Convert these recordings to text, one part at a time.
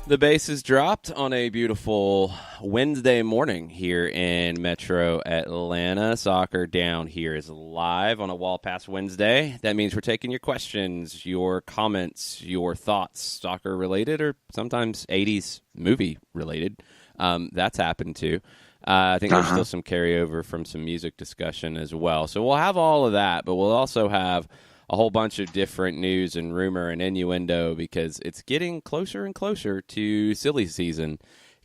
The base is dropped on a beautiful Wednesday morning here in Metro Atlanta. Soccer Down here is live on a Wall Pass Wednesday. That means we're taking your questions, your comments, your thoughts, soccer related or sometimes 80s movie related. That's happened too. I think there's still some carryover from some music discussion as well. So we'll have all of that, but we'll also have a whole bunch of different news and rumor and innuendo because it's getting closer and closer to silly season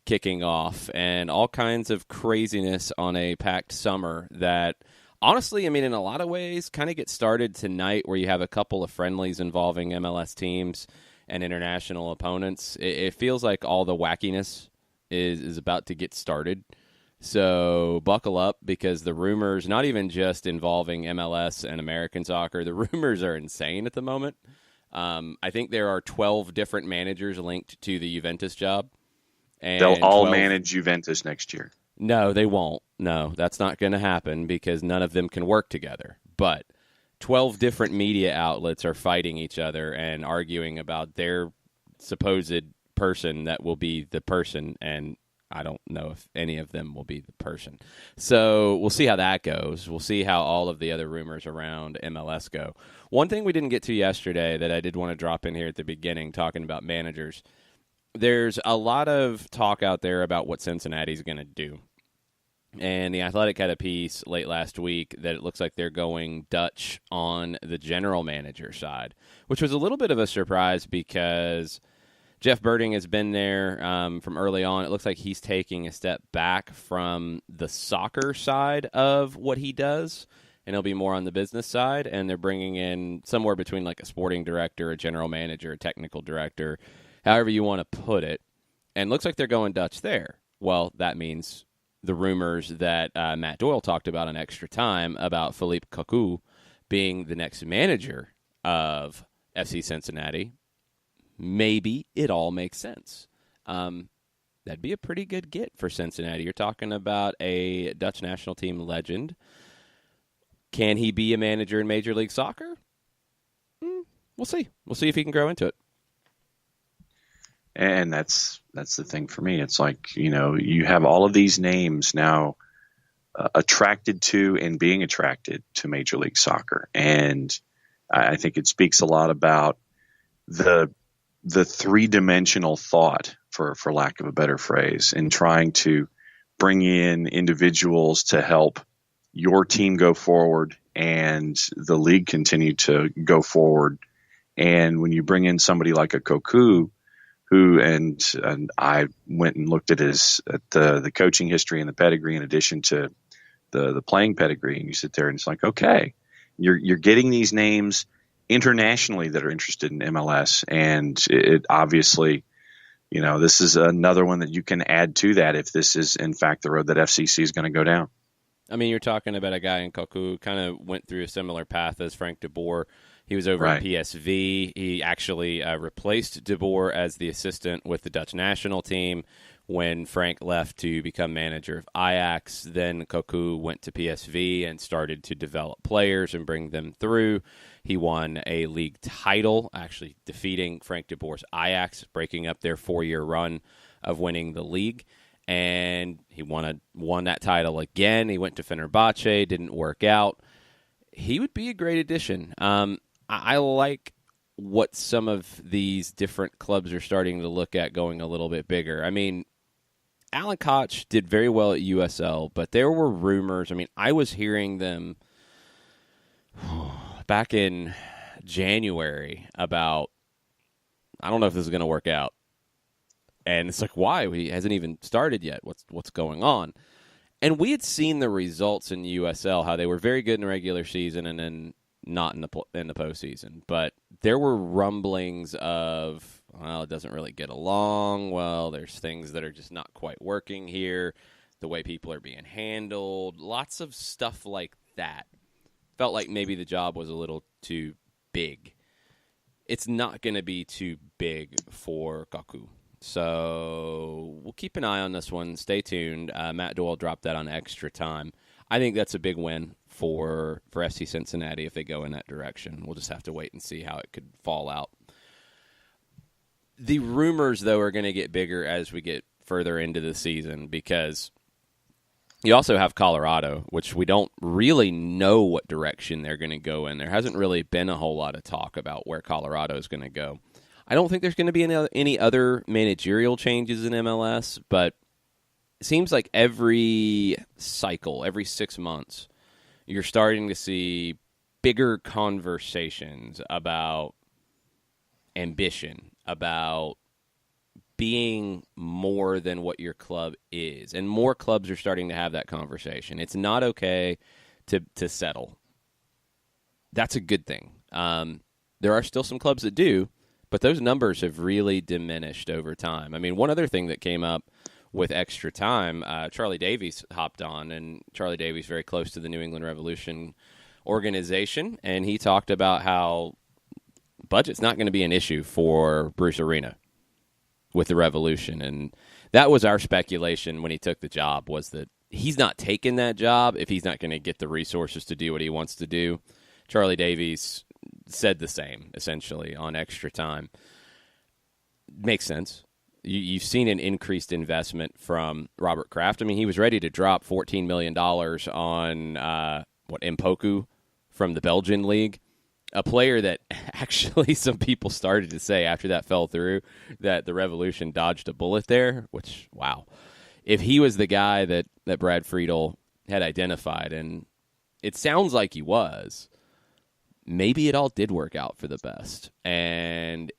kicking off and all kinds of craziness on a packed summer that honestly, I mean, in a lot of ways kind of get started tonight where you have a couple of friendlies involving MLS teams and international opponents. It feels like all the wackiness is about to get started. So buckle up because the rumors, not even just involving MLS and American soccer, the rumors are insane at the moment. I think there are 12 different managers linked to the Juventus job. And they'll all manage Juventus next year. No, they won't. No, that's not going to happen because none of them can work together. But 12 different media outlets are fighting each other and arguing about their supposed person that will be the person, and I don't know if any of them will be the person. So we'll see how that goes. We'll see how all of the other rumors around MLS go. One thing we didn't get to yesterday that I did want to drop in here at the beginning, talking about managers, there's a lot of talk out there about what Cincinnati's going to do. And The Athletic had a piece late last week that it looks like they're going Dutch on the general manager side, which was a little bit of a surprise because Jeff Birding has been there from early on. It looks like he's taking a step back from the soccer side of what he does, and he'll be more on the business side. And they're bringing in somewhere between like a sporting director, a general manager, a technical director, however you want to put it. And it looks like they're going Dutch there. Well, that means the rumors that Matt Doyle talked about on Extra Time about Philippe Cocu being the next manager of FC Cincinnati. Maybe it all makes sense. That'd be a pretty good get for Cincinnati. You're talking about a Dutch national team legend. Can he be a manager in Major League Soccer? We'll see. We'll see if he can grow into it. And that's the thing for me. It's like, you have all of these names now attracted to and being attracted to Major League Soccer. And I think it speaks a lot about the three-dimensional thought, for lack of a better phrase, in trying to bring in individuals to help your team go forward and the league continue to go forward. And when you bring in somebody like a Cocu, who and I went and looked at the coaching history and the pedigree in addition to the playing pedigree, and you sit there and it's like, okay, you're getting these names internationally that are interested in MLS, and it obviously, this is another one that you can add to that if this is in fact the road that FCC is going to go down. I mean, you're talking about a guy in Cocu who kind of went through a similar path as Frank de Boer. He was over at PSV. He actually replaced de Boer as the assistant with the Dutch national team when Frank left to become manager of Ajax. Then Cocu went to PSV and started to develop players and bring them through. He won a league title, actually defeating Frank de Boer's Ajax, breaking up their 4-year run of winning the league. And he won that title again. He went to Fenerbahce, didn't work out. He would be a great addition. I like what some of these different clubs are starting to look at going a little bit bigger. I mean, Alan Koch did very well at USL, but there were rumors. I mean, I was hearing them back in January about, I don't know if this is going to work out. And it's like, why? He hasn't even started yet. What's going on? And we had seen the results in USL, how they were very good in the regular season and then not in the postseason. But there were rumblings of, well, it doesn't really get along. Well, there's things that are just not quite working here. The way people are being handled. Lots of stuff like that. Felt like maybe the job was a little too big. It's not going to be too big for Cocu. So we'll keep an eye on this one. Stay tuned. Matt Doyle dropped that on Extra Time. I think that's a big win for FC Cincinnati if they go in that direction. We'll just have to wait and see how it could fall out. The rumors, though, are going to get bigger as we get further into the season because you also have Colorado, which we don't really know what direction they're going to go in. There hasn't really been a whole lot of talk about where Colorado is going to go. I don't think there's going to be any other managerial changes in MLS, but it seems like every cycle, every 6 months, you're starting to see bigger conversations about ambition, about being more than what your club is. And more clubs are starting to have that conversation. It's not okay to settle. That's a good thing. There are still some clubs that do, but those numbers have really diminished over time. I mean, one other thing that came up with extra time, Charlie Davies hopped on, and Charlie Davies very close to the New England Revolution organization, and he talked about how budget's not going to be an issue for Bruce Arena with the Revolution. And that was our speculation when he took the job, was that he's not taking that job if he's not going to get the resources to do what he wants to do. Charlie Davies said the same, essentially, on extra time. Makes sense. You've seen an increased investment from Robert Kraft. I mean, he was ready to drop $14 million on, Mpoku from the Belgian league. A player that actually some people started to say after that fell through that the Revolution dodged a bullet there, which, wow. If he was the guy that Brad Friedel had identified, and it sounds like he was, maybe it all did work out for the best. And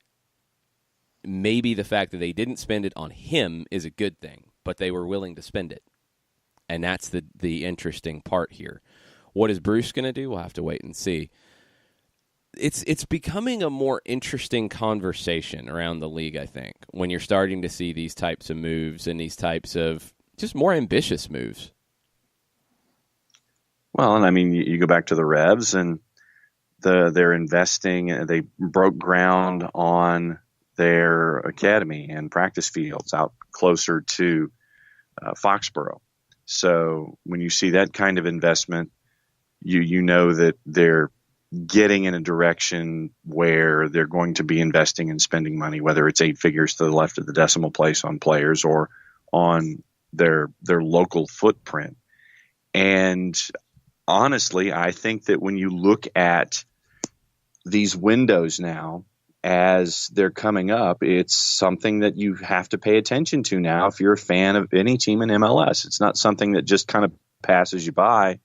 maybe the fact that they didn't spend it on him is a good thing, but they were willing to spend it. And that's the interesting part here. What is Bruce going to do? We'll have to wait and see. It's becoming a more interesting conversation around the league, I think, when you're starting to see these types of moves and these types of just more ambitious moves. Well, and I mean, you go back to the Revs, and they're investing. They broke ground on their academy and practice fields out closer to Foxborough. So when you see that kind of investment, you know that they're getting in a direction where they're going to be investing and spending money, whether it's 8 figures to the left of the decimal place on players or on their local footprint. And honestly, I think that when you look at these windows now as they're coming up, it's something that you have to pay attention to now if you're a fan of any team in MLS. It's not something that just kind of passes you by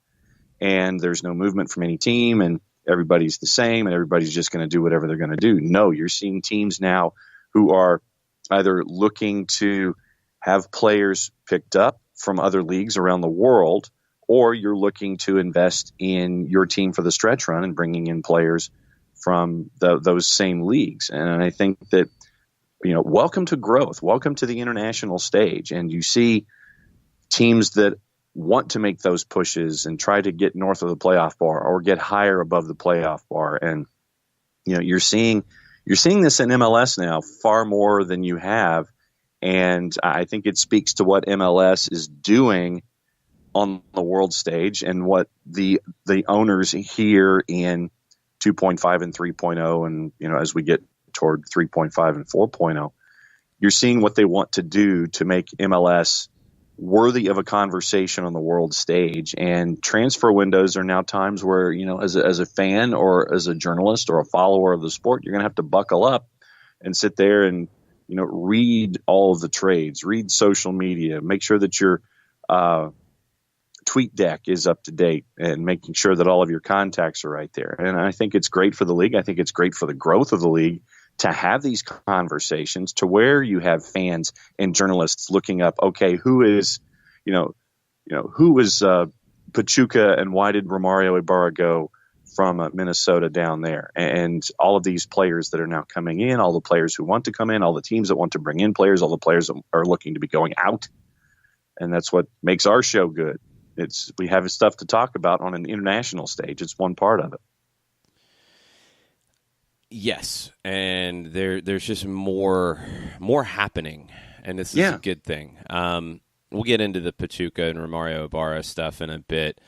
and there's no movement from any team and everybody's the same and everybody's just going to do whatever they're going to do. No, you're seeing teams now who are either looking to have players picked up from other leagues around the world, or you're looking to invest in your team for the stretch run and bringing in players from those same leagues. And I think that, welcome to growth, welcome to the international stage. And you see teams that want to make those pushes and try to get north of the playoff bar or get higher above the playoff bar. And, you're seeing this in MLS now far more than you have. And I think it speaks to what MLS is doing on the world stage and what the owners here in 2.5 and 3.0 and, as we get toward 3.5 and 4.0, you're seeing what they want to do to make MLS worthy of a conversation on the world stage. And transfer windows are now times where, as a fan or as a journalist or a follower of the sport, you're going to have to buckle up and sit there and, read all of the trades, read social media, make sure that your tweet deck is up to date and making sure that all of your contacts are right there. And I think it's great for the league. I think it's great for the growth of the league to have these conversations to where you have fans and journalists looking up, okay, who is Pachuca and why did Romario Ibarra go from Minnesota down there? And all of these players that are now coming in, all the players who want to come in, all the teams that want to bring in players, all the players that are looking to be going out. And that's what makes our show good. We have stuff to talk about on an international stage. It's one part of it. Yes, and there's just more happening, and this is a good thing. We'll get into the Pachuca and Romario Ibarra stuff in a bit.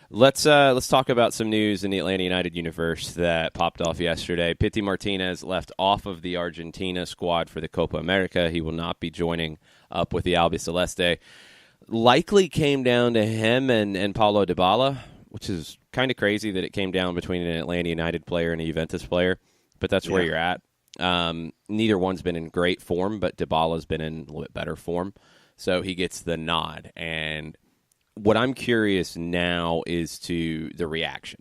Let's talk about some news in the Atlanta United universe that popped off yesterday. Pity Martinez left off of the Argentina squad for the Copa America. He will not be joining up with the Albiceleste. Likely came down to him and Paulo Dybala, which is kind of crazy that it came down between an Atlanta United player and a Juventus player, but that's where you're at. Neither one's been in great form, but Dybala's been in a little bit better form, so he gets the nod. And what I'm curious now is to the reaction.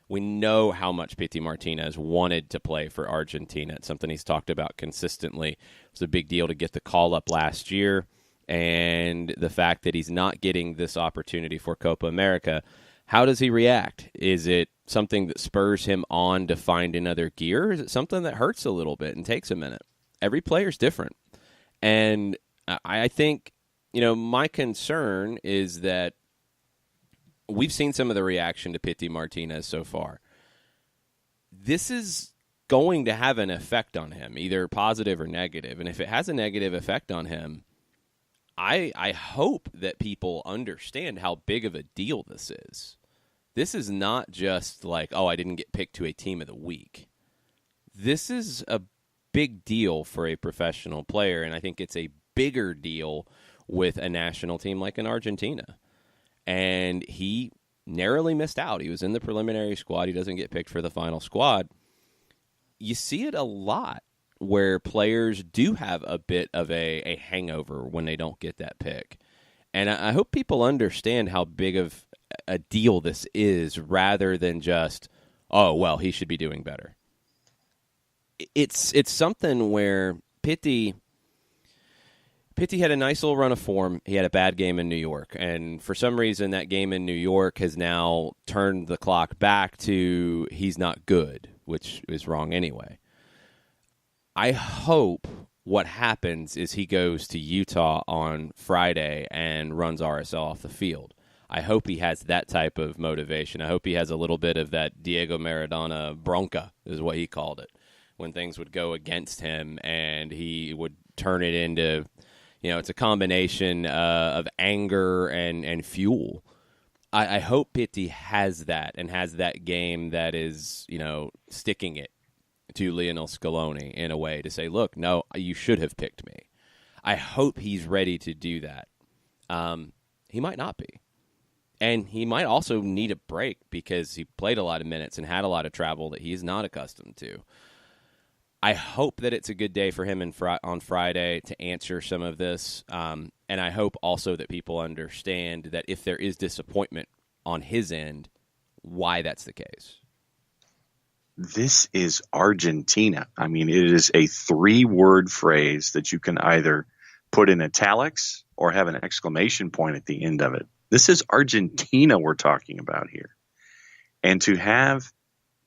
We know how much Pity Martinez wanted to play for Argentina. It's something he's talked about consistently. It was a big deal to get the call up last year, and the fact that he's not getting this opportunity for Copa America. How does he react? Is it something that spurs him on to find another gear? Is it something that hurts a little bit and takes a minute? Every player's different. And I think, my concern is that we've seen some of the reaction to Pity Martinez so far. This is going to have an effect on him, either positive or negative. And if it has a negative effect on him, I hope that people understand how big of a deal this is. This is not just like, oh, I didn't get picked to a team of the week. This is a big deal for a professional player, and I think it's a bigger deal with a national team like in Argentina. And he narrowly missed out. He was in the preliminary squad. He doesn't get picked for the final squad. You see it a lot where players do have a bit of a hangover when they don't get that pick. And I hope people understand how big of a deal this is rather than just, oh, well, he should be doing better. It's something where Pity had a nice little run of form. He had a bad game in New York. And for some reason, that game in New York has now turned the clock back to he's not good, which is wrong anyway. I hope what happens is he goes to Utah on Friday and runs RSL off the field. I hope he has that type of motivation. I hope he has a little bit of that Diego Maradona bronca, is what he called it, when things would go against him and he would turn it into, it's a combination of anger and fuel. I hope Pity has that and has that game that is, sticking it to Lionel Scaloni in a way to say, look, no, you should have picked me. I hope he's ready to do that. He might not be. And he might also need a break because he played a lot of minutes and had a lot of travel that he's not accustomed to. I hope that it's a good day for him on Friday to answer some of this. And I hope also that people understand that if there is disappointment on his end, why that's the case. This is Argentina. I mean, it is a 3-word phrase that you can either put in italics or have an exclamation point at the end of it. This is Argentina we're talking about here. And to have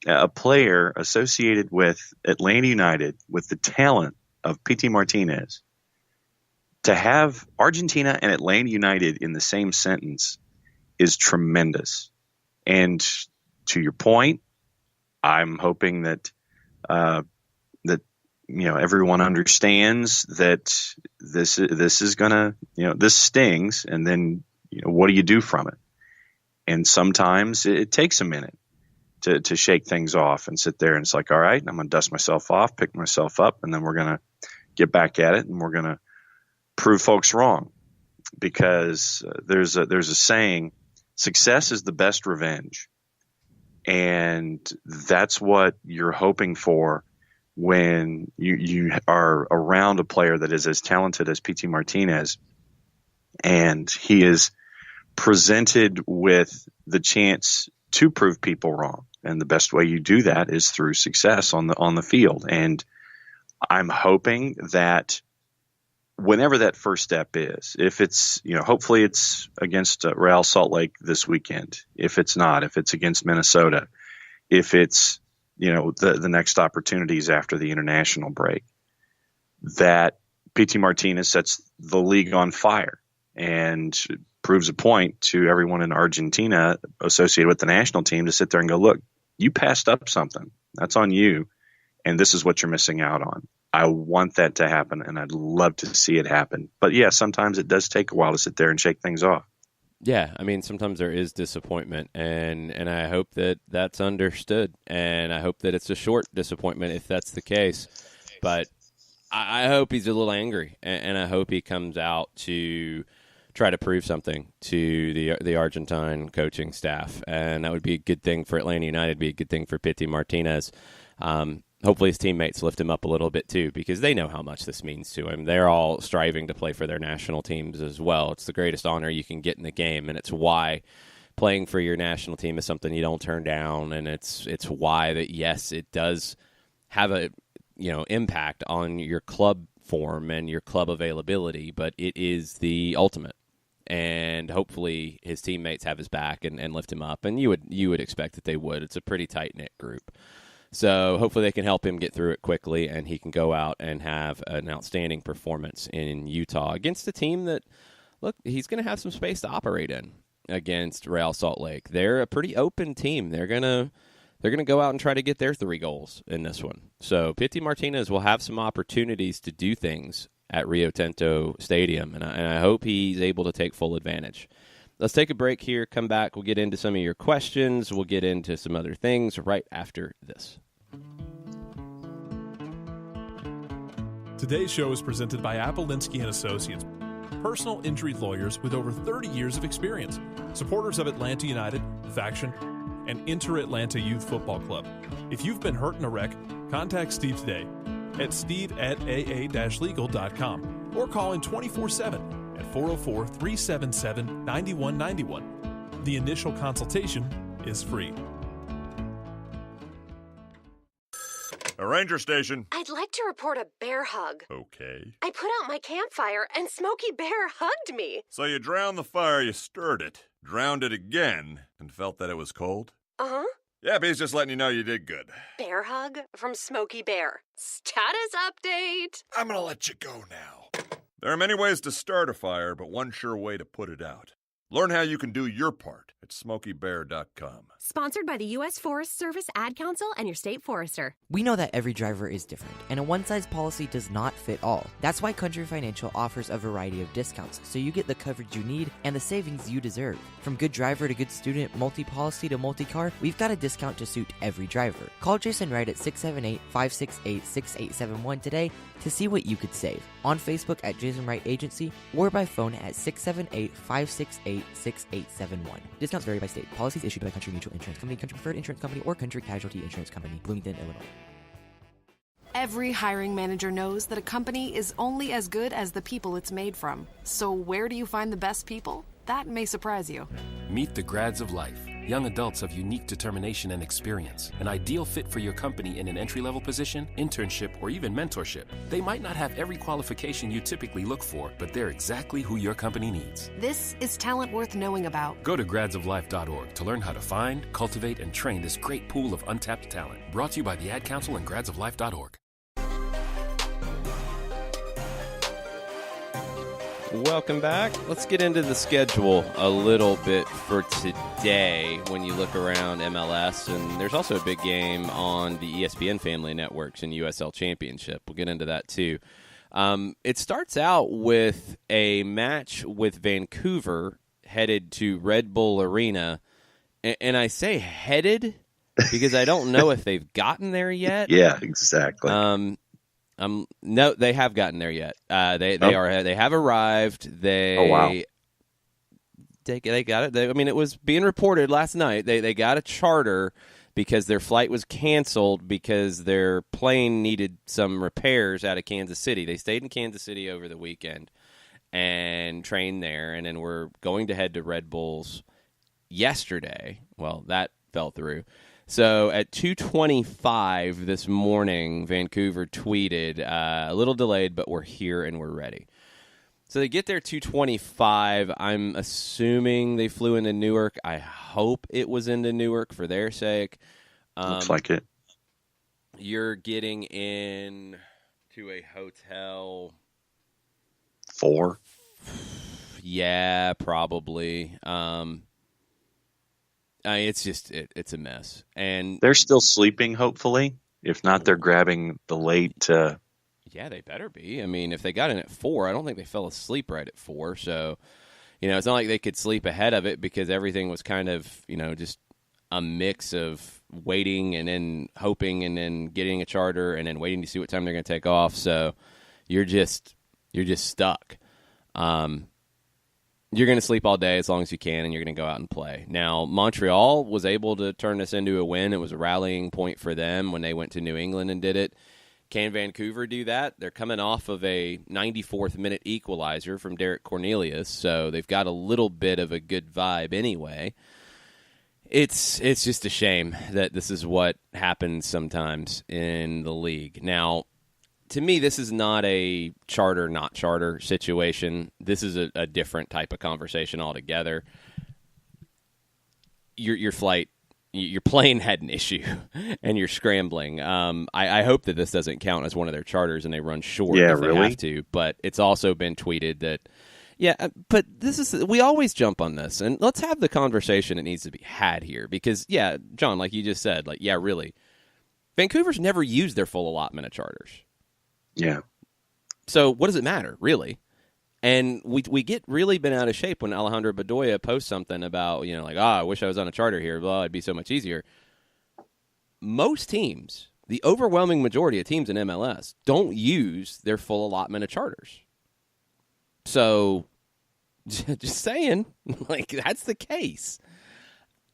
a player associated with Atlanta United with the talent of Pity Martinez, to have Argentina and Atlanta United in the same sentence is tremendous. And to your point, I'm hoping that everyone understands that this is gonna, this stings, and then what do you do from it? And sometimes it takes a minute to shake things off and sit there and it's like, all right, I'm gonna dust myself off, pick myself up, and then we're gonna get back at it and we're gonna prove folks wrong, because there's a saying, success is the best revenge. And that's what you're hoping for when you are around a player that is as talented as Pity Martinez, and he is presented with the chance to prove people wrong. And the best way you do that is through success on the field. And I'm hoping that whenever that first step is, if it's, hopefully it's against Real Salt Lake this weekend. If it's not, if it's against Minnesota, if it's, the next opportunities after the international break, that Pity Martinez sets the league on fire and proves a point to everyone in Argentina associated with the national team to sit there and go, look, you passed up something. That's on you. And this is what you're missing out on. I want that to happen, and I'd love to see it happen. But yeah, sometimes it does take a while to sit there and shake things off. Yeah, I mean, sometimes there is disappointment, and I hope that that's understood, and I hope that it's a short disappointment if that's the case. But I hope he's a little angry, and I hope he comes out to try to prove something to the Argentine coaching staff, and that would be a good thing for Atlanta United, be a good thing for Pity Martinez. Hopefully his teammates lift him up a little bit too, because they know how much this means to him. They're all striving to play for their national teams as well. It's the greatest honor you can get in the game, and it's why playing for your national team is something you don't turn down, and it's why that, yes, it does have a impact on your club form and your club availability, but it is the ultimate. And hopefully his teammates have his back and lift him up, and you would expect that they would. It's a pretty tight-knit group. So hopefully they can help him get through it quickly, and he can go out and have an outstanding performance in Utah against a team that, look, he's going to have some space to operate in against Real Salt Lake. They're a pretty open team. They're going to go out and try to get their 3 goals in this one. So Pity Martinez will have some opportunities to do things at Rio Tinto Stadium, and I hope he's able to take full advantage. Let's take a break here, come back, we'll get into some of your questions, we'll get into some other things right after this. Today's show is presented by Appolinsky & Associates, personal injury lawyers with over 30 years of experience, supporters of Atlanta United, Faction, and Inter-Atlanta Youth Football Club. If you've been hurt in a wreck, contact Steve today at steve@aa-legal.com or call in 24/7 at 404-377-9191. The initial consultation is free. A ranger station. I'd like to report a bear hug. Okay. I put out my campfire and Smokey Bear hugged me. So you drowned the fire, you stirred it, drowned it again, and felt that it was cold? Uh-huh. Yeah, but he's just letting you know you did good. Bear hug from Smokey Bear. Status update. I'm gonna let you go now. There are many ways to start a fire, but one sure way to put it out. Learn how you can do your part at SmokeyBear.com. Sponsored by the U.S. Forest Service, Ad Council, and your state forester. We know that every driver is different, and a one-size policy does not fit all. That's why Country Financial offers a variety of discounts, so you get the coverage you need and the savings you deserve. From good driver to good student, multi-policy to multi-car, we've got a discount to suit every driver. Call Jason Wright at 678-568-6871 today to see what you could save. On Facebook at Jason Wright Agency, or by phone at 678-568-6871. Discounts vary by state. Policies issued by Country Mutual Insurance Company, Country Preferred Insurance Company, or Country Casualty Insurance Company, Bloomington, Illinois. Every hiring manager knows that a company is only as good as the people it's made from. So where do you find the best people? That may surprise you. Meet the grads of life. Young adults of unique determination and experience. An ideal fit for your company in an entry-level position, internship, or even mentorship. They might not have every qualification you typically look for, but they're exactly who your company needs. This is talent worth knowing about. Go to gradsoflife.org to learn how to find, cultivate, and train this great pool of untapped talent. Brought to you by the Ad Council and gradsoflife.org. Welcome back. Let's get into the schedule a little bit for today when you look around MLS. And there's also a big game on the ESPN family networks in USL Championship. We'll get into that too. It starts out with a match with Vancouver headed to Red Bull Arena. And I say headed because I don't know if they've gotten there yet. Yeah, exactly. No, they have gotten there yet. They have arrived. Oh, wow. They got it. It was being reported last night. They got a charter because their flight was canceled because their plane needed some repairs out of Kansas City. They stayed in Kansas City over the weekend and trained there, and then we're going to head to Red Bulls yesterday. Well, that fell through. So at 2:25 this morning, Vancouver tweeted, a little delayed, but we're here and we're ready. So they get there 2:25. I'm assuming they flew into Newark. I hope it was into Newark for their sake. Looks like it. You're getting in to a hotel. 4. Yeah, probably. It's a mess. And they're still sleeping, hopefully. If not, they're grabbing the late. Yeah, they better be. If they got in at 4, I don't think they fell asleep right at 4. So It's not like they could sleep ahead of it because everything was kind of, just a mix of waiting and then hoping and then getting a charter and then waiting to see what time they're going to take off. So you're just stuck. You're going to sleep all day as long as you can, and you're going to go out and play. Now, Montreal was able to turn this into a win. It was a rallying point for them when they went to New England and did it. Can Vancouver do that? They're coming off of a 94th minute equalizer from Derek Cornelius, so they've got a little bit of a good vibe anyway. It's just a shame that this is what happens sometimes in the league. Now, to me, this is not a charter, not charter situation. This is a different type of conversation altogether. Your flight, your plane had an issue, and you're scrambling. I hope that this doesn't count as one of their charters and they run short if they have to. But it's also been tweeted that, but we always jump on this, and let's have the conversation that needs to be had here because, John, like you just said, really, Vancouver's never used their full allotment of charters. Yeah. So what does it matter, really? And we get really been out of shape when Alejandro Bedoya posts something about, I wish I was on a charter here. Blah, it'd be so much easier. Most teams, the overwhelming majority of teams in MLS, don't use their full allotment of charters. So just saying, that's the case.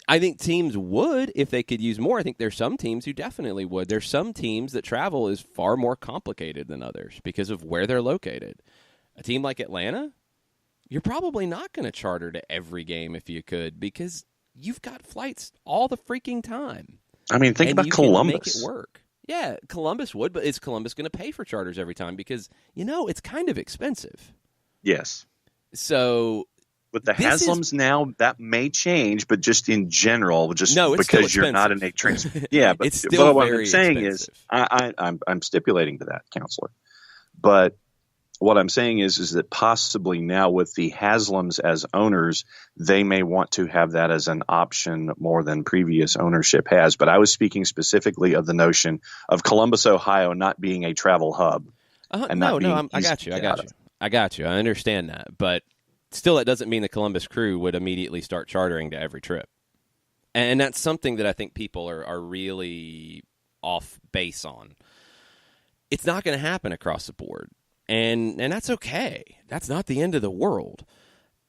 I think teams would if they could use more. I think there's some teams who definitely would. There's some teams that travel is far more complicated than others because of where they're located. A team like Atlanta, you're probably not going to charter to every game if you could because you've got flights all the freaking time. I mean, think about Columbus. Make it work. Yeah, Columbus would, but is Columbus going to pay for charters every time? Because, it's kind of expensive. Yes. So with the Haslams now, that may change, but just in general, because you're not in a transfer. Yeah, but it's still what very I'm saying expensive. is, I'm stipulating to that, counselor. But what I'm saying is that possibly now with the Haslams as owners, they may want to have that as an option more than previous ownership has. But I was speaking specifically of the notion of Columbus, Ohio, not being a travel hub. I got you. I got you. I understand that, but still, it doesn't mean the Columbus Crew would immediately start chartering to every trip. And that's something that I think people are really off base on. It's not going to happen across the board. And that's okay. That's not the end of the world.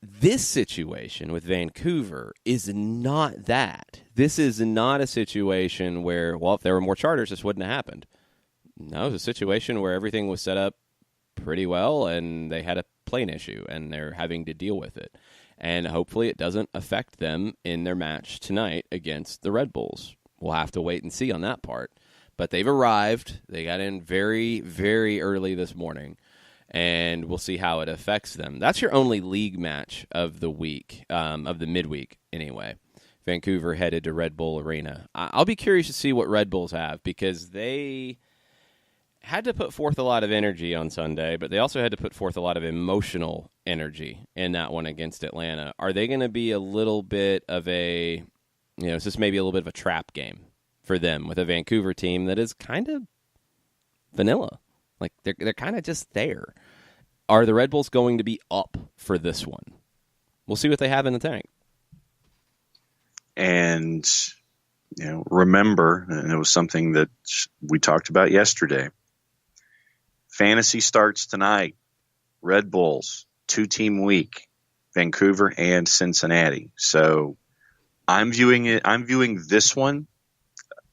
This situation with Vancouver is not that. This is not a situation where, if there were more charters, this wouldn't have happened. No, it's a situation where everything was set up pretty well, and they had a plane issue, and they're having to deal with it. And hopefully it doesn't affect them in their match tonight against the Red Bulls. We'll have to wait and see on that part. But they've arrived. They got in very, very early this morning, and we'll see how it affects them. That's your only league match of the week, of the midweek anyway. Vancouver headed to Red Bull Arena. I'll be curious to see what Red Bulls have because they had to put forth a lot of energy on Sunday, but they also had to put forth a lot of emotional energy in that one against Atlanta. Are they going to be a little bit of is this maybe a little bit of a trap game for them with a Vancouver team that is kind of vanilla? Like they're kind of just there. Are the Red Bulls going to be up for this one? We'll see what they have in the tank. And remember, and it was something that we talked about yesterday. Fantasy starts tonight. Red Bulls, 2-team week, Vancouver and Cincinnati. So I'm viewing this one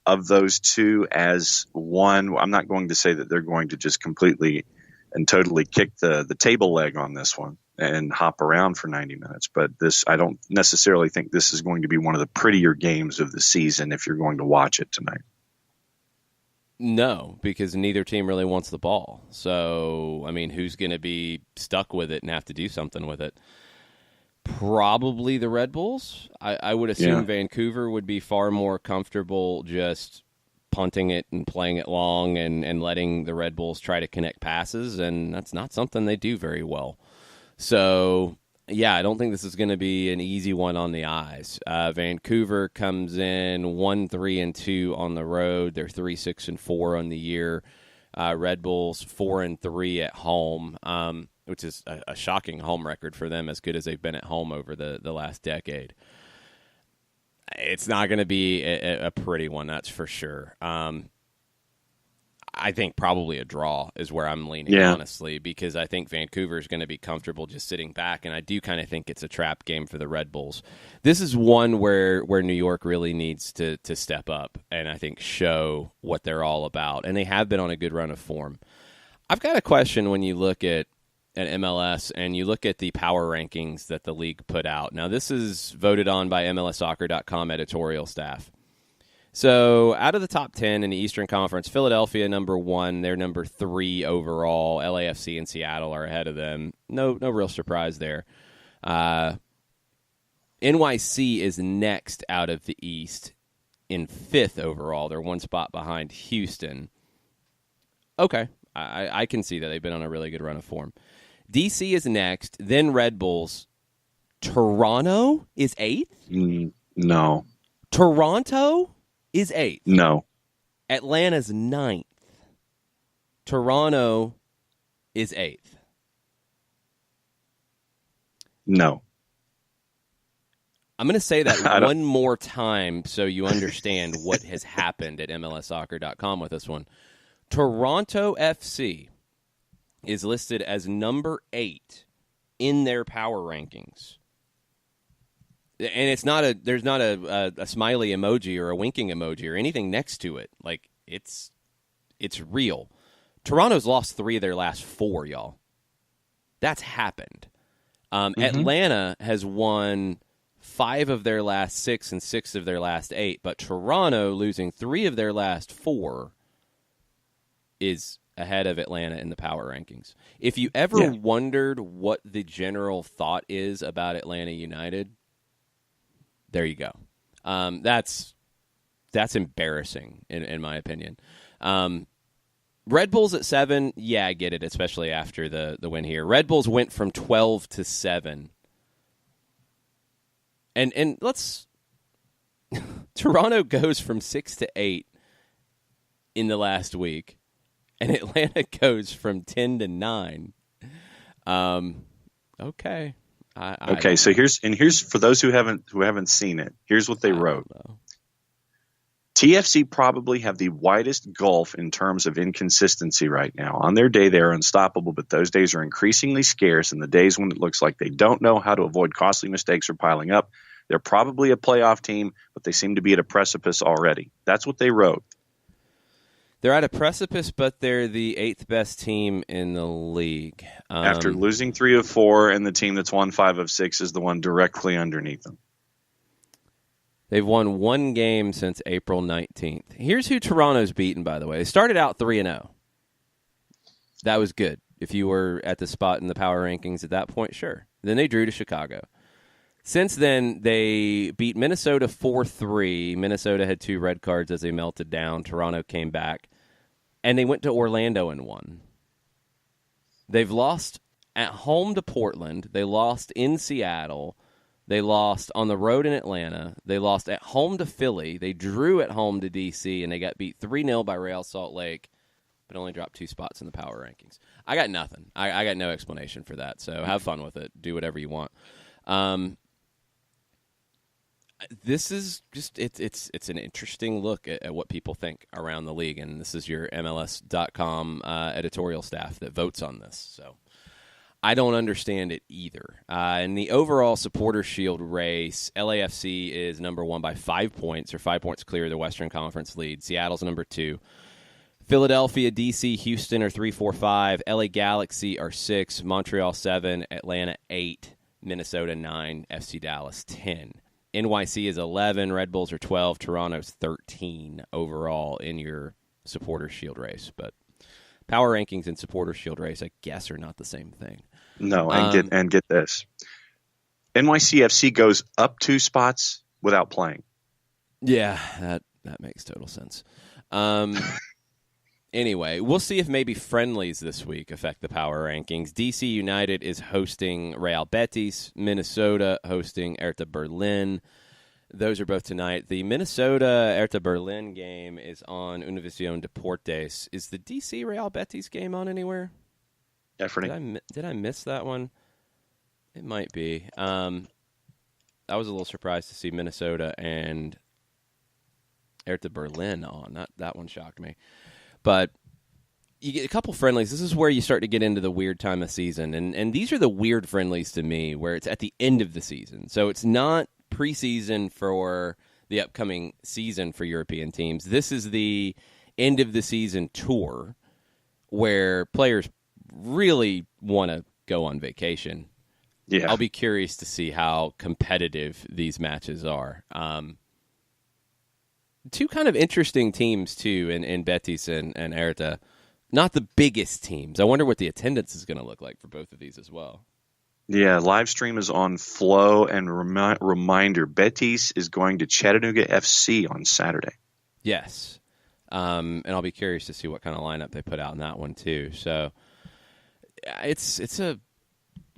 of those two as one. I'm not going to say that they're going to just completely and totally kick the table leg on this one and hop around for 90 minutes. But I don't necessarily think this is going to be one of the prettier games of the season if you're going to watch it tonight. No, because neither team really wants the ball. So, I mean, who's going to be stuck with it and have to do something with it? Probably the Red Bulls. I would assume Vancouver would be far more comfortable just punting it and playing it long and letting the Red Bulls try to connect passes, and that's not something they do very well. So, yeah, I don't think this is going to be an easy one on the eyes. Vancouver comes in 1-3-2 on the road. They're 3-6-4 on the year. Red Bulls 4-3 at home. which is a shocking home record for them, as good as they've been at home over the last decade. It's not going to be a pretty one, that's for sure. I think probably a draw is where I'm leaning, honestly, because I think Vancouver is going to be comfortable just sitting back, and I do kind of think it's a trap game for the Red Bulls. This is one where New York really needs to step up and I think show what they're all about, and they have been on a good run of form. I've got a question when you look at MLS and you look at the power rankings that the league put out. Now, this is voted on by MLSsoccer.com editorial staff. So out of the top 10 in the Eastern Conference, Philadelphia number 1, they're number 3 overall. LAFC and Seattle are ahead of them. No real surprise there. NYC is next out of the East in 5th overall. They're 1 spot behind Houston. Okay, I can see that. They've been on a really good run of form. DC is next, then Red Bulls. Toronto is 8th? No. Toronto is 8th. No. Atlanta's 9th. Toronto is 8th. No. I'm going to say that one more time so you understand what has happened at MLSsoccer.com with this one. Toronto FC is listed as number 8 in their power rankings. And there's not a smiley emoji or a winking emoji or anything next to it. Like, it's real. Toronto's lost 3 of their last 4, y'all. That's happened. Atlanta has won 5 of their last 6 and 6 of their last 8, but Toronto losing 3 of their last 4 is ahead of Atlanta in the power rankings. If you ever wondered what the general thought is about Atlanta United, there you go. That's embarrassing in my opinion. Red Bulls at 7, yeah, I get it, especially after the win here. Red Bulls went from 12 to 7. And let's Toronto goes from 6 to 8 in the last week, and Atlanta goes from 10 to 9. Okay. Okay, so here's for those who haven't seen it. Here's what they wrote. TFC probably have the widest gulf in terms of inconsistency right now. On their day, they are unstoppable, but those days are increasingly scarce. And the days when it looks like they don't know how to avoid costly mistakes or piling up, they're probably a playoff team, but they seem to be at a precipice already. That's what they wrote. They're at a precipice, but they're the 8th best team in the league. After losing 3 of 4, and the team that's won 5 of 6 is the one directly underneath them. They've won 1 game since April 19th. Here's who Toronto's beaten, by the way. They started out 3-0. That was good. If you were at the spot in the power rankings at that point, sure. Then they drew to Chicago. Since then, they beat Minnesota 4-3. Minnesota had 2 red cards as they melted down. Toronto came back. And they went to Orlando and won. They've lost at home to Portland. They lost in Seattle. They lost on the road in Atlanta. They lost at home to Philly. They drew at home to D.C., and they got beat 3-0 by Real Salt Lake, but only dropped 2 spots in the power rankings. I got nothing. I got no explanation for that, so have fun with it. Do whatever you want. This is just it's an interesting look at what people think around the league, and this is your MLS.com editorial staff that votes on this. So I don't understand it either. In the overall Supporters Shield race, LAFC is number 1 by 5 points, or 5 points clear of the Western Conference lead. Seattle's number 2. Philadelphia, D.C., Houston are 3, 4, 5. LA Galaxy are 6. Montreal 7. Atlanta 8. Minnesota 9. FC Dallas 10. NYC is 11. Red Bulls are 12. Toronto's 13 overall in your Supporters Shield race. But power rankings and Supporters Shield race, I guess, are not the same thing. No, and get this. NYCFC goes up 2 spots without playing. Yeah, that makes total sense. Anyway, we'll see if maybe friendlies this week affect the power rankings. DC United is hosting Real Betis. Minnesota hosting Hertha Berlin. Those are both tonight. The Minnesota Hertha Berlin game is on Univision Deportes. Is the DC Real Betis game on anywhere? Efforting. Did I miss that one? It might be. I was a little surprised to see Minnesota and Hertha Berlin on. That one shocked me. But you get a couple friendlies. This is where you start to get into the weird time of season. And these are the weird friendlies to me, where it's at the end of the season. So it's not preseason for the upcoming season for European teams. This is the end of the season tour where players really want to go on vacation. Yeah. I'll be curious to see how competitive these matches are. Two kind of interesting teams, too, in Betis and Hertha. Not the biggest teams. I wonder what the attendance is going to look like for both of these as well. Yeah, live stream is on Flow, and reminder, Betis is going to Chattanooga FC on Saturday. Yes. And I'll be curious to see what kind of lineup they put out in that one, too. So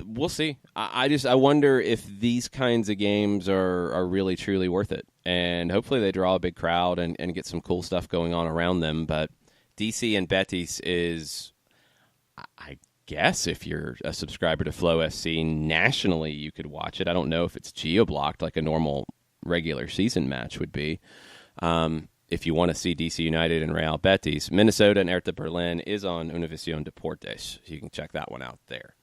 we'll see. I wonder if these kinds of games are really, truly worth it. And hopefully they draw a big crowd and get some cool stuff going on around them. But DC and Betis is, I guess, if you're a subscriber to Flow FC nationally, you could watch it. I don't know if it's geo-blocked like a normal regular season match would be. If you want to see DC United and Real Betis, Minnesota and Hertha Berlin is on Univision Deportes. You can check that one out there.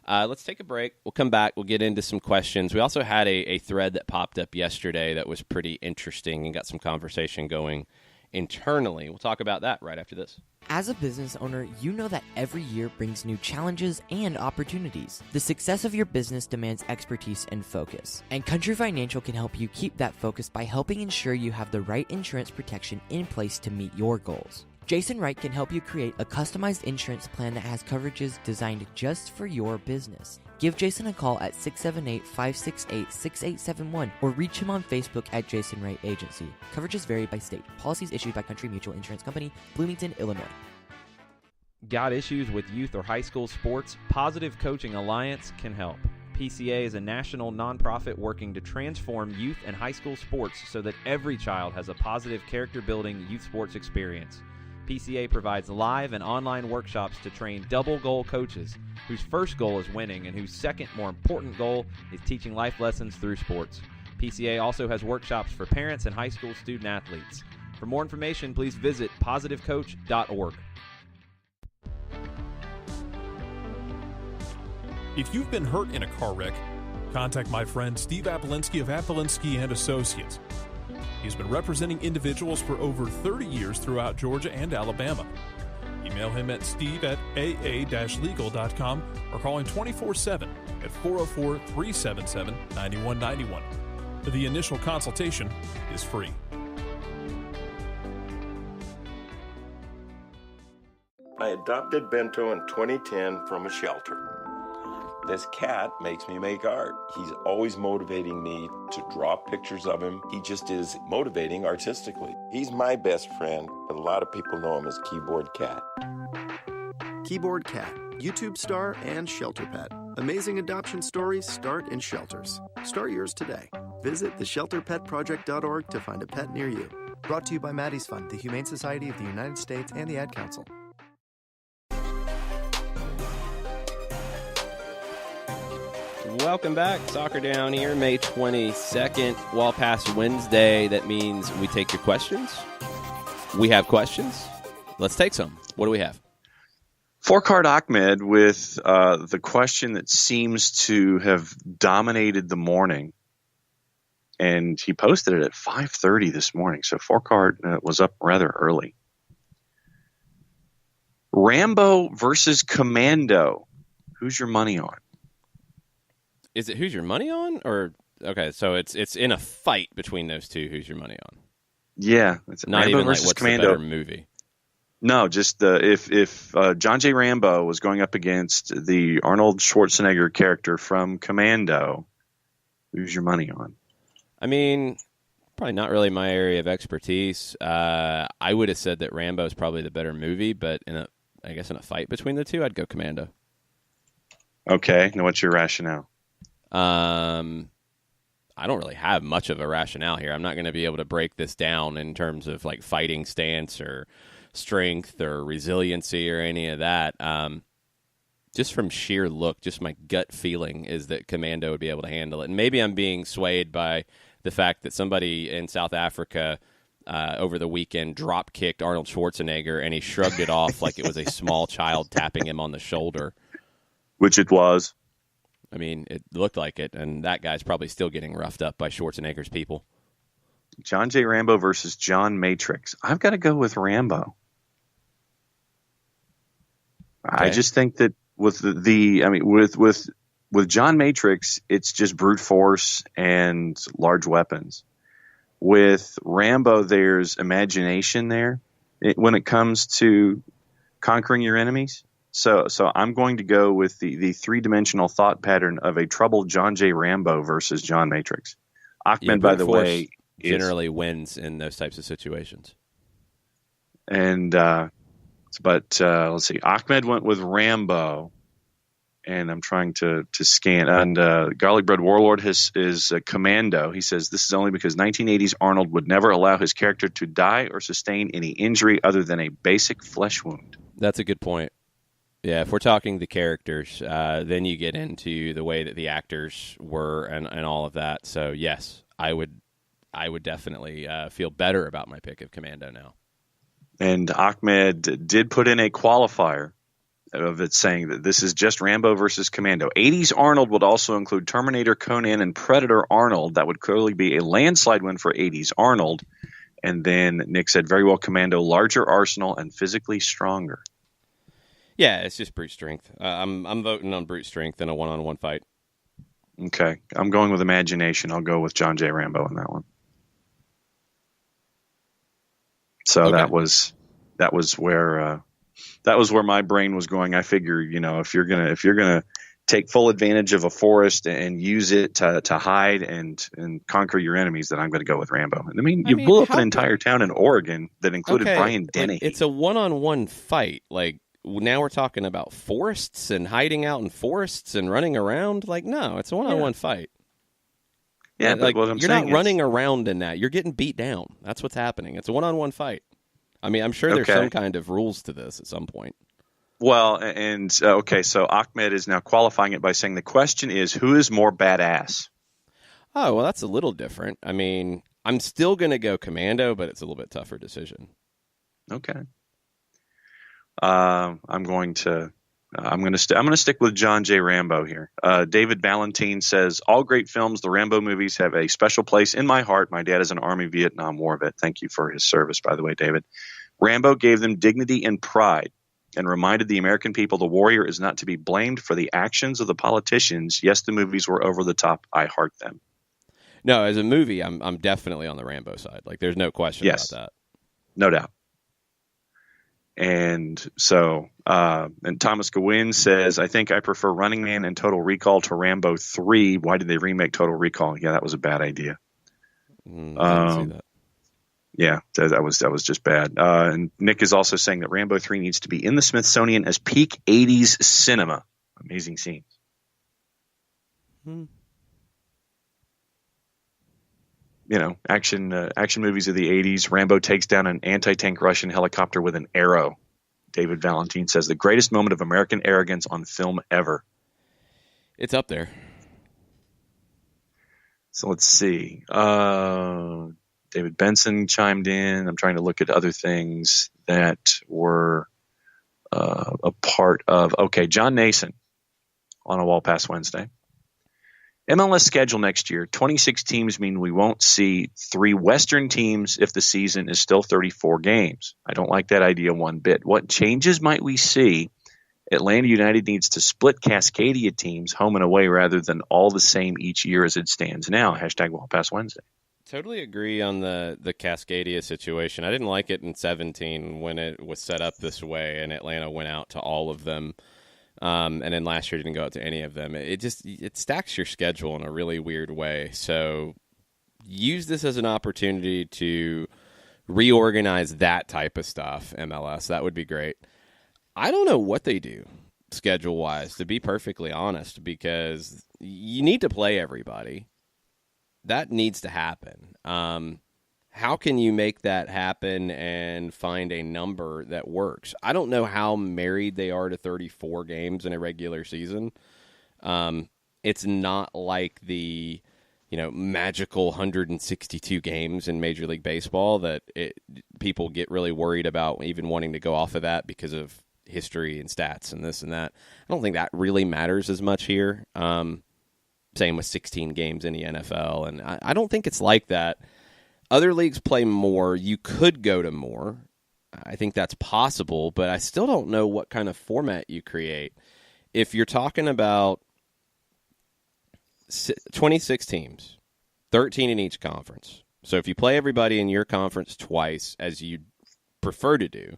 Let's take a break. We'll come back. We'll get into some questions. We also had a thread that popped up yesterday that was pretty interesting and got some conversation going internally. We'll talk about that right after this. As a business owner, you know that every year brings new challenges and opportunities. The success of your business demands expertise and focus. And Country Financial can help you keep that focus by helping ensure you have the right insurance protection in place to meet your goals. Jason Wright can help you create a customized insurance plan that has coverages designed just for your business. Give Jason a call at 678-568-6871 or reach him on Facebook at Jason Wright Agency. Coverages vary by state. Policies issued by Country Mutual Insurance Company, Bloomington, Illinois. Got issues with youth or high school sports? Positive Coaching Alliance can help. PCA is a national nonprofit working to transform youth and high school sports so that every child has a positive character-building youth sports experience. PCA provides live and online workshops to train double-goal coaches whose first goal is winning and whose second, more important goal is teaching life lessons through sports. PCA also has workshops for parents and high school student-athletes. For more information, please visit positivecoach.org. If you've been hurt in a car wreck, contact my friend Steve Apolinski of Apolinski & Associates. He's been representing individuals for over 30 years throughout Georgia and Alabama. Email him at steve@aa-legal.com or call him 24/7 at 404-377-9191. The initial consultation is free. I adopted Bento in 2010 from a shelter. This cat makes me make art. He's always motivating me to draw pictures of him. He just is motivating artistically. He's my best friend, but a lot of people know him as Keyboard Cat. Keyboard Cat, YouTube star and shelter pet. Amazing adoption stories start in shelters. Start yours today. Visit theshelterpetproject.org to find a pet near you. Brought to you by Maddie's Fund, the Humane Society of the United States, and the Ad Council. Welcome back. Soccer Down here, May 22nd. Well past Wednesday. That means we take your questions. We have questions. Let's take some. What do we have? Four-Card Ahmed with the question that seems to have dominated the morning. And he posted it at 5:30 this morning. So Four-Card was up rather early. Rambo versus Commando. Who's your money on? Is it who's your money on? Or okay, so it's in a fight between those two. Who's your money on? Yeah, it's not Rambo even versus like what's Commando. the better movie. No, just if John J. Rambo was going up against the Arnold Schwarzenegger character from Commando, who's your money on? I mean, probably not really my area of expertise. I would have said that Rambo is probably the better movie, but I guess in a fight between the two, I'd go Commando. Okay, now what's your rationale? I don't really have much of a rationale here. I'm not going to be able to break this down in terms of like fighting stance or strength or resiliency or any of that. just from sheer look, just my gut feeling is that Commando would be able to handle it. And maybe I'm being swayed by the fact that somebody in South Africa over the weekend drop-kicked Arnold Schwarzenegger, and he shrugged it off like it was a small child tapping him on the shoulder. Which it was. I mean, it looked like it, and that guy's probably still getting roughed up by Schwarzenegger's people. John J. Rambo versus John Matrix. I've got to go with Rambo. Okay. I just think that with with John Matrix, it's just brute force and large weapons. With Rambo, there's imagination there when it comes to conquering your enemies. So I'm going to go with the three-dimensional thought pattern of a troubled John J. Rambo versus John Matrix. Ahmed, by the way, generally wins in those types of situations. And let's see. Ahmed went with Rambo, and I'm trying to scan. And Garlic Bread Warlord is Commando. He says this is only because 1980s Arnold would never allow his character to die or sustain any injury other than a basic flesh wound. That's a good point. Yeah, if we're talking the characters, then you get into the way that the actors were and all of that. So yes, I would definitely feel better about my pick of Commando now. And Ahmed did put in a qualifier of it saying that this is just Rambo versus Commando. 80s Arnold would also include Terminator, Conan, and Predator Arnold. That would clearly be a landslide win for 80s Arnold. And then Nick said, very well, Commando, larger arsenal and physically stronger. Yeah, it's just brute strength. I'm voting on brute strength in a one-on-one fight. Okay, I'm going with imagination. I'll go with John J. Rambo in that one. So okay. that was where my brain was going. I figure, if you're gonna take full advantage of a forest and use it to hide and conquer your enemies, then I'm going to go with Rambo. I mean, you blew up an entire town in Oregon that included Brian Dennehy. It's a one-on-one fight. Like, now we're talking about forests and hiding out in forests and running around. Like, no, it's a one-on-one fight. Yeah, like, but what I'm you're saying not running around in that. You're getting beat down. That's what's happening. It's a one-on-one fight. I mean, I'm sure there's some kind of rules to this at some point. Well, and so Ahmed is now qualifying it by saying the question is, who is more badass? Oh, well, that's a little different. I mean, I'm still going to go Commando, but it's a little bit tougher decision. Okay. I'm going to stick with John J. Rambo here. David Valentine says, all great films, the Rambo movies have a special place in my heart. My dad is an Army Vietnam War vet. Thank you for his service, by the way, David. Rambo gave them dignity and pride and reminded the American people the warrior is not to be blamed for the actions of the politicians. Yes, the movies were over the top. I heart them. No, as a movie, I'm definitely on the Rambo side. Like, there's no question about that. No doubt. And so, and Thomas Gawain says, I think I prefer Running Man and Total Recall to Rambo 3. Why did they remake Total Recall? Yeah, that was a bad idea. I didn't see that. Yeah, that was just bad. And Nick is also saying that Rambo 3 needs to be in the Smithsonian as peak 80s cinema. Amazing scenes. Action movies of the 80s. Rambo takes down an anti-tank Russian helicopter with an arrow. David Valentine says the greatest moment of American arrogance on film ever. It's up there. So let's see. David Benson chimed in. I'm trying to look at other things that were a part of. Okay, John Nason on A Wall Past Wednesday. MLS schedule next year, 26 teams mean we won't see 3 Western teams if the season is still 34 games. I don't like that idea one bit. What changes might we see? Atlanta United needs to split Cascadia teams home and away rather than all the same each year as it stands now. # Wall Past Wednesday. Totally agree on the Cascadia situation. I didn't like it in 17 when it was set up this way and Atlanta went out to all of them. And then last year didn't go out to any of them. It stacks your schedule in a really weird way. So use this as an opportunity to reorganize that type of stuff, MLS. That would be great. I don't know what they do schedule-wise, to be perfectly honest, because you need to play everybody. That needs to happen. how can you make that happen and find a number that works? I don't know how married they are to 34 games in a regular season. It's not like the magical 162 games in Major League Baseball that people get really worried about even wanting to go off of that because of history and stats and this and that. I don't think that really matters as much here. Same with 16 games in the NFL, and I don't think it's like that. Other leagues play more. You could go to more. I think that's possible, but I still don't know what kind of format you create. If you're talking about 26 teams, 13 in each conference. So if you play everybody in your conference twice, as you prefer to do,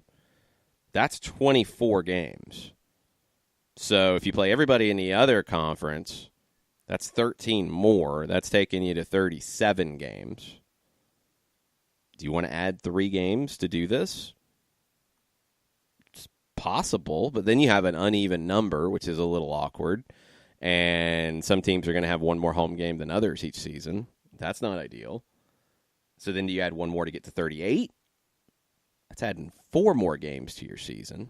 that's 24 games. So if you play everybody in the other conference, that's 13 more. That's taking you to 37 games. Do you want to add 3 games to do this? It's possible, but then you have an uneven number, which is a little awkward. And some teams are going to have one more home game than others each season. That's not ideal. So then do you add 1 more to get to 38? That's adding 4 more games to your season.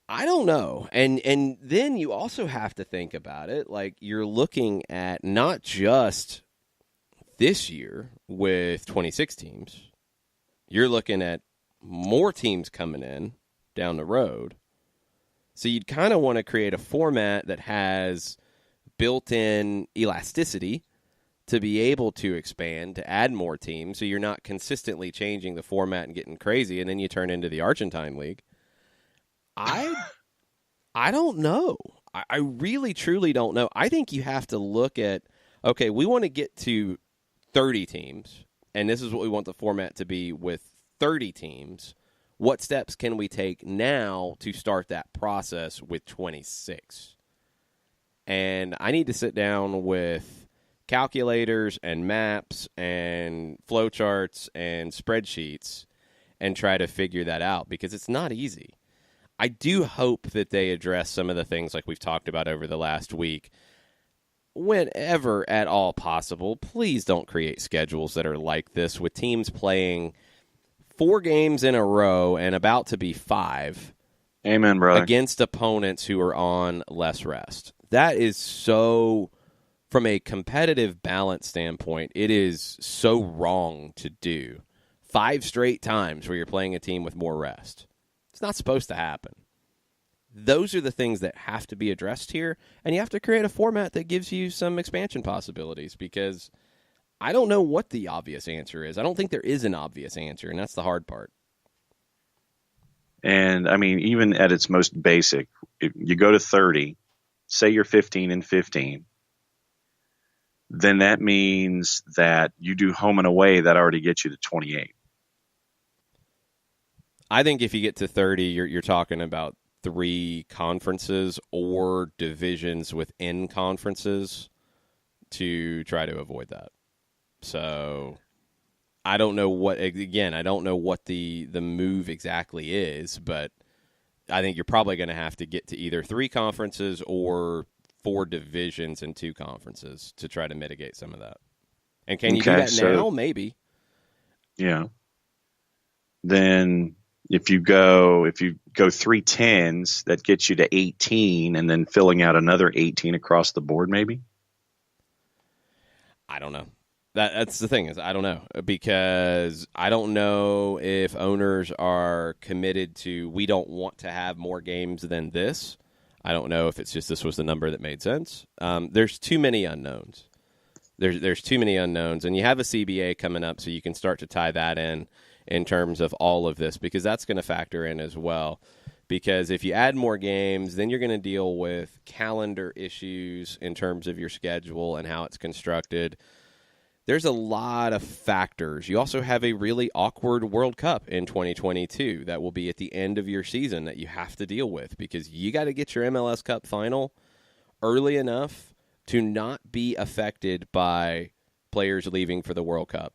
I don't know. And then you also have to think about it. Like, you're looking at not just this year with 26 teams. You're looking at more teams coming in down the road. So you'd kind of want to create a format that has built-in elasticity to be able to expand, to add more teams, so you're not consistently changing the format and getting crazy, and then you turn into the Argentine League. I don't know. I really, truly don't know. I think you have to look at, okay, we want to get to 30 teams, and this is what we want the format to be with 30 teams. What steps can we take now to start that process with 26? And I need to sit down with calculators and maps and flowcharts and spreadsheets and try to figure that out, because it's not easy. I do hope that they address some of the things like we've talked about over the last week. Whenever at all possible, please don't create schedules that are like this, with teams playing 4 games in a row and about to be 5. Amen, brother. Against opponents who are on less rest. That is so, from a competitive balance standpoint, it is so wrong to do. 5 straight times where you're playing a team with more rest. It's not supposed to happen. Those are the things that have to be addressed here, and you have to create a format that gives you some expansion possibilities, because I don't know what the obvious answer is. I don't think there is an obvious answer, and that's the hard part. And, I mean, even at its most basic, if you go to 30, say you're 15 and 15, then that means that you do home and away, that already gets you to 28. I think if you get to 30, you're talking about 3 conferences or divisions within conferences to try to avoid that. So I don't know what the move exactly is, but I think you're probably going to have to get to either 3 conferences or 4 divisions and 2 conferences to try to mitigate some of that. And can you do that now? Maybe. Yeah. Then if you go 3 10s, that gets you to 18, and then filling out another 18 across the board, maybe? I don't know. That's the thing, is I don't know, because I don't know if owners are committed to, we don't want to have more games than this. I don't know if it's just this was the number that made sense. There's too many unknowns. There's too many unknowns, and you have a CBA coming up, so you can start to tie that in terms of all of this, because that's going to factor in as well. Because if you add more games, then you're going to deal with calendar issues in terms of your schedule and how it's constructed. There's a lot of factors. You also have a really awkward World Cup in 2022 that will be at the end of your season that you have to deal with, because you got to get your MLS Cup final early enough to not be affected by players leaving for the World Cup.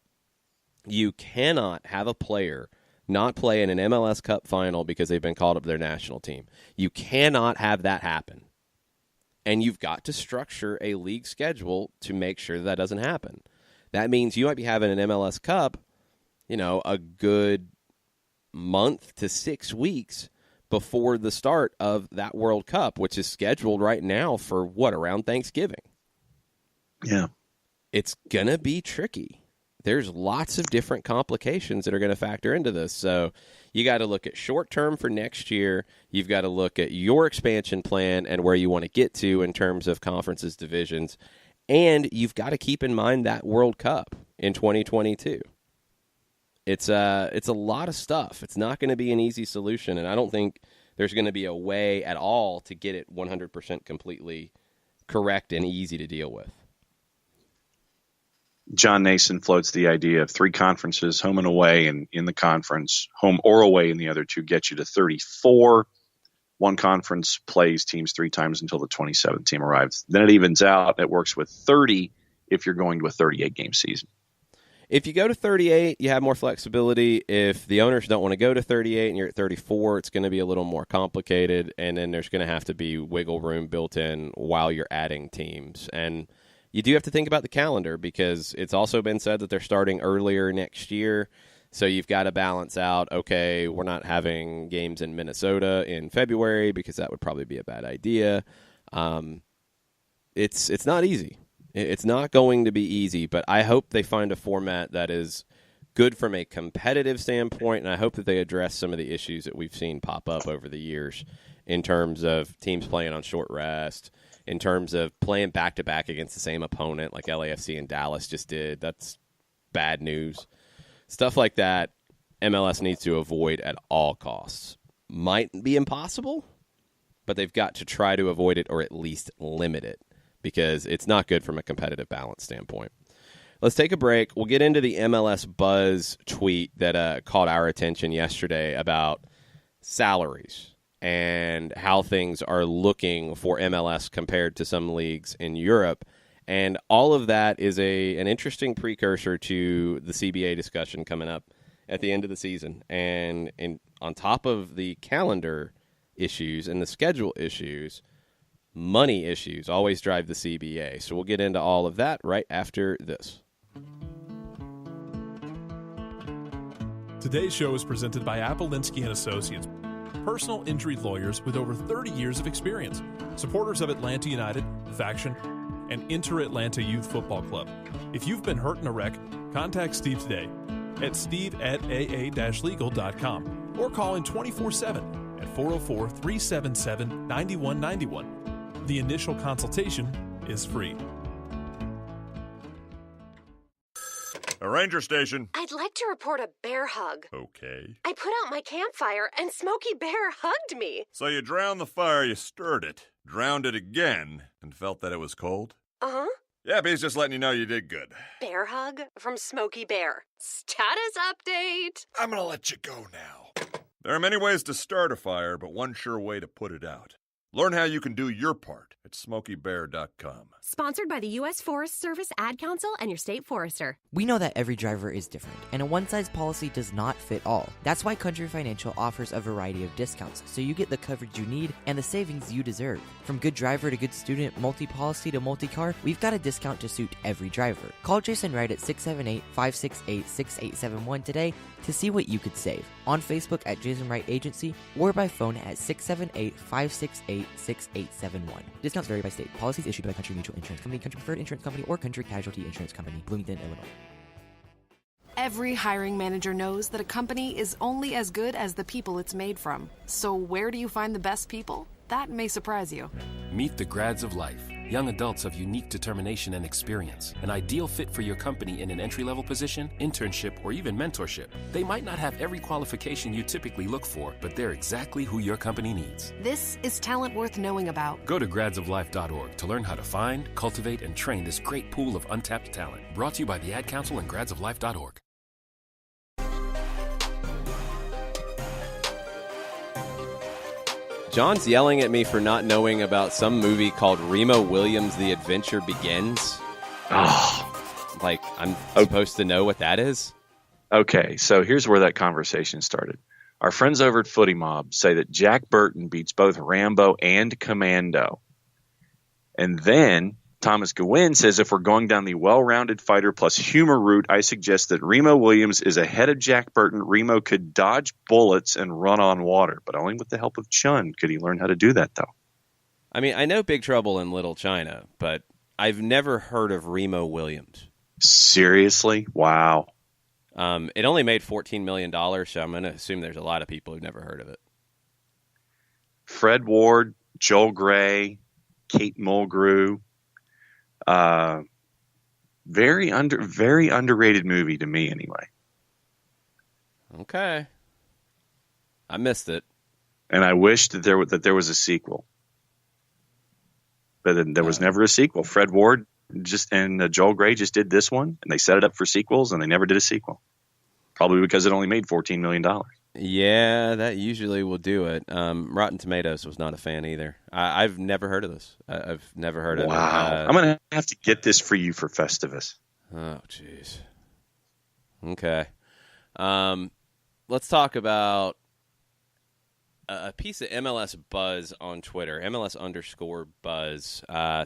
You cannot have a player not play in an MLS Cup final because they've been called up to their national team. You cannot have that happen. And you've got to structure a league schedule to make sure that doesn't happen. That means you might be having an MLS Cup, a good month to 6 weeks before the start of that World Cup, which is scheduled right now for around Thanksgiving. Yeah. It's going to be tricky. There's lots of different complications that are going to factor into this. So you got to look at short term for next year. You've got to look at your expansion plan and where you want to get to in terms of conferences, divisions. And you've got to keep in mind that World Cup in 2022. It's a lot of stuff. It's not going to be an easy solution, and I don't think there's going to be a way at all to get it 100% completely correct and easy to deal with. John Nason floats the idea of 3 conferences, home and away, and in the conference, home or away in the other 2 get you to 34. One conference plays teams 3 times until the 27th team arrives. Then it evens out. It works with 30 if you're going to a 38-game season. If you go to 38, you have more flexibility. If the owners don't want to go to 38 and you're at 34, it's going to be a little more complicated, and then there's going to have to be wiggle room built in while you're adding teams. And you do have to think about the calendar because it's also been said that they're starting earlier next year. So you've got to balance out, okay, we're not having games in Minnesota in February because that would probably be a bad idea. It's not easy. It's not going to be easy, but I hope they find a format that is good from a competitive standpoint, and I hope that they address some of the issues that we've seen pop up over the years in terms of teams playing on short rest, in terms of playing back-to-back against the same opponent like LAFC and Dallas just did. That's bad news. Stuff like that, MLS needs to avoid at all costs. Might be impossible, but they've got to try to avoid it or at least limit it, because it's not good from a competitive balance standpoint. Let's take a break. We'll get into the MLS Buzz tweet that caught our attention yesterday about salaries and how things are looking for MLS compared to some leagues in Europe. And all of that is an interesting precursor to the CBA discussion coming up at the end of the season. And on top of the calendar issues and the schedule issues, money issues always drive the CBA. So we'll get into all of that right after this. Today's show is presented by Appolinsky & Associates, personal injury lawyers with over 30 years of experience, supporters of Atlanta United, Faction, and Inter-Atlanta Youth Football Club. If you've been hurt in a wreck, contact Steve today at steve@aa-legal.com or call in 24/7 at 404-377-9191. The initial consultation is free. A ranger station. I'd like to report a bear hug. Okay. I put out my campfire and Smokey Bear hugged me. So you drowned the fire, you stirred it, drowned it again, and felt that it was cold? Uh-huh. Yeah, he's just letting you know you did good. Bear hug from Smokey Bear. Status update. I'm gonna let you go now. There are many ways to start a fire, but one sure way to put it out. Learn how you can do your part at SmokeyBear.com. Sponsored by the U.S. Forest Service Ad Council and your state forester. We know that every driver is different, and a one-size policy does not fit all. That's why Country Financial offers a variety of discounts, so you get the coverage you need and the savings you deserve. From good driver to good student, multi-policy to multi-car, we've got a discount to suit every driver. Call Jason Wright at 678-568-6871 today to see what you could save. On Facebook at Jason Wright Agency or by phone at 678-568-6871. Discounts vary by state. Policies issued by Country Mutual Insurance Company, Country Preferred Insurance Company, or Country Casualty Insurance Company, Bloomington, Illinois. Every hiring manager knows that a company is only as good as the people it's made from. So where do you find the best people? That may surprise you. Meet the grads of life. Young adults of unique determination and experience. An ideal fit for your company in an entry-level position, internship, or even mentorship. They might not have every qualification you typically look for, but they're exactly who your company needs. This is talent worth knowing about. Go to gradsoflife.org to learn how to find, cultivate, and train this great pool of untapped talent. Brought to you by the Ad Council and gradsoflife.org. John's yelling at me for not knowing about some movie called Remo Williams' The Adventure Begins. Oh. Like, I'm supposed to know what that is? Okay, so here's where that conversation started. Our friends over at Footy Mob say that Jack Burton beats both Rambo and Commando. And then Thomas Gawin says, if we're going down the well-rounded fighter plus humor route, I suggest that Remo Williams is ahead of Jack Burton. Remo could dodge bullets and run on water, but only with the help of Chun could he learn how to do that, though. I mean, I know Big Trouble in Little China, but I've never heard of Remo Williams. Seriously? Wow. It only made $14 million, so I'm going to assume there's a lot of people who've never heard of it. Fred Ward, Joel Gray, Kate Mulgrew. Very underrated movie to me, anyway. Okay, I missed it, and I wished that there was a sequel, but then there was never a sequel. Fred Ward and Joel Gray just did this one, and they set it up for sequels, and they never did a sequel. Probably because it only made $14 million. Yeah, that usually will do it. Rotten Tomatoes was not a fan either. I've never heard of this. I've never heard of it. Wow. I'm going to have to get this for you for Festivus. Oh, jeez. Okay. Let's talk about a piece of MLS buzz on Twitter, MLS_buzz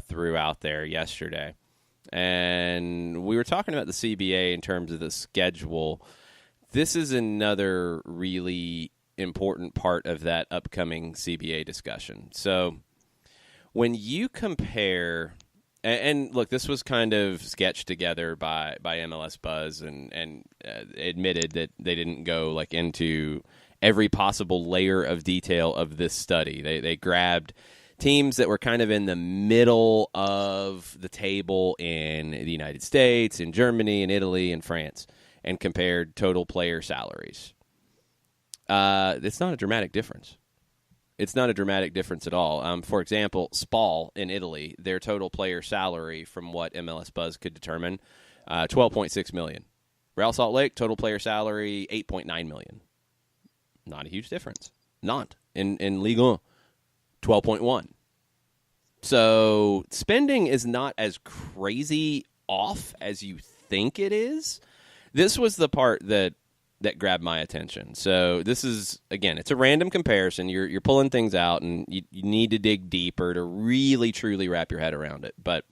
threw out there yesterday. And we were talking about the CBA in terms of the schedule. This is another really important part of that upcoming CBA discussion. So when you compare, and look, this was kind of sketched together by MLS Buzz and admitted that they didn't go like into every possible layer of detail of this study. They grabbed teams that were kind of in the middle of the table in the United States, in Germany, in Italy, and France, and compared total player salaries. It's not a dramatic difference. It's not a dramatic difference at all. For example, Spal in Italy, their total player salary, from what MLS Buzz could determine, $12.6 million. Real Salt Lake, total player salary, $8.9 million. Not a huge difference. Not. In Ligue 1, 12.1. So spending is not as crazy off as you think it is. This was the part that grabbed my attention. So this is, again, it's a random comparison. You're pulling things out, and you need to dig deeper to really, truly wrap your head around it. But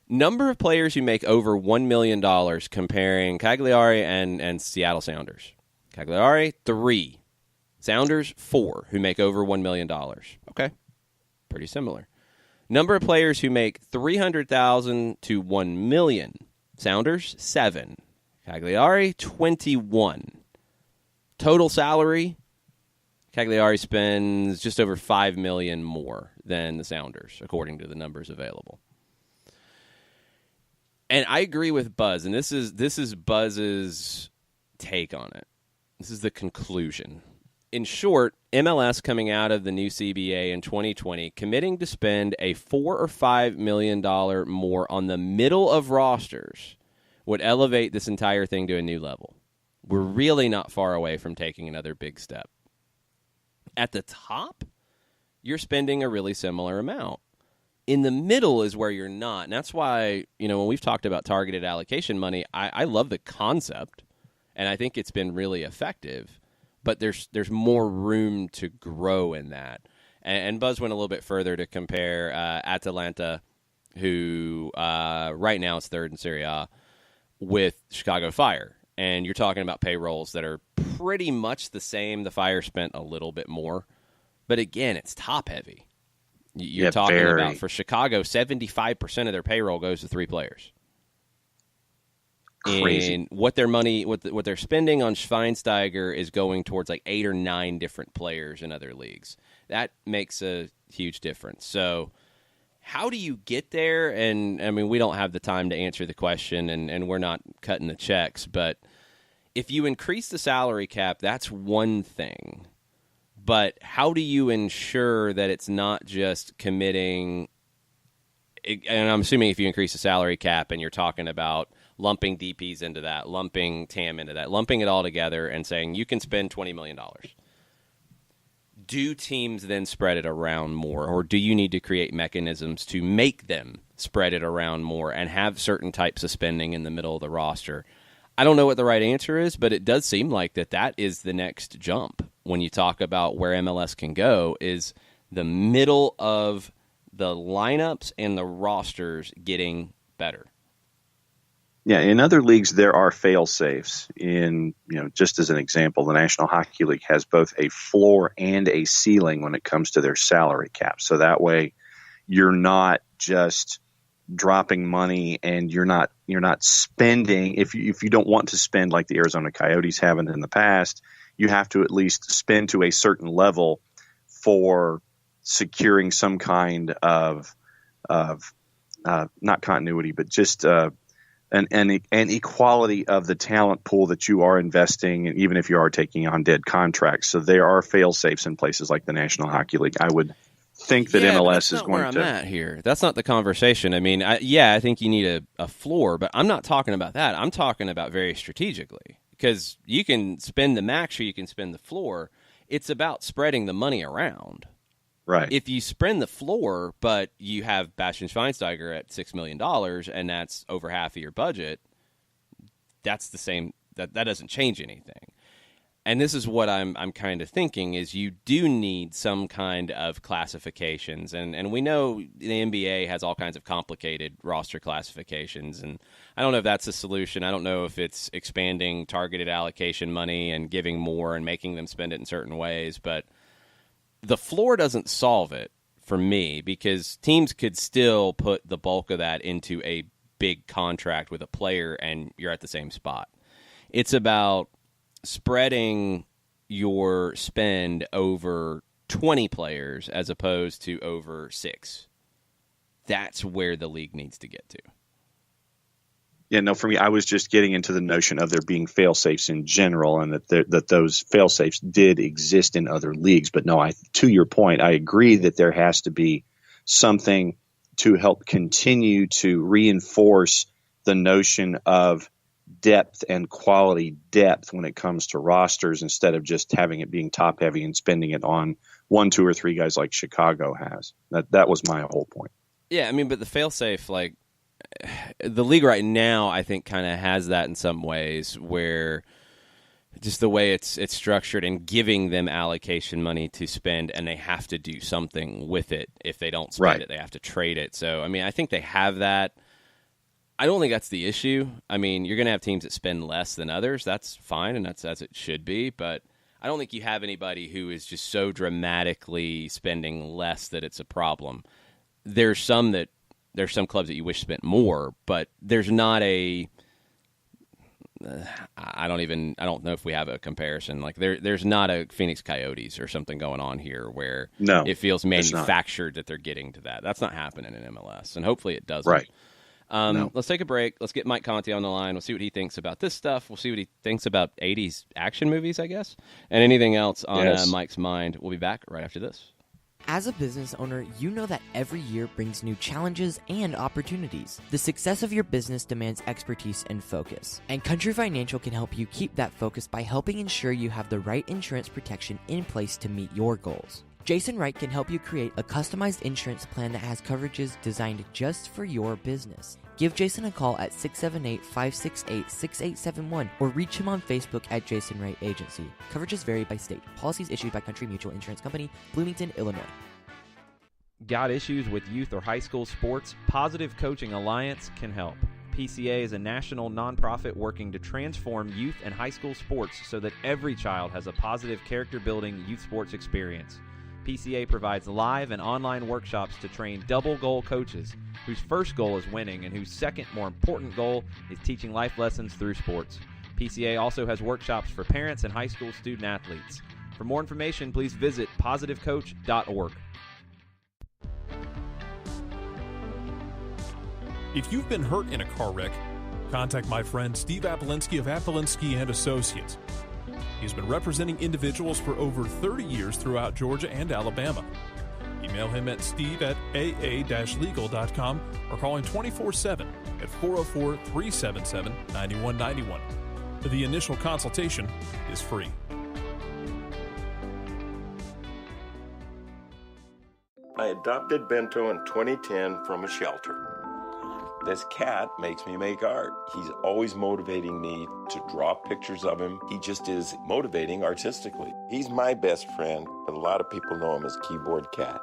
number of players who make over $1 million comparing Cagliari and Seattle Sounders. Cagliari, 3. Sounders, 4, who make over $1 million. Okay, pretty similar. Number of players who make $300,000 to $1 million. Sounders, 7. Cagliari, 21. Total salary, Cagliari spends just over $5 million more than the Sounders, according to the numbers available. And I agree with Buzz, and this is Buzz's take on it. This is the conclusion. In short, MLS coming out of the new CBA in 2020, committing to spend a $4 or $5 million more on the middle of rosters would elevate this entire thing to a new level. We're really not far away from taking another big step. At the top, you're spending a really similar amount. In the middle is where you're not. And that's why, when we've talked about targeted allocation money, I love the concept, and I think it's been really effective. But there's more room to grow in that. And Buzz went a little bit further to compare Atalanta, who right now is third in Serie A, with Chicago Fire. And you're talking about payrolls that are pretty much the same. The Fire spent a little bit more. But again, it's top-heavy. You're talking about, for Chicago, 75% of their payroll goes to 3 players. Crazy. And what they're spending on Schweinsteiger is going towards like 8 or 9 different players in other leagues. That makes a huge difference. So how do you get there? And, I mean, we don't have the time to answer the question, and we're not cutting the checks. But if you increase the salary cap, that's one thing. But how do you ensure that it's not just committing – and I'm assuming if you increase the salary cap and you're talking about lumping DPs into that, lumping TAM into that, lumping it all together and saying you can spend $20 million. Do teams then spread it around more, or do you need to create mechanisms to make them spread it around more and have certain types of spending in the middle of the roster? I don't know what the right answer is, but it does seem like that is the next jump when you talk about where MLS can go, is the middle of the lineups and the rosters getting better. Yeah, in other leagues there are fail safes. In just as an example, the National Hockey League has both a floor and a ceiling when it comes to their salary cap. So that way, you're not just dropping money, and you're not spending. If you don't want to spend like the Arizona Coyotes haven't in the past, you have to at least spend to a certain level for securing some kind of not continuity, but just an equality of the talent pool that you are investing, and even if you are taking on dead contracts. So there are fail safes in places like the National Hockey League. I would think that MLS is going where I'm at here. That's not the conversation. I mean, I think you need a floor, but I'm not talking about that. I'm talking about very strategically, because you can spend the max or you can spend the floor. It's about spreading the money around. Right. If you spend the floor, but you have Bastian Schweinsteiger at $6 million, and that's over half of your budget, that's the same. That doesn't change anything. And this is what I'm kind of thinking is you do need some kind of classifications. And we know the NBA has all kinds of complicated roster classifications. And I don't know if that's a solution. I don't know if it's expanding targeted allocation money and giving more and making them spend it in certain ways. But the floor doesn't solve it for me, because teams could still put the bulk of that into a big contract with a player and you're at the same spot. It's about spreading your spend over 20 players as opposed to over 6. That's where the league needs to get to. Yeah, no, for me, I was just getting into the notion of there being fail-safes in general, and that those fail-safes did exist in other leagues. But no, to your point, I agree that there has to be something to help continue to reinforce the notion of depth and quality depth when it comes to rosters, instead of just having it being top heavy and spending it on 1, 2, or 3 guys like Chicago has. That was my whole point. Yeah, I mean, but the fail-safe, like, the league right now, I think, kind of has that in some ways, where just the way it's structured and giving them allocation money to spend, and they have to do something with it. If they don't spend it, they have to trade it. So, I mean, I think they have that. I don't think that's the issue. I mean, you're going to have teams that spend less than others. That's fine, and that's as it should be. But I don't think you have anybody who is just so dramatically spending less that it's a problem. There's some clubs that you wish spent more, but there's not a. I don't know if we have a comparison. Like there's not a Phoenix Coyotes or something going on here where it feels manufactured that they're getting to that. That's not happening in MLS, and hopefully it doesn't. Right. Let's take a break. Let's get Mike Conte on the line. We'll see what he thinks about this stuff. We'll see what he thinks about 80s action movies, I guess, and anything else on Mike's mind. We'll be back right after this. As a business owner, you know that every year brings new challenges and opportunities. The success of your business demands expertise and focus, and Country Financial can help you keep that focus by helping ensure you have the right insurance protection in place to meet your goals. Jason Wright can help you create a customized insurance plan that has coverages designed just for your business. Give Jason a call at 678-568-6871 or reach him on Facebook at Jason Wright Agency. Coverages vary by state. Policies issued by Country Mutual Insurance Company, Bloomington, Illinois. Got issues with youth or high school sports? Positive Coaching Alliance can help. PCA is a national nonprofit working to transform youth and high school sports so that every child has a positive character-building youth sports experience. PCA provides live and online workshops to train double-goal coaches whose first goal is winning and whose second, more important goal is teaching life lessons through sports. PCA also has workshops for parents and high school student-athletes. For more information, please visit positivecoach.org. If you've been hurt in a car wreck, contact my friend Steve Apolinsky of Apolinsky & Associates. He's been representing individuals for over 30 years throughout Georgia and Alabama. Email him at steve@aa-legal.com or call him 24/7 at 404-377-9191. The initial consultation is free. I adopted Bento in 2010 from a shelter. This cat makes me make art. He's always motivating me to draw pictures of him. He just is motivating artistically. He's my best friend, but a lot of people know him as Keyboard Cat.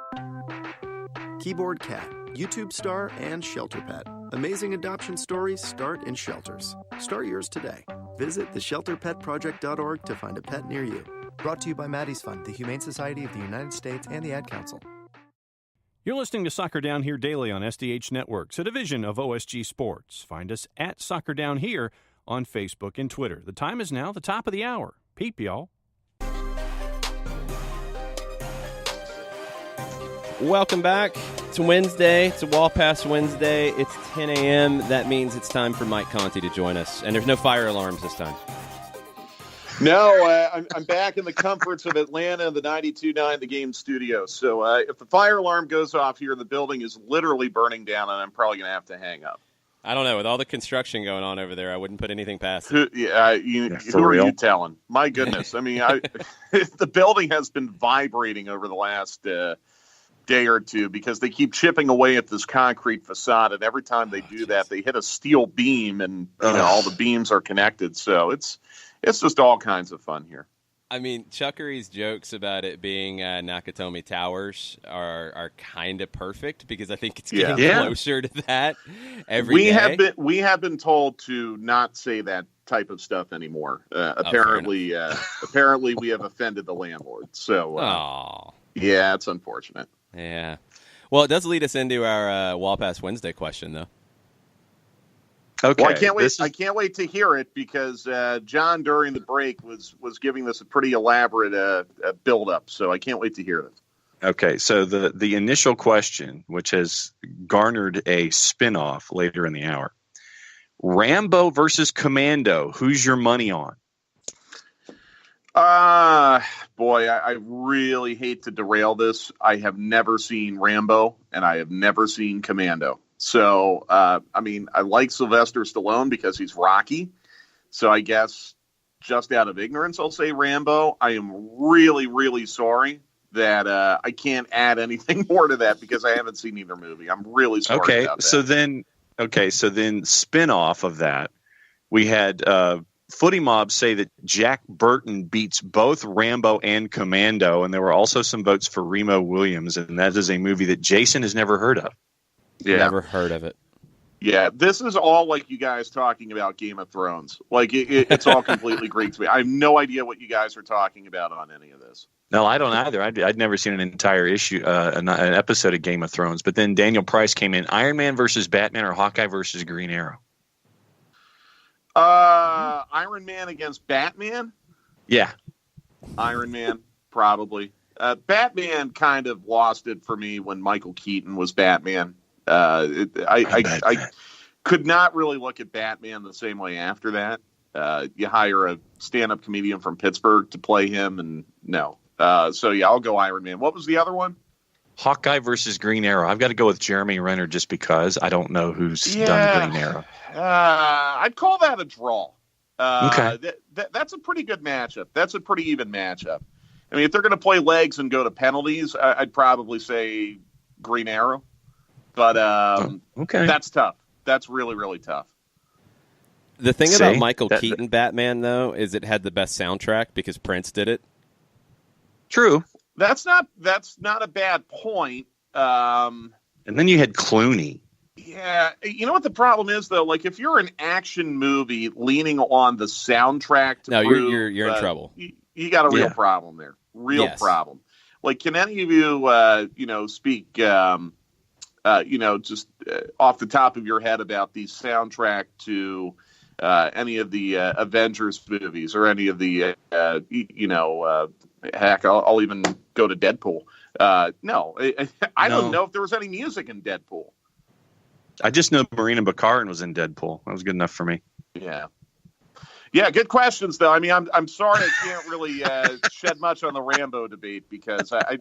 Keyboard Cat, YouTube star, and shelter pet. Amazing adoption stories start in shelters. Start yours today. Visit theshelterpetproject.org to find a pet near you. Brought to you by Maddie's Fund, the Humane Society of the United States, and the Ad Council. You're listening to Soccer Down Here daily on SDH Networks, a division of OSG Sports. Find us at Soccer Down Here on Facebook and Twitter. The time is now the top of the hour. Peep, y'all. Welcome back. It's Wednesday. It's a Wall Pass Wednesday. It's 10 a.m. That means it's time for Mike Conti to join us. And there's no fire alarms this time. No, I'm back in the comforts of Atlanta in the 92.9 The Game studio. So if the fire alarm goes off here, the building is literally burning down, and I'm probably going to have to hang up. I don't know. With all the construction going on over there, I wouldn't put anything past it. Who are you telling? My goodness. I mean, the building has been vibrating over the last day or two because they keep chipping away at this concrete facade, and every time they do that, they hit a steel beam, and all the beams are connected. So it's just all kinds of fun here. I mean, Chuckery's jokes about it being Nakatomi Towers are kind of perfect because I think it's getting closer to that every day. We have been told to not say that type of stuff anymore. Apparently we have offended the landlord. So, yeah, it's unfortunate. Yeah. Well, it does lead us into our Wall Pass Wednesday question, though. Okay. Well, I can't wait to hear it because John during the break was giving this a pretty elaborate build up. So I can't wait to hear this. Okay, so the initial question, which has garnered a spinoff later in the hour, Rambo versus Commando. Who's your money on? Boy, I really hate to derail this. I have never seen Rambo, and I have never seen Commando. So, I mean, I like Sylvester Stallone because he's Rocky. So I guess just out of ignorance, I'll say Rambo. I am really, really sorry that I can't add anything more to that because I haven't seen either movie. I'm really sorry about that. So then spin-off of that, we had Footy Mob say that Jack Burton beats both Rambo and Commando, and there were also some votes for Remo Williams, and that is a movie that Jason has never heard of. Yeah. Never heard of it. Yeah, this is all like you guys talking about Game of Thrones. Like, it's all completely Greek to me. I have no idea what you guys are talking about on any of this. No, I don't either. I'd never seen an entire issue, an episode of Game of Thrones. But then Daniel Price came in, Iron Man versus Batman or Hawkeye versus Green Arrow? Iron Man against Batman? Yeah. Iron Man, probably. Batman kind of lost it for me when Michael Keaton was Batman. I could not really look at Batman the same way after that. You hire a stand-up comedian from Pittsburgh to play him, and no. So, yeah, I'll go Iron Man. What was the other one? Hawkeye versus Green Arrow. I've got to go with Jeremy Renner just because I don't know who's done Green Arrow. I'd call that a draw. Okay. That's a pretty good matchup. That's a pretty even matchup. I mean, if they're going to play legs and go to penalties, I'd probably say Green Arrow. But okay, that's tough. That's really, really tough. The thing about Michael Keaton Batman, though, is it had the best soundtrack because Prince did it. True. That's not a bad point. And then you had Clooney. Yeah. You know what the problem is, though? Like, if you're an action movie leaning on the soundtrack to prove, you're in trouble. You got a real problem there. Real problem. Like, can any of you, speak, just off the top of your head about the soundtrack to any of the Avengers movies or any of the, heck, I'll even go to Deadpool. No, I don't know if there was any music in Deadpool. I just know Marina Baccarin was in Deadpool. That was good enough for me. Yeah. Yeah, good questions, though. I mean, I'm sorry I can't really shed much on the Rambo debate because I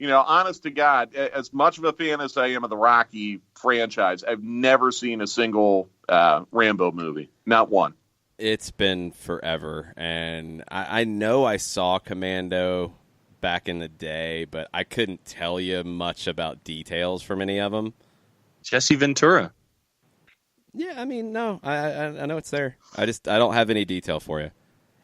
honest to God, as much of a fan as I am of the Rocky franchise, I've never seen a single Rambo movie. Not one. It's been forever, and I know I saw Commando back in the day, but I couldn't tell you much about details from any of them. Jesse Ventura. Yeah, I mean, no, I know it's there. I don't have any detail for you.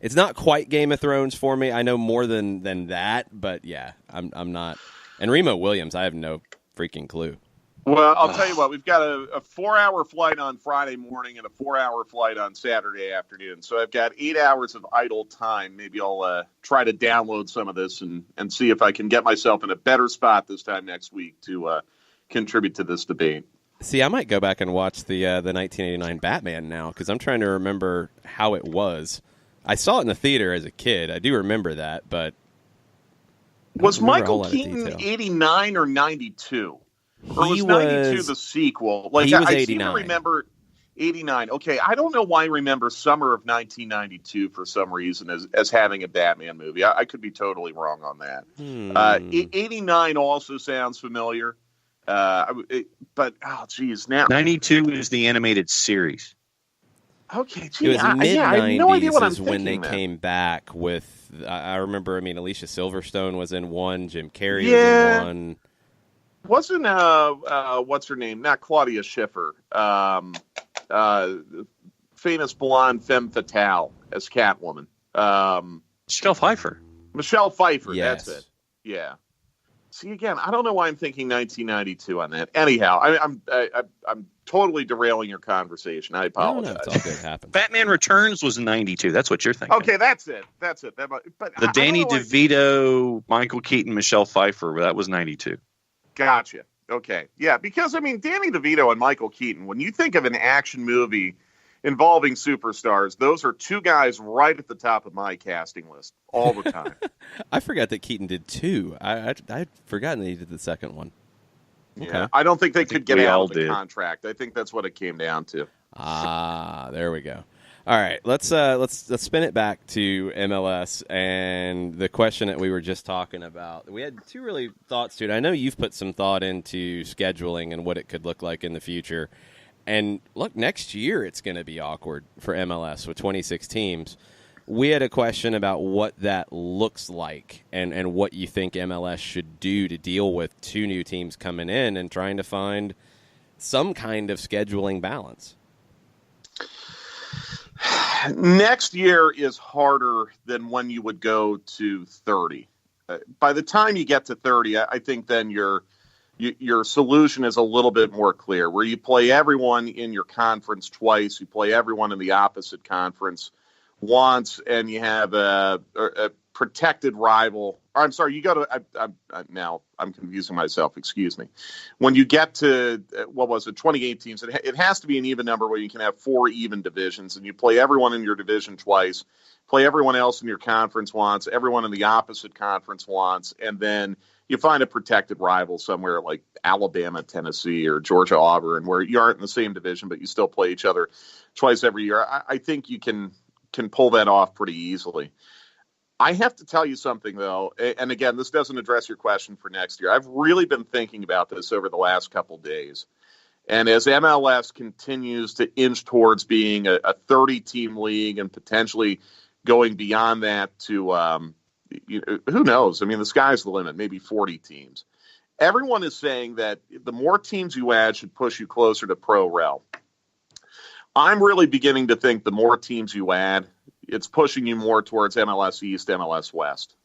It's not quite Game of Thrones for me. I know more than that, but yeah, I'm not. And Remo Williams, I have no freaking clue. Well, I'll tell you what, we've got a 4-hour flight on Friday morning and a 4-hour flight on Saturday afternoon. So I've got 8 hours of idle time. Maybe I'll try to download some of this and see if I can get myself in a better spot this time next week to contribute to this debate. See, I might go back and watch the 1989 Batman now, because I'm trying to remember how it was. I saw it in the theater as a kid. I do remember that, but was Michael Keaton 89 or 92? Or was 92 the sequel? Like, he was I 89. seem to remember 89. Okay, I don't know why I remember summer of 1992 for some reason as having a Batman movie. I could be totally wrong on that. 89 also sounds familiar. But, oh, geez, now. 92 is the animated series. Okay, gee, it was mid-90s I have no idea what I'm is when they thinking, came back with, I remember, Alicia Silverstone was in one, Jim Carrey was in one. Wasn't what's her name? Not Claudia Schiffer. Famous blonde femme fatale as Catwoman. Michelle Pfeiffer. Michelle Pfeiffer. Yes. That's it. Yeah. See, again, I don't know why I'm thinking 1992 on that. Anyhow, I'm totally derailing your conversation. I apologize. No, it's all good. Happens. Batman Returns was in 92. That's what you're thinking. Okay, that's it. But the Danny DeVito, Michael Keaton, Michelle Pfeiffer, that was 92. Gotcha. Okay. Yeah, because, Danny DeVito and Michael Keaton, when you think of an action movie involving superstars, those are two guys right at the top of my casting list all the time. I forgot that Keaton did two. I'd forgotten that he did the second one. Yeah, Okay. I don't think they could get out of the did. contract. I think that's what it came down to. There we go. All right, let's spin it back to MLS and the question that we were just talking about. We had two really thoughts to it. I know you've put some thought into scheduling and what it could look like in the future. And look, next year it's going to be awkward for MLS with 26 teams. We had a question about what that looks like and what you think MLS should do to deal with two new teams coming in and trying to find some kind of scheduling balance. Next year is harder than when you would go to 30. By the time you get to 30, I think then your solution is a little bit more clear, where you play everyone in your conference twice, you play everyone in the opposite conference once, and you have a protected rival. Or, I'm sorry, you go to now I'm confusing myself. Excuse me. When you get to 28 teams, it has to be an even number where you can have 4 even divisions, and you play everyone in your division twice, play everyone else in your conference once, everyone in the opposite conference once, and then you find a protected rival somewhere like Alabama, Tennessee, or Georgia, Auburn, where you aren't in the same division, but you still play each other twice every year. I think you can pull that off pretty easily. I have to tell you something, though, and again, this doesn't address your question for next year. I've really been thinking about this over the last couple days. And as MLS continues to inch towards being a 30-team league and potentially going beyond that to, who knows? The sky's the limit, maybe 40 teams. Everyone is saying that the more teams you add should push you closer to pro rel. I'm really beginning to think the more teams you add, it's pushing you more towards MLS East, MLS West.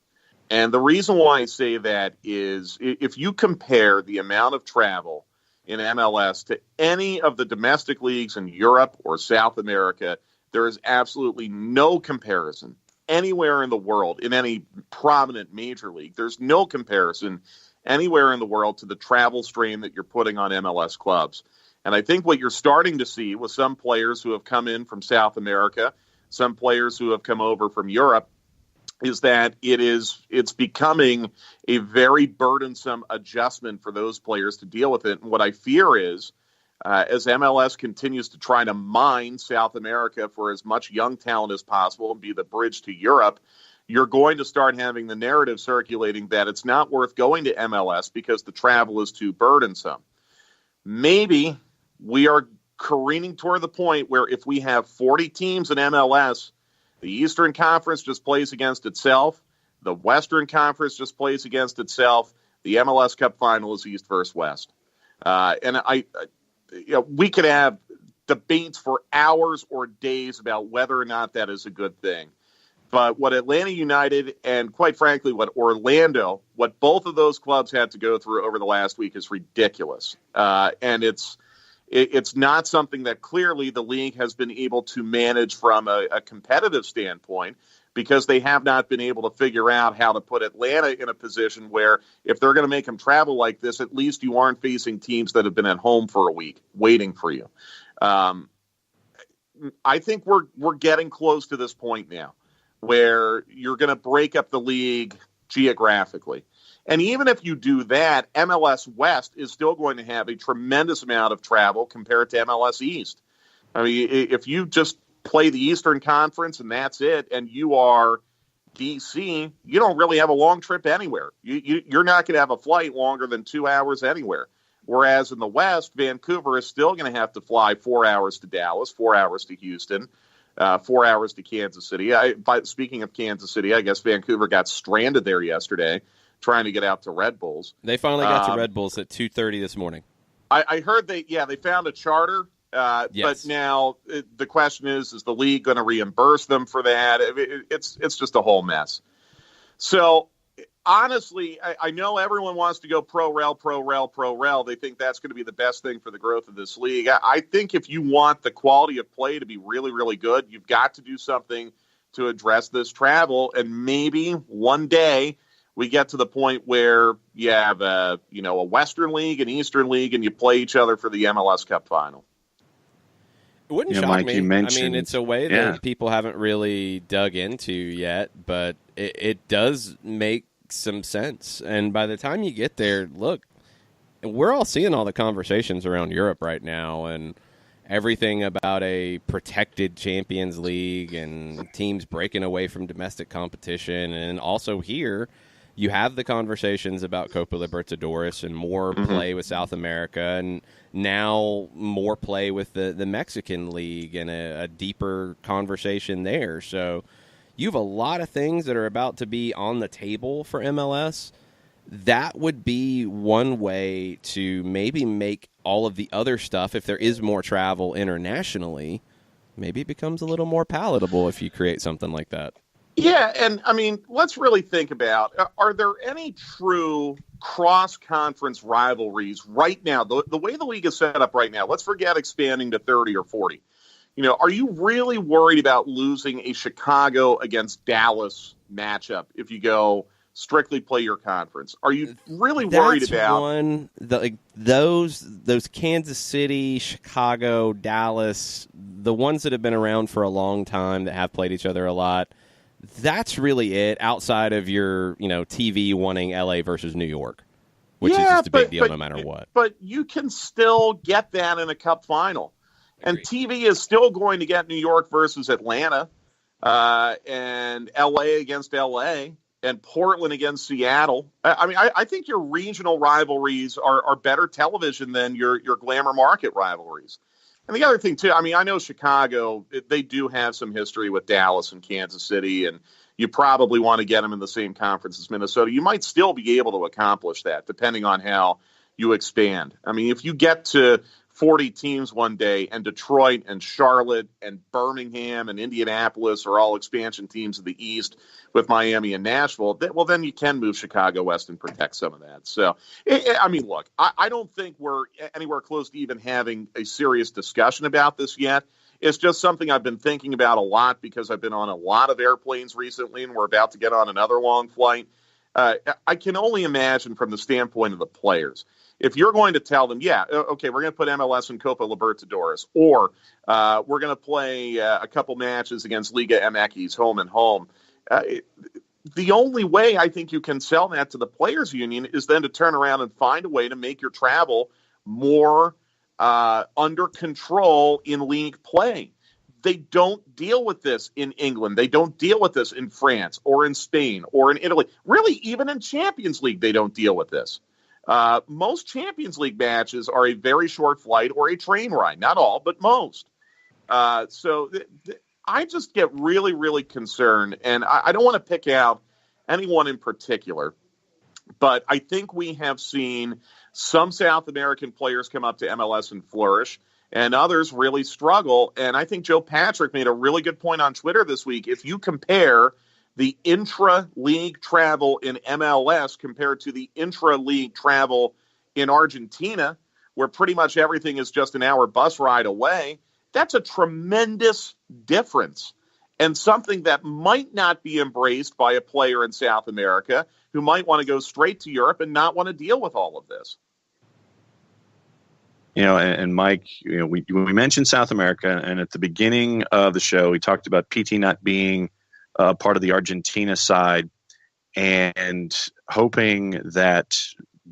And the reason why I say that is if you compare the amount of travel in MLS to any of the domestic leagues in Europe or South America, there is absolutely no comparison anywhere in the world, in any prominent major league. There's no comparison anywhere in the world to the travel strain that you're putting on MLS clubs. And I think what you're starting to see with some players who have come in from South America, some players who have come over from Europe, is that it's becoming a very burdensome adjustment for those players to deal with it. And what I fear is, as MLS continues to try to mine South America for as much young talent as possible and be the bridge to Europe, you're going to start having the narrative circulating that it's not worth going to MLS because the travel is too burdensome. Maybe we are careening toward the point where if we have 40 teams in MLS, the Eastern Conference just plays against itself, the Western Conference just plays against itself, the MLS Cup final is East versus West. And we could have debates for hours or days about whether or not that is a good thing. But what Atlanta United and, quite frankly, what both of those clubs had to go through over the last week is ridiculous. And it's not something that clearly the league has been able to manage from a competitive standpoint, because they have not been able to figure out how to put Atlanta in a position where if they're going to make them travel like this, at least you aren't facing teams that have been at home for a week waiting for you. I think we're getting close to this point now where you're going to break up the league geographically. And even if you do that, MLS West is still going to have a tremendous amount of travel compared to MLS East. I mean, if you just play the Eastern Conference and that's it, and you are DC, you don't really have a long trip anywhere. You're not going to have a flight longer than 2 hours anywhere. Whereas in the West, Vancouver is still going to have to fly 4 hours to Dallas, 4 hours to Houston, 4 hours to Kansas City. Speaking of Kansas City, I guess Vancouver got stranded there yesterday trying to get out to Red Bulls. They finally got to Red Bulls at 2:30 this morning. I heard they found a charter. Yes. But now the question is the league going to reimburse them for that? It's just a whole mess. So honestly, I know everyone wants to go pro-rel. They think that's going to be the best thing for the growth of this league. I think if you want the quality of play to be really, really good, you've got to do something to address this travel. And maybe one day we get to the point where you have a Western League, an Eastern League, and you play each other for the MLS Cup final. It wouldn't shock like me. You mentioned, I mean, it's a way that people haven't really dug into yet, but it does make some sense. And by the time you get there, look, we're all seeing all the conversations around Europe right now and everything about a protected Champions League and teams breaking away from domestic competition. And also here, you have the conversations about Copa Libertadores and more play with South America, and now more play with the Mexican League and a deeper conversation there. So you have a lot of things that are about to be on the table for MLS. That would be one way to maybe make all of the other stuff, if there is more travel internationally, maybe it becomes a little more palatable if you create something like that. Yeah, and I mean, let's really think about, are there any true cross-conference rivalries right now? The way the league is set up right now, let's forget expanding to 30 or 40. Are you really worried about losing a Chicago against Dallas matchup if you go strictly play your conference? Are you really worried about those Kansas City, Chicago, Dallas, the ones that have been around for a long time that have played each other a lot? That's really it, outside of your, TV wanting LA versus New York, which is just a big deal no matter what. But you can still get that in a cup final. And TV is still going to get New York versus Atlanta, and LA against LA, and Portland against Seattle. I think your regional rivalries are better television than your glamour market rivalries. And the other thing, too, I know Chicago, they do have some history with Dallas and Kansas City, and you probably want to get them in the same conference as Minnesota. You might still be able to accomplish that, depending on how you expand. If you get to 40 teams one day, and Detroit and Charlotte and Birmingham and Indianapolis are all expansion teams of the East with Miami and Nashville, well, then you can move Chicago West and protect some of that. So, look, I don't think we're anywhere close to even having a serious discussion about this yet. It's just something I've been thinking about a lot because I've been on a lot of airplanes recently, and we're about to get on another long flight. I can only imagine from the standpoint of the players. If you're going to tell them, okay, we're going to put MLS in Copa Libertadores, or we're going to play a couple matches against Liga MX, home and home, the only way I think you can sell that to the players' union is then to turn around and find a way to make your travel more under control in league play. They don't deal with this in England. They don't deal with this in France or in Spain or in Italy. Really, even in Champions League, they don't deal with this. Most Champions League matches are a very short flight or a train ride. Not all, but most. So I just get really, really concerned. And I don't want to pick out anyone in particular, but I think we have seen some South American players come up to MLS and flourish. and others really struggle. And I think Joe Patrick made a really good point on Twitter this week. If you compare the intra-league travel in MLS compared to the intra-league travel in Argentina, where pretty much everything is just an hour bus ride away, that's a tremendous difference, and something that might not be embraced by a player in South America who might want to go straight to Europe and not want to deal with all of this. And Mike, we mentioned South America, and at the beginning of the show, we talked about PT not being part of the Argentina side, and hoping that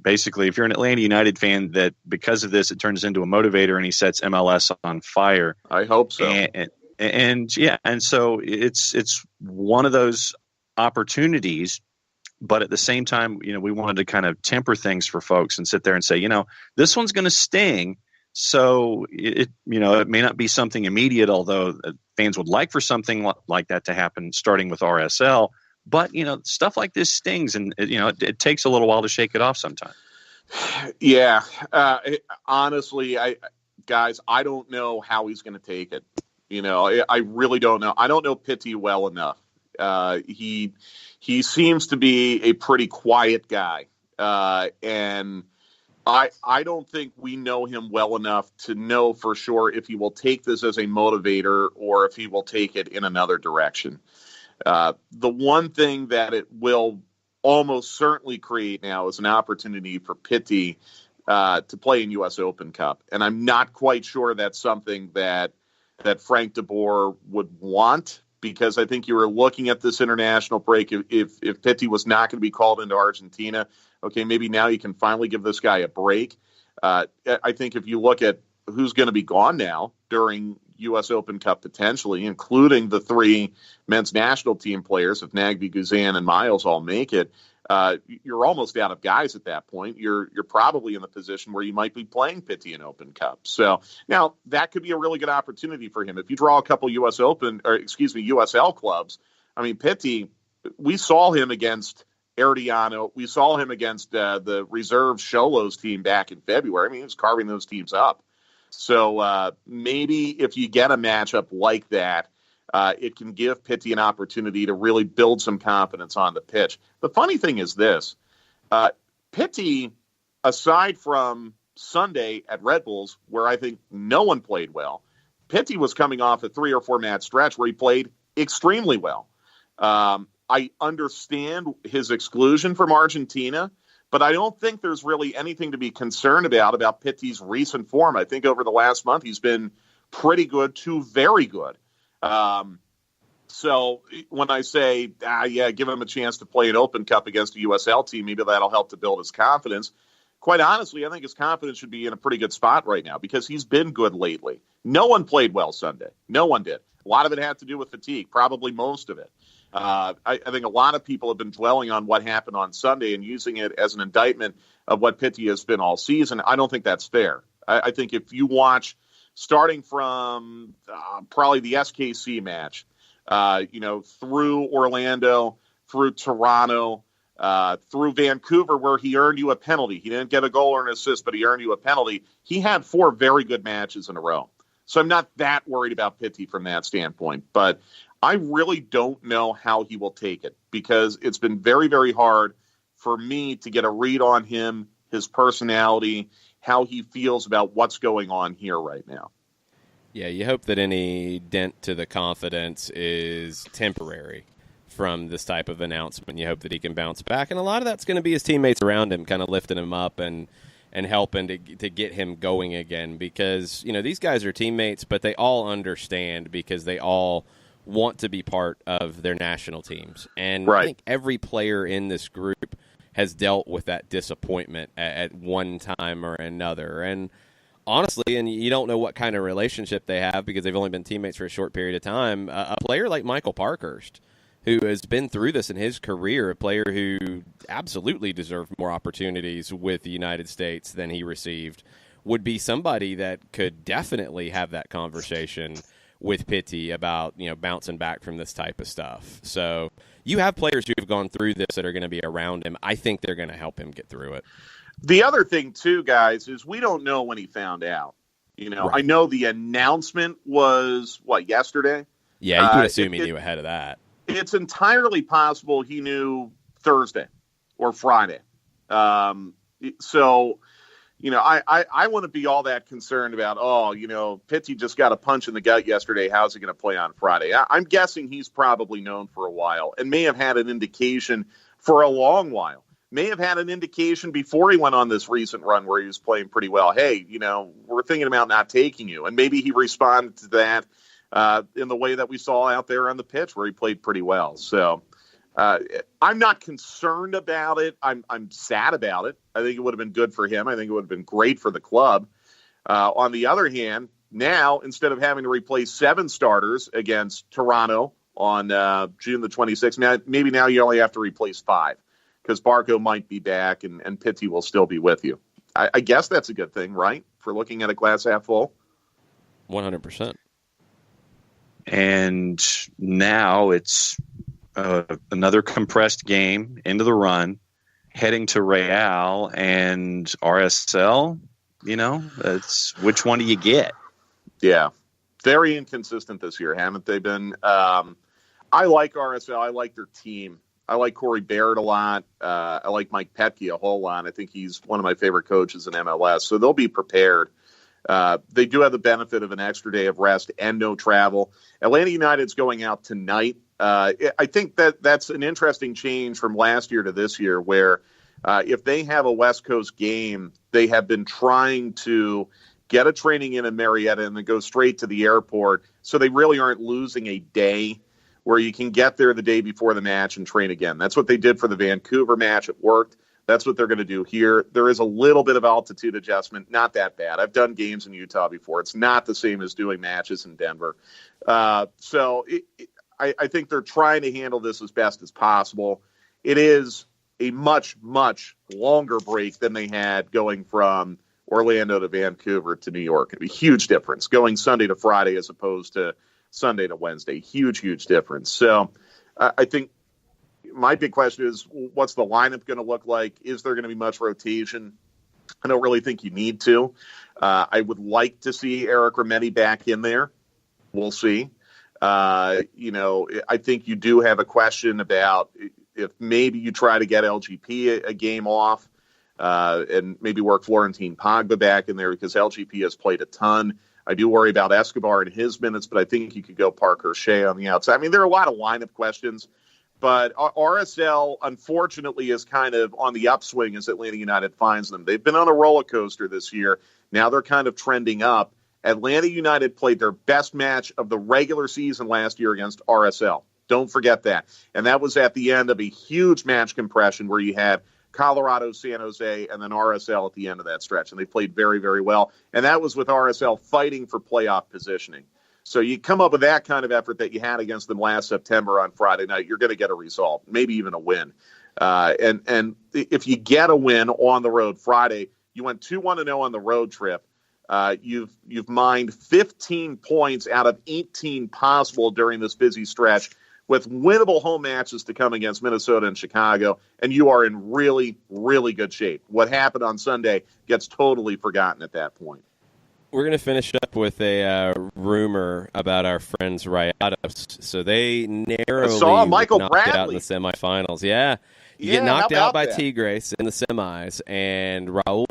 basically, if you're an Atlanta United fan, that because of this, it turns into a motivator and he sets MLS on fire. I hope so. And so it's one of those opportunities. But at the same time, we wanted to kind of temper things for folks and sit there and say, this one's going to sting. So it may not be something immediate, although fans would like for something like that to happen, starting with RSL. But, stuff like this stings, and, it takes a little while to shake it off sometimes. Yeah. Honestly, guys, I don't know how he's going to take it. I really don't know. I don't know Pitti well enough. He seems to be a pretty quiet guy. And I don't think we know him well enough to know for sure if he will take this as a motivator or if he will take it in another direction. The one thing that it will almost certainly create now is an opportunity for Pitti to play in U.S. Open Cup. And I'm not quite sure that's something that Frank de Boer would want, because I think you were looking at this international break. If Pitti was not going to be called into Argentina, okay, maybe now you can finally give this guy a break. I think if you look at who's going to be gone now during U.S. Open Cup potentially, including the three men's national team players, if Nagbe, Guzan, and Miles all make it, you're almost out of guys at that point. You're probably in the position where you might be playing Pitti in Open Cup. So now that could be a really good opportunity for him. If you draw a couple USL clubs, I mean, Pitti, we saw him against Herediano. We saw him against the reserve Xolos team back in February. I mean, he was carving those teams up. So maybe if you get a matchup like that, it can give Pitti an opportunity to really build some confidence on the pitch. The funny thing is this. Pitti, aside from Sunday at Red Bulls, where I think no one played well, Pitti was coming off a 3 or 4 match stretch where he played extremely well. I understand his exclusion from Argentina, but I don't think there's really anything to be concerned about Pitti's recent form. I think over the last month he's been pretty good to very good. So when I say, give him a chance to play an Open Cup against a USL team, maybe that'll help to build his confidence. Quite honestly, I think his confidence should be in a pretty good spot right now because he's been good lately. No one played well Sunday. No one did. A lot of it had to do with fatigue, probably most of it. I think a lot of people have been dwelling on what happened on Sunday and using it as an indictment of what Pitti has been all season. I don't think that's fair. I think if you watch, starting from probably the SKC match, through Orlando, through Toronto, through Vancouver, where he earned you a penalty. He didn't get a goal or an assist, but he earned you a penalty. He had 4 very good matches in a row. So I'm not that worried about Pitti from that standpoint. But I really don't know how he will take it because it's been very, very hard for me to get a read on him, his personality, how he feels about what's going on here right now. Yeah, you hope that any dent to the confidence is temporary from this type of announcement. You hope that he can bounce back. And a lot of that's going to be his teammates around him kind of lifting him up and helping to get him going again because, these guys are teammates, but they all understand because they all want to be part of their national teams. And right. I think every player in this group has dealt with that disappointment at one time or another. And honestly, and you don't know what kind of relationship they have because they've only been teammates for a short period of time, a player like Michael Parkhurst, who has been through this in his career, a player who absolutely deserved more opportunities with the United States than he received, would be somebody that could definitely have that conversation with Pitti about, bouncing back from this type of stuff. So you have players who have gone through this that are going to be around him. I think they're going to help him get through it. The other thing, too, guys, is we don't know when he found out. You know, Right. I know the announcement was, yesterday? Yeah, you would assume he knew ahead of that. It's entirely possible he knew Thursday or Friday. So, you know, I wouldn't be all that concerned about, Pitti just got a punch in the gut yesterday. How's he going to play on Friday? I'm guessing he's probably known for a while and may have had an indication for a long while. May have had an indication before he went on this recent run where he was playing pretty well. Hey, we're thinking about not taking you. And maybe he responded to that in the way that we saw out there on the pitch where he played pretty well. So I'm not concerned about it. I'm sad about it. I think it would have been good for him. I think it would have been great for the club. On the other hand, now, instead of having to replace 7 starters against Toronto on June the 26th, maybe now you only have to replace 5. Because Barco might be back and Pitti will still be with you. I guess that's a good thing, right? For looking at a glass half full. 100%. And now it's another compressed game into the run, heading to Real and RSL. It's which one do you get? Yeah. Very inconsistent this year, haven't they been? I like RSL. I like their team. I like Corey Barrett a lot. I like Mike Petke a whole lot. I think he's one of my favorite coaches in MLS. So they'll be prepared. They do have the benefit of an extra day of rest and no travel. Atlanta United's going out tonight. I think that's an interesting change from last year to this year where if they have a West Coast game, they have been trying to get a training in Marietta and then go straight to the airport. So they really aren't losing a day where you can get there the day before the match and train again. That's what they did for the Vancouver match. It worked. That's what they're going to do here. There is a little bit of altitude adjustment. Not that bad. I've done games in Utah before. It's not the same as doing matches in Denver. So I think they're trying to handle this as best as possible. It is a much, much longer break than they had going from Orlando to Vancouver to New York. It'd be a huge difference going Sunday to Friday as opposed to Sunday to Wednesday. Huge, huge difference. So I think my big question is, what's the lineup going to look like? Is there going to be much rotation? I don't really think you need to. I would like to see Eric Remedi back in there. We'll see. I think you do have a question about if maybe you try to get LGP a game off and maybe work Florentine Pogba back in there because LGP has played a ton. I do worry about Escobar and his minutes, but I think you could go Parker Shea on the outside. I mean, there are a lot of lineup questions, but RSL, unfortunately, is kind of on the upswing as Atlanta United finds them. They've been on a roller coaster this year. Now they're kind of trending up. Atlanta United played their best match of the regular season last year against RSL. Don't forget that. And that was at the end of a huge match compression where you had Colorado, San Jose, and then RSL at the end of that stretch. And they played very, very well. And that was with RSL fighting for playoff positioning. So you come up with that kind of effort that you had against them last September on Friday night, you're going to get a result, maybe even a win. And if you get a win on the road Friday, you went 2-1-0 on the road trip. You've mined 15 points out of 18 possible during this busy stretch, with winnable home matches to come against Minnesota and Chicago, and you are in really, really good shape. What happened on Sunday gets totally forgotten at that point. We're going to finish up with a rumor about our friends Rayados. So they narrowly knocked out in the semifinals. Yeah. You get knocked out by Tigres in the semis, and Raul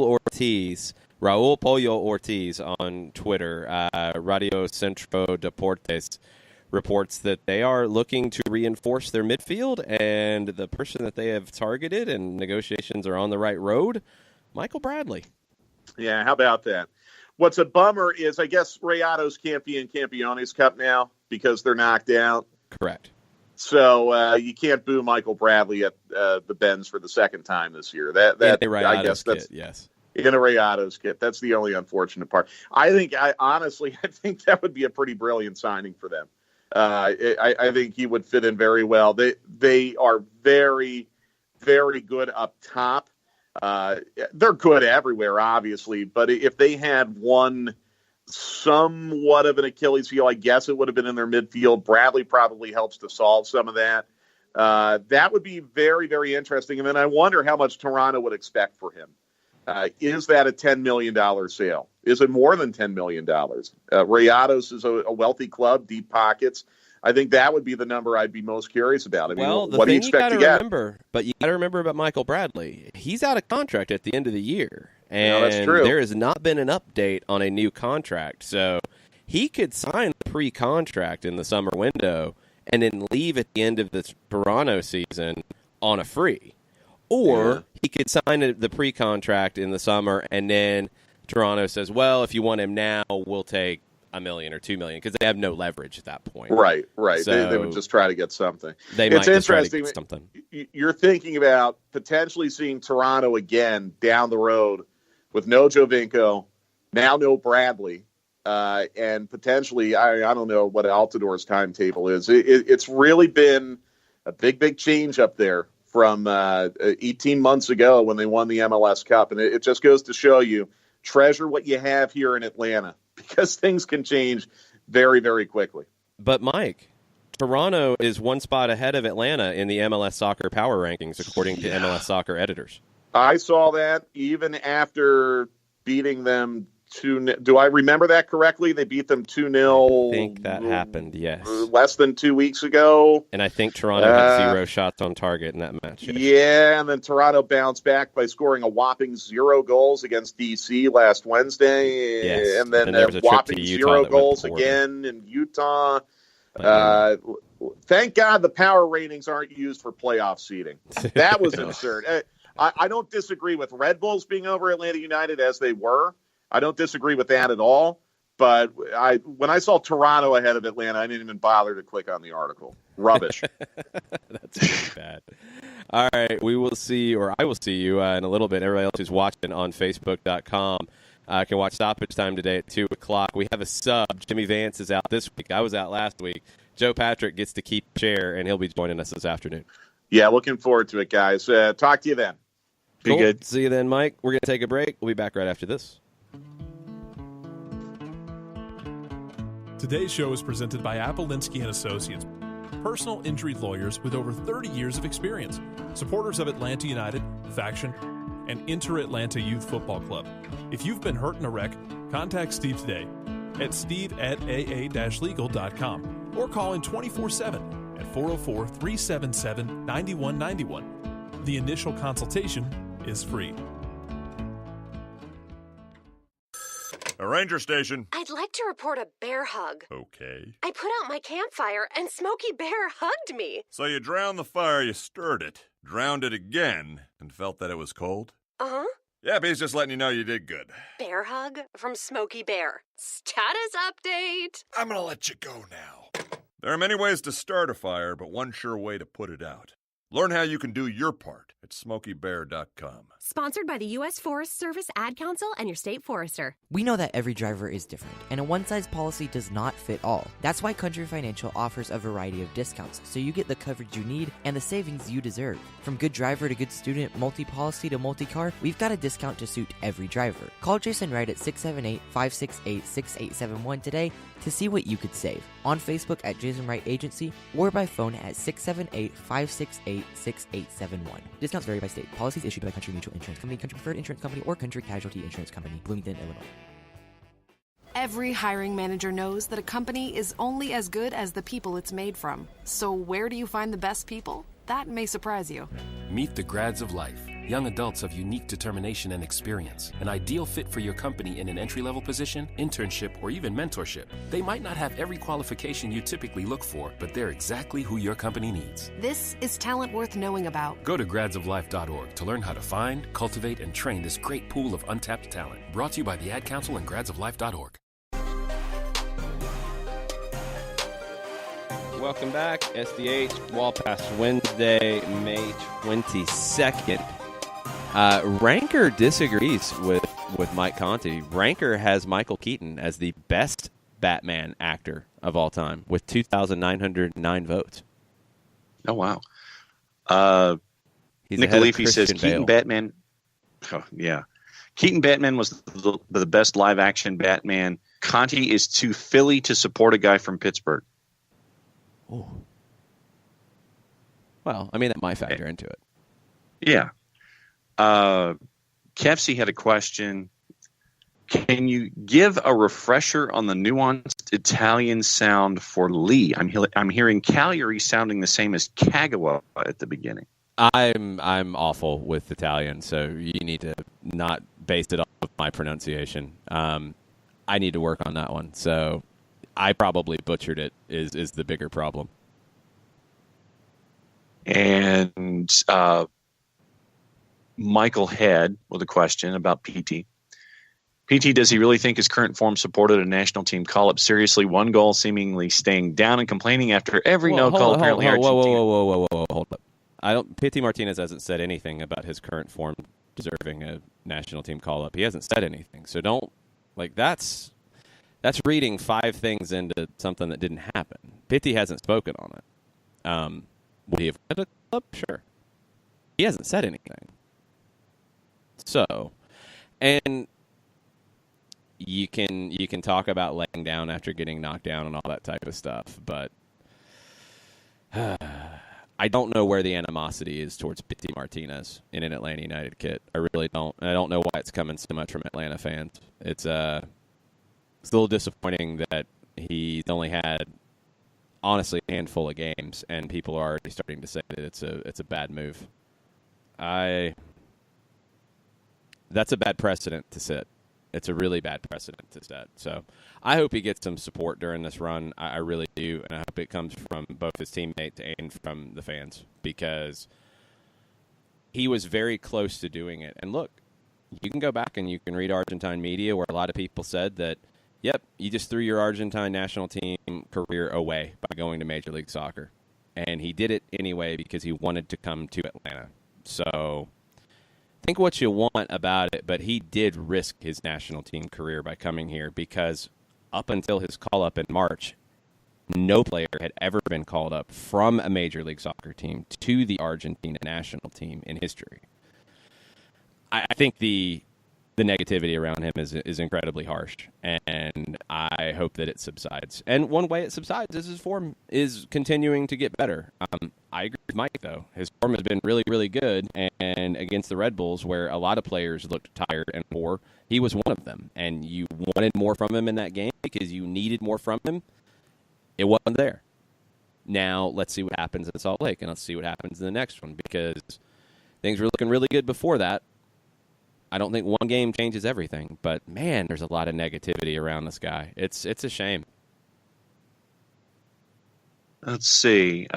Pollo Ortiz on Twitter, Radio Centro Deportes, reports that they are looking to reinforce their midfield, and the person that they have targeted and negotiations are on the right road, Michael Bradley. Yeah, how about that? What's a bummer is I guess Rayados can't be in Campeones Cup now because they're knocked out. Correct. So you can't boo Michael Bradley at the Benz for the second time this year. That I guess that's yes. In a Rayados kit. That's the only unfortunate part. I think that would be a pretty brilliant signing for them. I think he would fit in very well. They are very, very good up top. They're good everywhere, obviously, but if they had one somewhat of an Achilles heel, I guess it would have been in their midfield. Bradley probably helps to solve some of that. That would be very, very interesting. And then I wonder how much Toronto would expect for him. Is that a $10 million sale? Is it more than $10 million? Rayados is a wealthy club, deep pockets. I think that would be the number I'd be most curious about. I mean, what do you expect to get? But you got to remember about Michael Bradley. He's out of contract at the end of the year. And that's true. There has not been an update on a new contract. So he could sign a pre-contract in the summer window and then leave at the end of the Toronto season on a free. Or he could sign the pre-contract in the summer, and then Toronto says, well, if you want him now, we'll take $1 million or $2 million, because they have no leverage at that point. Right. So they would just try to get something. It's interesting. Something. You're thinking about potentially seeing Toronto again down the road with no Jovinko, now no Bradley, and potentially, I don't know what Altidor's timetable is. It's really been a big change up there from 18 months ago when they won the MLS Cup. And it just goes to show you, treasure what you have here in Atlanta, because things can change very, very quickly. But, Mike, Toronto is one spot ahead of Atlanta in the MLS Soccer Power Rankings, according to MLS Soccer editors. I saw that even after beating them 2-0. Do I remember that correctly? They beat them 2-0. I think that happened, yes. Less than 2 weeks ago. And I think Toronto had 0 shots on target in that match. Yeah, and then Toronto bounced back by scoring a whopping 0 goals against DC last Wednesday. Yes. And then there was a whopping 0 goals again in Utah. Thank God the power ratings aren't used for playoff seeding. That was absurd. I don't disagree with Red Bulls being over Atlanta United as they were. I don't disagree with that at all. But when I saw Toronto ahead of Atlanta, I didn't even bother to click on the article. Rubbish. That's pretty bad. All right, we will see, or I will see you in a little bit. Everybody else who's watching on Facebook.com can watch Stoppage Time today at 2 o'clock. We have a sub. Jimmy Vance is out this week. I was out last week. Joe Patrick gets to keep a chair, and he'll be joining us this afternoon. Yeah, looking forward to it, guys. Talk to you then. Be good. See you then, Mike. We're going to take a break. We'll be back right after this. Today's show is presented by Appolinsky & Associates, personal injury lawyers with over 30 years of experience, supporters of Atlanta United, Faction, and Inter-Atlanta Youth Football Club. If you've been hurt in a wreck, contact Steve today at steve@aa-legal.com or call in 24/7 at 404-377-9191. The initial consultation is free. A ranger station. I'd like to report a bear hug. Okay. I put out my campfire and Smokey Bear hugged me. So you drowned the fire, you stirred it, drowned it again, and felt that it was cold? Uh-huh. Yeah, he's just letting you know you did good. Bear hug from Smokey Bear. Status update. I'm gonna let you go now. There are many ways to start a fire, but one sure way to put it out. Learn how you can do your part at SmokeyBear.com. Sponsored by the U.S. Forest Service, Ad Council, and your state forester. We know that every driver is different, and a one-size policy does not fit all. That's why Country Financial offers a variety of discounts, so you get the coverage you need and the savings you deserve. From good driver to good student, multi-policy to multi-car, we've got a discount to suit every driver. Call Jason Wright at 678-568-6871 today to see what you could save. On Facebook at Jason Wright Agency or by phone at 678-568-6871. Discounts vary by state. Policies issued by Country Mutual Insurance Company, Country Preferred Insurance Company, or Country Casualty Insurance Company, Bloomington, Illinois. Every hiring manager knows that a company is only as good as the people it's made from. So where do you find the best people? That may surprise you. Meet the grads of life, young adults of unique determination and experience, an ideal fit for your company in an entry-level position, internship, or even mentorship. They might not have every qualification you typically look for, but they're exactly who your company needs. This is talent worth knowing about. Go to gradsoflife.org to learn how to find, cultivate, and train this great pool of untapped talent. Brought to you by the Ad Council and gradsoflife.org. Welcome back, SDH. Wall Pass Wednesday, May 22nd. Ranker disagrees with Mike Conti. Ranker has Michael Keaton as the best Batman actor of all time with 2,909 votes. Oh, wow. He's Nick ahead of Leafy says Christian Keaton Bale. Batman. Oh, yeah. Keaton Batman was the best live action Batman. Conti is too Philly to support a guy from Pittsburgh. Oh. Well, I mean, that might factor into it. Yeah. Kefsey had a question. Can you give a refresher on the nuanced Italian sound for Lee? I'm hearing Cagliari sounding the same as Kagawa at the beginning. I'm awful with Italian, so you need to not base it off of my pronunciation. I need to work on that one. So I probably butchered it is the bigger problem. And Michael Head with a question about PT. PT, does he really think his current form supported a national team call-up? Seriously, one goal seemingly staying down and complaining after every no-call. Apparently, Argentina. Whoa, hold up. PT Martinez hasn't said anything about his current form deserving a national team call-up. He hasn't said anything. So don't, that's reading 5 things into something that didn't happen. PT hasn't spoken on it. Would he have had a club? Sure. He hasn't said anything. So, and you can talk about laying down after getting knocked down and all that type of stuff, but I don't know where the animosity is towards Pity Martinez in an Atlanta United kit. I really don't. And I don't know why it's coming so much from Atlanta fans. It's a little disappointing that he's only had, honestly, a handful of games, and people are already starting to say that it's a bad move. That's a bad precedent to set. It's a really bad precedent to set. So I hope he gets some support during this run. I really do, and I hope it comes from both his teammates and from the fans, because he was very close to doing it. And look, you can go back and you can read Argentine media where a lot of people said that, yep, you just threw your Argentine national team career away by going to Major League Soccer. And he did it anyway because he wanted to come to Atlanta. So think what you want about it, but he did risk his national team career by coming here, because up until his call-up in March, no player had ever been called up from a Major League Soccer team to the Argentina national team in history. I think the negativity around him is incredibly harsh, and I hope that it subsides. And one way it subsides is his form is continuing to get better. I agree with Mike, though. His form has been really, really good, and against the Red Bulls, where a lot of players looked tired and poor, he was one of them. And you wanted more from him in that game because you needed more from him. It wasn't there. Now, let's see what happens in Salt Lake, and let's see what happens in the next one, because things were looking really good before that. I don't think one game changes everything, but, man, there's a lot of negativity around this guy. It's a shame. Let's see.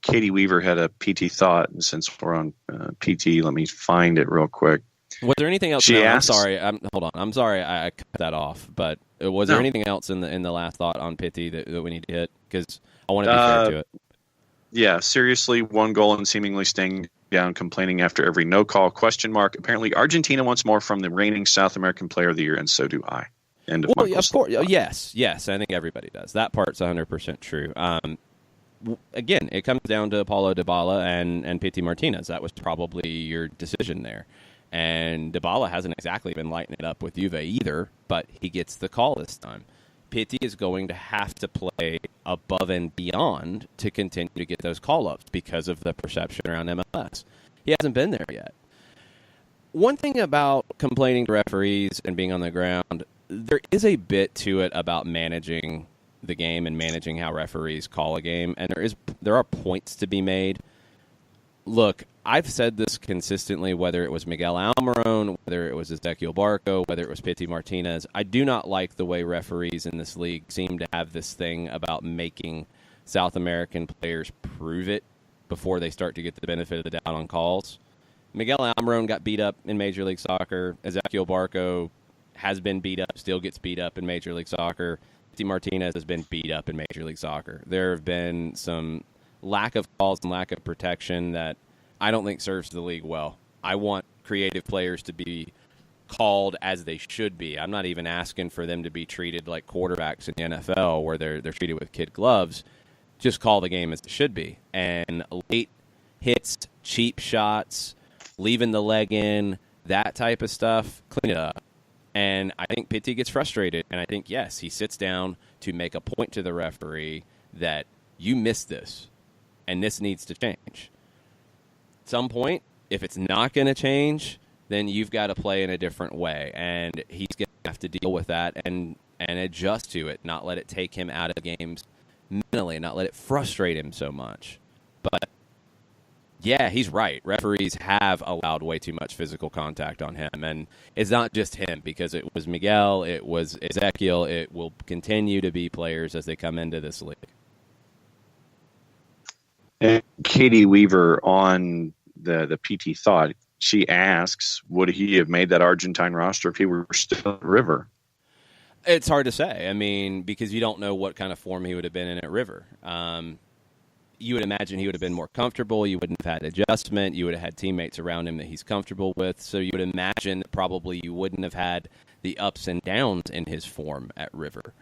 Katie Weaver had a PT thought, and since we're on PT, let me find it real quick. Was there anything else? She asks, I'm sorry. Hold on. I'm sorry I cut that off, but was there anything else in the last thought on Pity that we need to hit? Because I want to be fair to it. Yeah, seriously, one goal and seemingly staying down, complaining after every no call, ? Apparently, Argentina wants more from the reigning South American Player of the Year, and so do I. End of of course. Yes. I think everybody does. That part's 100% true. Again, it comes down to Paulo Dybala and Pity Martinez. That was probably your decision there. And Dybala hasn't exactly been lighting it up with Juve either, but he gets the call this time. Pity is going to have to play above and beyond to continue to get those call-ups because of the perception around MLS. He hasn't been there yet. One thing about complaining to referees and being on the ground, there is a bit to it about managing the game and managing how referees call a game, and there are points to be made. Look, I've said this consistently, whether it was Miguel Almiron, whether it was Ezequiel Barco, whether it was Pity Martinez. I do not like the way referees in this league seem to have this thing about making South American players prove it before they start to get the benefit of the doubt on calls. Miguel Almiron got beat up in Major League Soccer. Ezequiel Barco has been beat up, still gets beat up in Major League Soccer. Pity Martinez has been beat up in Major League Soccer. There have been some lack of calls and lack of protection that I don't think serves the league well. I want creative players to be called as they should be. I'm not even asking for them to be treated like quarterbacks in the NFL where they're treated with kid gloves. Just call the game as it should be. And late hits, cheap shots, leaving the leg in, that type of stuff, clean it up. And I think Pity gets frustrated. And I think, yes, he sits down to make a point to the referee that you missed this, and this needs to change. At some point, if it's not going to change, then you've got to play in a different way, and he's going to have to deal with that and adjust to it, not let it take him out of games mentally, not let it frustrate him so much. But yeah, he's right. Referees have allowed way too much physical contact on him, and it's not just him, because it was Miguel, it was Ezekiel, it will continue to be players as they come into this league. And Katie Weaver on the PT Thought, she asks, would he have made that Argentine roster if he were still at River? It's hard to say. I mean, because you don't know what kind of form he would have been in at River. You would imagine he would have been more comfortable. You wouldn't have had adjustment. You would have had teammates around him that he's comfortable with. So you would imagine that probably you wouldn't have had the ups and downs in his form at River.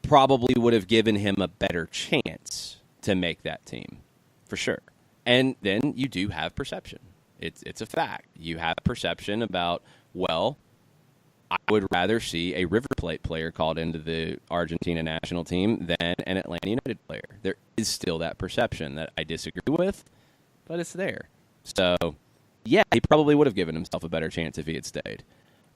Probably would have given him a better chance to make that team, for sure. And then you do have perception. It's a fact. You have perception about, well, I would rather see a River Plate player called into the Argentina national team than an Atlanta United player. There is still that perception that I disagree with, but it's there. So, yeah, he probably would have given himself a better chance if he had stayed.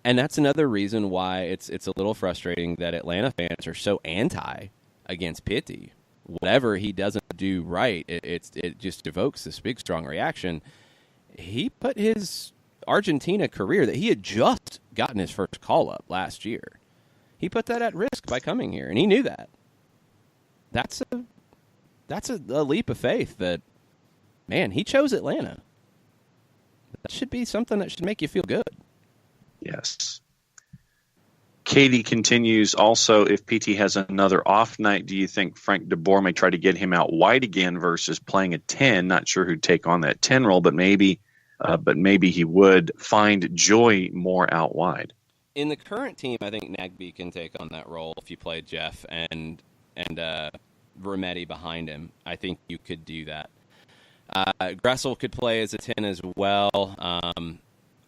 And that's another reason why it's a little frustrating that Atlanta fans are so anti against Pitti. Whatever he doesn't do right, it just evokes this big, strong reaction. He put his Argentina career that he had just gotten his first call-up last year. He put that at risk by coming here, and he knew that. That's a leap of faith that, man, he chose Atlanta. That should be something that should make you feel good. Yes. Katie continues, also, if PT has another off night, do you think Frank de Boer may try to get him out wide again versus playing a 10? Not sure who'd take on that 10 role, but maybe he would find Joy more out wide. In the current team, I think Nagbe can take on that role if you play Jeff and Rometty behind him. I think you could do that. Gressel could play as a 10 as well,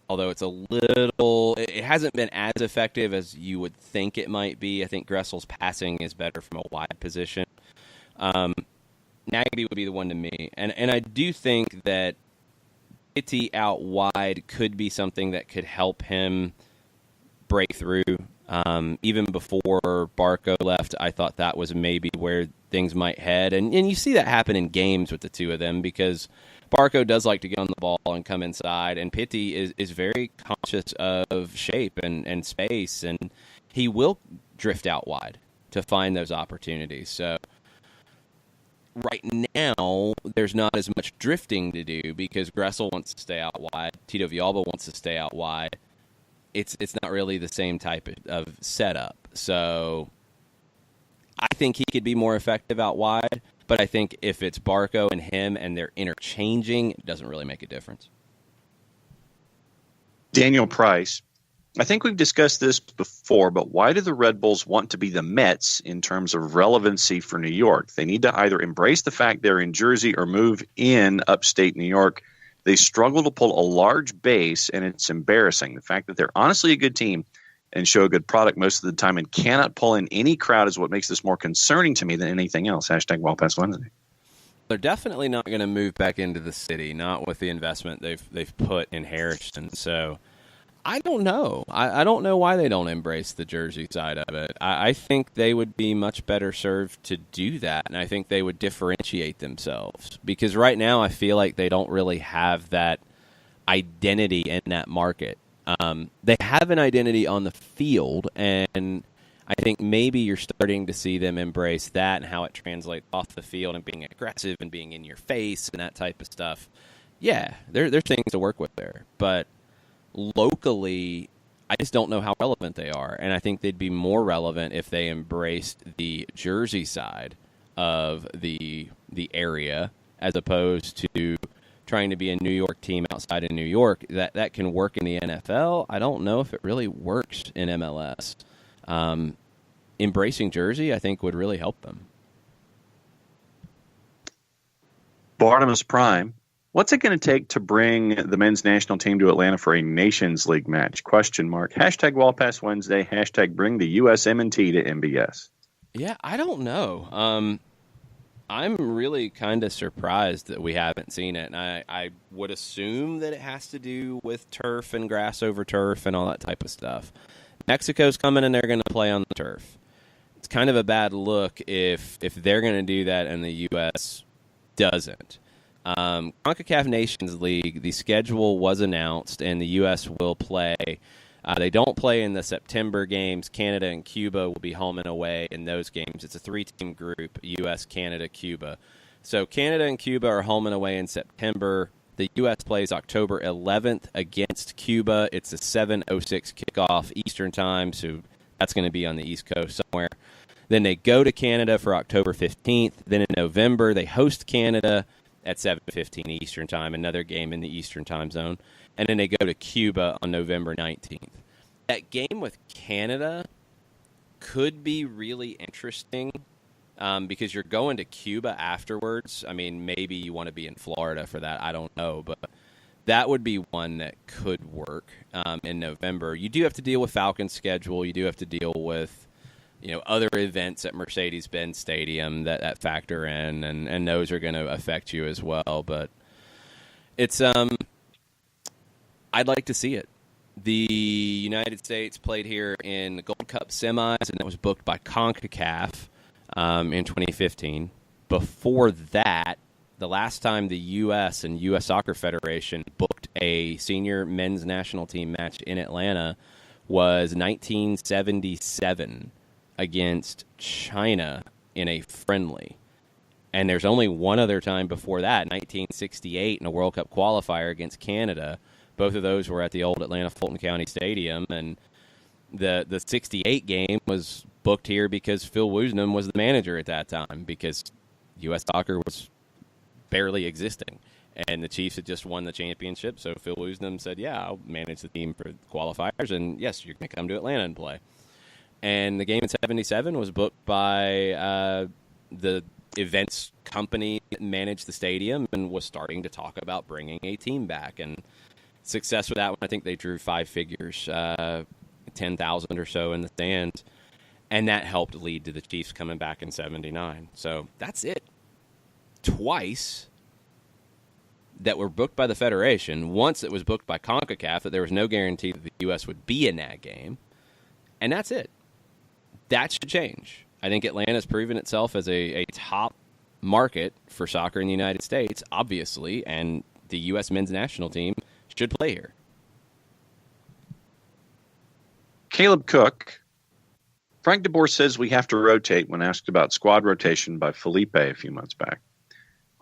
although it hasn't been as effective as you would think it might be. I think Gressel's passing is better from a wide position. Nagbe would be the one to me. And I do think that Pitti out wide could be something that could help him break through. Even before Barco left, I thought that was maybe where things might head. And you see that happen in games with the two of them, because Barco does like to get on the ball and come inside, and Pitti is very conscious of shape and space, and he will drift out wide to find those opportunities. So right now, there's not as much drifting to do because Gressel wants to stay out wide. Tito Villalba wants to stay out wide. It's not really the same type of setup. So I think he could be more effective out wide, but I think if it's Barco and him and they're interchanging, it doesn't really make a difference. Daniel Price, I think we've discussed this before, but why do the Red Bulls want to be the Mets in terms of relevancy for New York? They need to either embrace the fact they're in Jersey or move in upstate New York. They struggle to pull a large base, and it's embarrassing. The fact that they're honestly a good team and show a good product most of the time and cannot pull in any crowd is what makes this more concerning to me than anything else. Hashtag Wild Pass Wednesday. They're definitely not going to move back into the city, not with the investment they've put in Harrison. So I don't know. I don't know why they don't embrace the Jersey side of it. I think they would be much better served to do that, and I think they would differentiate themselves. Because right now I feel like they don't really have that identity in that market. They have an identity on the field, and I think maybe you're starting to see them embrace that and how it translates off the field and being aggressive and being in your face and that type of stuff. Yeah, there's things to work with there. But locally, I just don't know how relevant they are, and I think they'd be more relevant if they embraced the Jersey side of the area as opposed to trying to be a New York team outside of New York. That can work in the NFL. I don't know if it really works in MLS. Embracing Jersey, I think, would really help them. Barnabas Prime, what's it going to take to bring the men's national team to Atlanta for a Nations League match? ? Hashtag Wild Pass Wednesday. Hashtag bring the USM&T to MBS. Yeah, I don't know. I'm really kind of surprised that we haven't seen it, and I would assume that it has to do with turf and grass over turf and all that type of stuff. Mexico's coming and they're going to play on the turf. It's kind of a bad look if they're going to do that and the U.S. doesn't. CONCACAF Nations League, the schedule was announced, and the U.S. will play. They don't play in the September games. Canada and Cuba will be home and away in those games. It's a 3-team group, U.S., Canada, Cuba. So Canada and Cuba are home and away in September. The U.S. plays October 11th against Cuba. It's a 7:06 kickoff Eastern time, so that's going to be on the East Coast somewhere. Then they go to Canada for October 15th. Then in November, they host Canada at 7:15 Eastern time, another game in the Eastern time zone. And then they go to Cuba on November 19th. That game with Canada could be really interesting because you're going to Cuba afterwards. I mean, maybe you want to be in Florida for that. I don't know. But that would be one that could work in November. You do have to deal with Falcons' schedule. You do have to deal with other events at Mercedes-Benz Stadium that factor in, and those are going to affect you as well. But it's I'd like to see it. The United States played here in the Gold Cup semis, and that was booked by CONCACAF in 2015. Before that, the last time the U.S. and U.S. Soccer Federation booked a senior men's national team match in Atlanta was 1977 against China in a friendly. And there's only one other time before that, 1968 in a World Cup qualifier against Canada. Both of those were at the old Atlanta Fulton County Stadium, and the 68 game was booked here because Phil Woosnam was the manager at that time because U.S. Soccer was barely existing. And the Chiefs had just won the championship, so Phil Woosnam said, yeah, I'll manage the team for the qualifiers, and yes, you're going to come to Atlanta and play. And the game in 77 was booked by the events company that managed the stadium and was starting to talk about bringing a team back. And success with that one, I think they drew 5 figures, 10,000 or so in the stands, and that helped lead to the Chiefs coming back in 79. So that's it. Twice that were booked by the Federation. Once it was booked by CONCACAF that there was no guarantee that the U.S. would be in that game, and that's it. That should change. I think Atlanta's proven itself as a top market for soccer in the United States, obviously, and the U.S. men's national team should play here. Caleb Cook. Frank DeBoer says we have to rotate when asked about squad rotation by Felipe a few months back.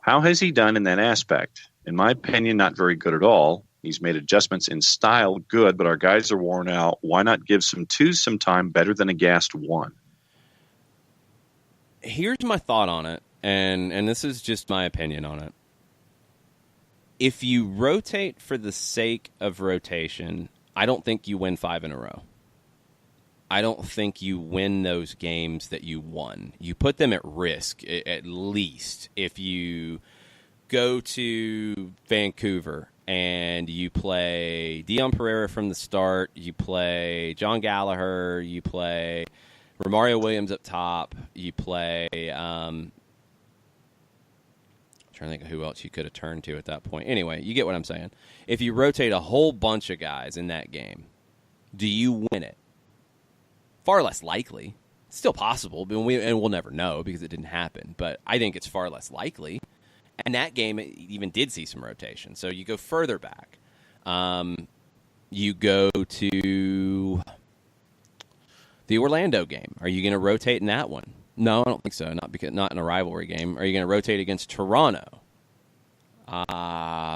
How has he done in that aspect? In my opinion, not very good at all. He's made adjustments in style good, but our guys are worn out. Why not give some twos some time better than a gassed one? Here's my thought on it, and this is just my opinion on it. If you rotate for the sake of rotation, I don't think you win 5 in a row. I don't think you win those games that you won. You put them at risk, at least, if you go to Vancouver and you play Dion Pereira from the start, you play John Gallagher, you play Romario Williams up top, you play trying to think of who else you could have turned to at that point. Anyway, you get what I'm saying. If you rotate a whole bunch of guys in that game, do you win it? Far less likely. It's still possible, but we'll never know because it didn't happen. But I think it's far less likely. And that game even did see some rotation. So you go further back. You go to the Orlando game. Are you going to rotate in that one? No, I don't think so. Not in a rivalry game. Are you going to rotate against Toronto?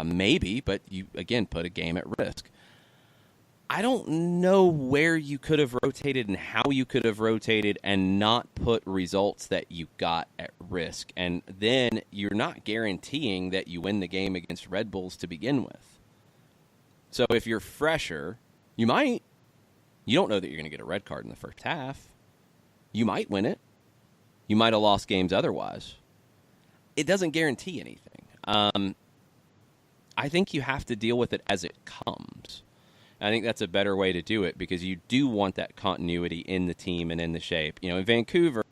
Maybe, but you, again, put a game at risk. I don't know where you could have rotated and how you could have rotated and not put results that you got at risk. And then you're not guaranteeing that you win the game against Red Bulls to begin with. So if you're fresher, you might. You don't know that you're going to get a red card in the first half. You might win it. You might have lost games otherwise. It doesn't guarantee anything. I think you have to deal with it as it comes. I think that's a better way to do it because you do want that continuity in the team and in the shape. In Vancouver,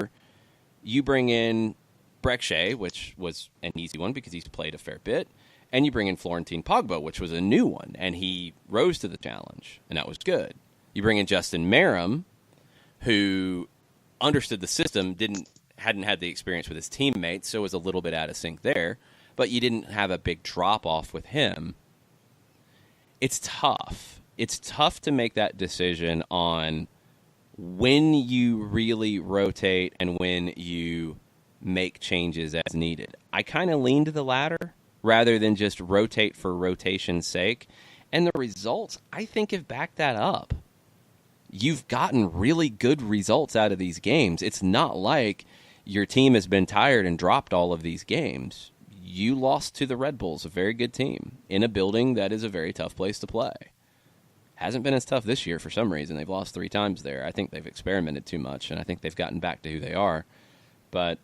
you bring in Breck Shea, which was an easy one because he's played a fair bit, and you bring in Florentine Pogba, which was a new one, and he rose to the challenge, and that was good. You bring in Justin Merrim, who understood the system, hadn't had the experience with his teammates, so was a little bit out of sync there, but you didn't have a big drop-off with him. It's tough. It's tough to make that decision on when you really rotate and when you make changes as needed. I kind of lean to the latter rather than just rotate for rotation's sake, and the results, I think, have backed that up. You've gotten really good results out of these games. It's not like your team has been tired and dropped all of these games. You lost to the Red Bulls, a very good team, in a building that is a very tough place to play. Hasn't been as tough this year for some reason. They've lost 3 times there. I think they've experimented too much, and I think they've gotten back to who they are. But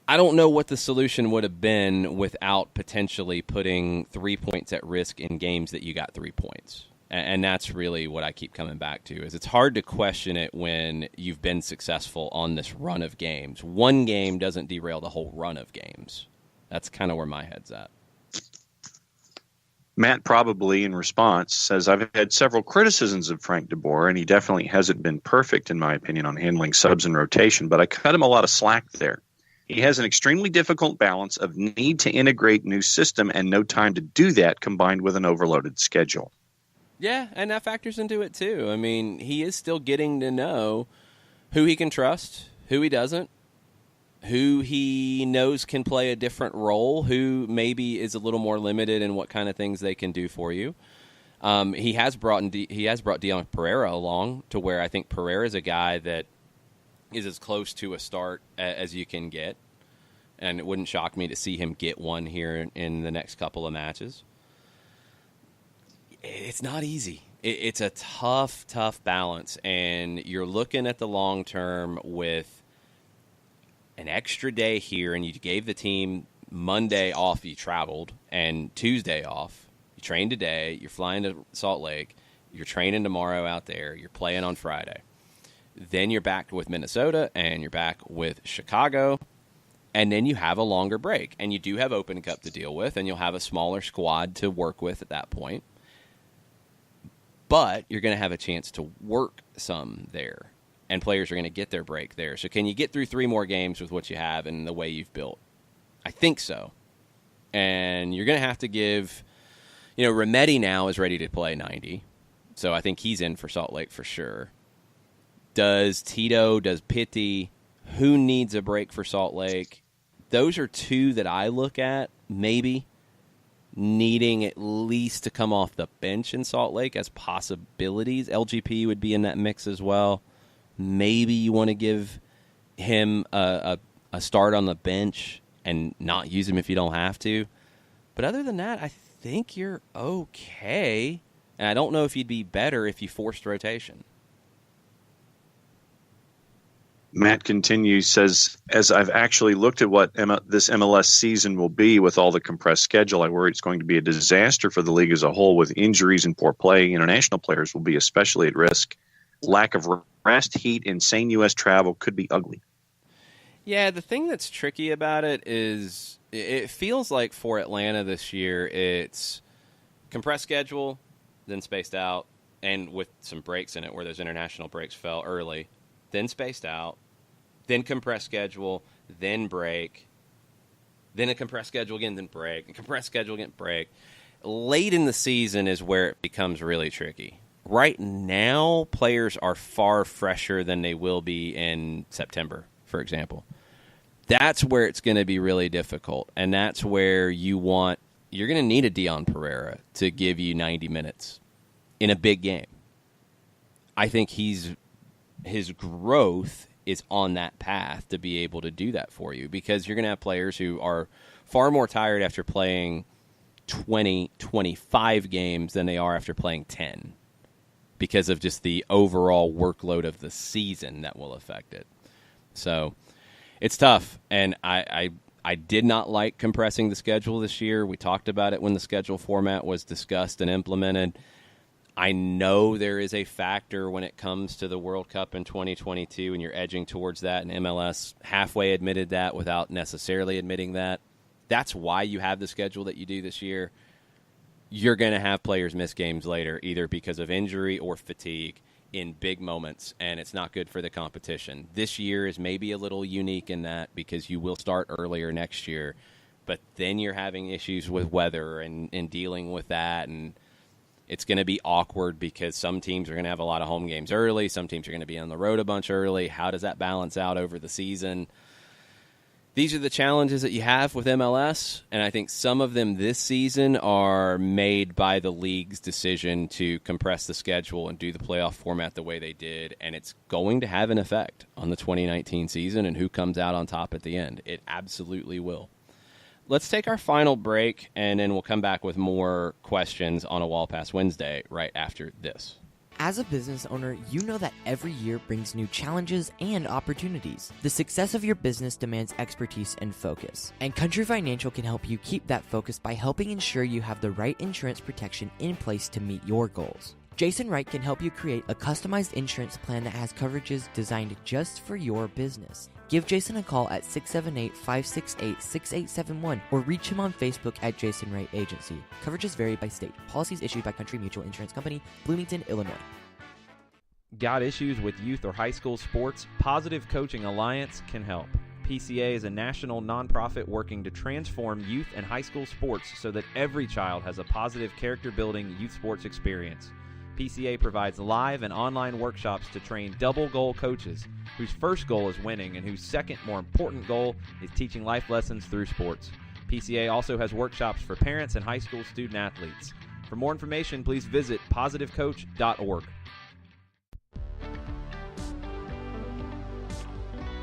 I don't know what the solution would have been without potentially putting 3 points at risk in games that you got 3 points. And that's really what I keep coming back to, is it's hard to question it when you've been successful on this run of games. One game doesn't derail the whole run of games. That's kind of where my head's at. Matt probably, in response, says, I've had several criticisms of Frank DeBoer, and he definitely hasn't been perfect, in my opinion, on handling subs and rotation, but I cut him a lot of slack there. He has an extremely difficult balance of need to integrate new system and no time to do that, combined with an overloaded schedule. Yeah, and that factors into it, too. I mean, he is still getting to know who he can trust, who he doesn't, who he knows can play a different role, who maybe is a little more limited in what kind of things they can do for you. He has brought Dion Pereira along to where I think Pereira is a guy that is as close to a start as you can get, and it wouldn't shock me to see him get one here in the next couple of matches. It's not easy. It's a tough balance, and you're looking at the long term with an extra day here, and you gave the team Monday off, you traveled, and Tuesday off. You trained today, you're flying to Salt Lake, you're training tomorrow out there, you're playing on Friday. Then you're back with Minnesota, and you're back with Chicago, and then you have a longer break. And you do have Open Cup to deal with, and you'll have a smaller squad to work with at that point. But you're going to have a chance to work some there, and players are going to get their break there. So can you get through 3 more games with what you have and the way you've built? I think so. And you're going to have to give, Remedi now is ready to play 90. So I think he's in for Salt Lake for sure. Does Tito, does Pitti, who needs a break for Salt Lake? Those are 2 that I look at, maybe needing at least to come off the bench in Salt Lake as possibilities. LGP would be in that mix as well. Maybe you want to give him a start on the bench and not use him if you don't have to. But other than that, I think you're okay. And I don't know if you'd be better if you forced rotation. Matt continues, says, as I've actually looked at what this MLS season will be with all the compressed schedule, I worry it's going to be a disaster for the league as a whole with injuries and poor play. International players will be especially at risk. Lack of rest, heat, insane U.S. travel could be ugly. Yeah, the thing that's tricky about it is it feels like for Atlanta this year, it's compressed schedule, then spaced out, and with some breaks in it where those international breaks fell early, then spaced out, then compressed schedule, then break, then a compressed schedule again, then break, and compressed schedule again, break. Late in the season is where it becomes really tricky. Right now, players are far fresher than they will be in September, for example. That's where it's going to be really difficult, and that's where you're going to need a Dion Pereira to give you 90 minutes in a big game. I think his growth is on that path to be able to do that for you, because you're going to have players who are far more tired after playing 20, 25 games than they are after playing 10 because of just the overall workload of the season that will affect it. So it's tough, and I did not like compressing the schedule this year. We talked about it when the schedule format was discussed and implemented. I know there is a factor when it comes to the World Cup in 2022, and you're edging towards that, and MLS halfway admitted that without necessarily admitting that. That's why you have the schedule that you do this year. You're going to have players miss games later, either because of injury or fatigue in big moments, and it's not good for the competition. This year is maybe a little unique in that because you will start earlier next year, but then you're having issues with weather and dealing with that, and it's going to be awkward because some teams are going to have a lot of home games early. Some teams are going to be on the road a bunch early. How does that balance out over the season? These are the challenges that you have with MLS, and I think some of them this season are made by the league's decision to compress the schedule and do the playoff format the way they did, and it's going to have an effect on the 2019 season and who comes out on top at the end. It absolutely will. Let's take our final break, and then we'll come back with more questions on a Wall Pass Wednesday right after this. As a business owner, you know that every year brings new challenges and opportunities. The success of your business demands expertise and focus, and Country Financial can help you keep that focus by helping ensure you have the right insurance protection in place to meet your goals. Jason Wright can help you create a customized insurance plan that has coverages designed just for your business. Give Jason a call at 678-568-6871 or reach him on Facebook at Jason Wright Agency. Coverages vary by state. Policies issued by Country Mutual Insurance Company, Bloomington, Illinois. Got issues with youth or high school sports? Positive Coaching Alliance can help. PCA is a national nonprofit working to transform youth and high school sports so that every child has a positive character-building youth sports experience. PCA provides live and online workshops to train double-goal coaches whose first goal is winning and whose second, more important goal is teaching life lessons through sports. PCA also has workshops for parents and high school student athletes. For more information, please visit positivecoach.org.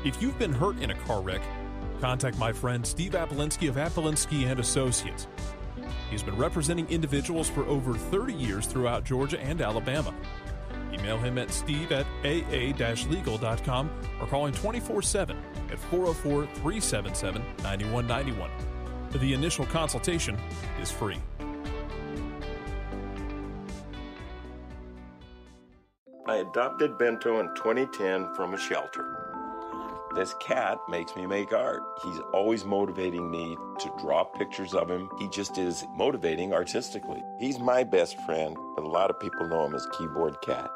If you've been hurt in a car wreck, contact my friend Steve Apolinsky of Apolinsky & Associates. He's been representing individuals for over 30 years throughout Georgia and Alabama. Email him at steve@aa-legal.com or call him 24/7 at 404-377-9191. The initial consultation is free. I adopted Bento in 2010 from a shelter. This cat makes me make art. He's always motivating me to draw pictures of him. He just is motivating artistically. He's my best friend, but a lot of people know him as Keyboard Cat.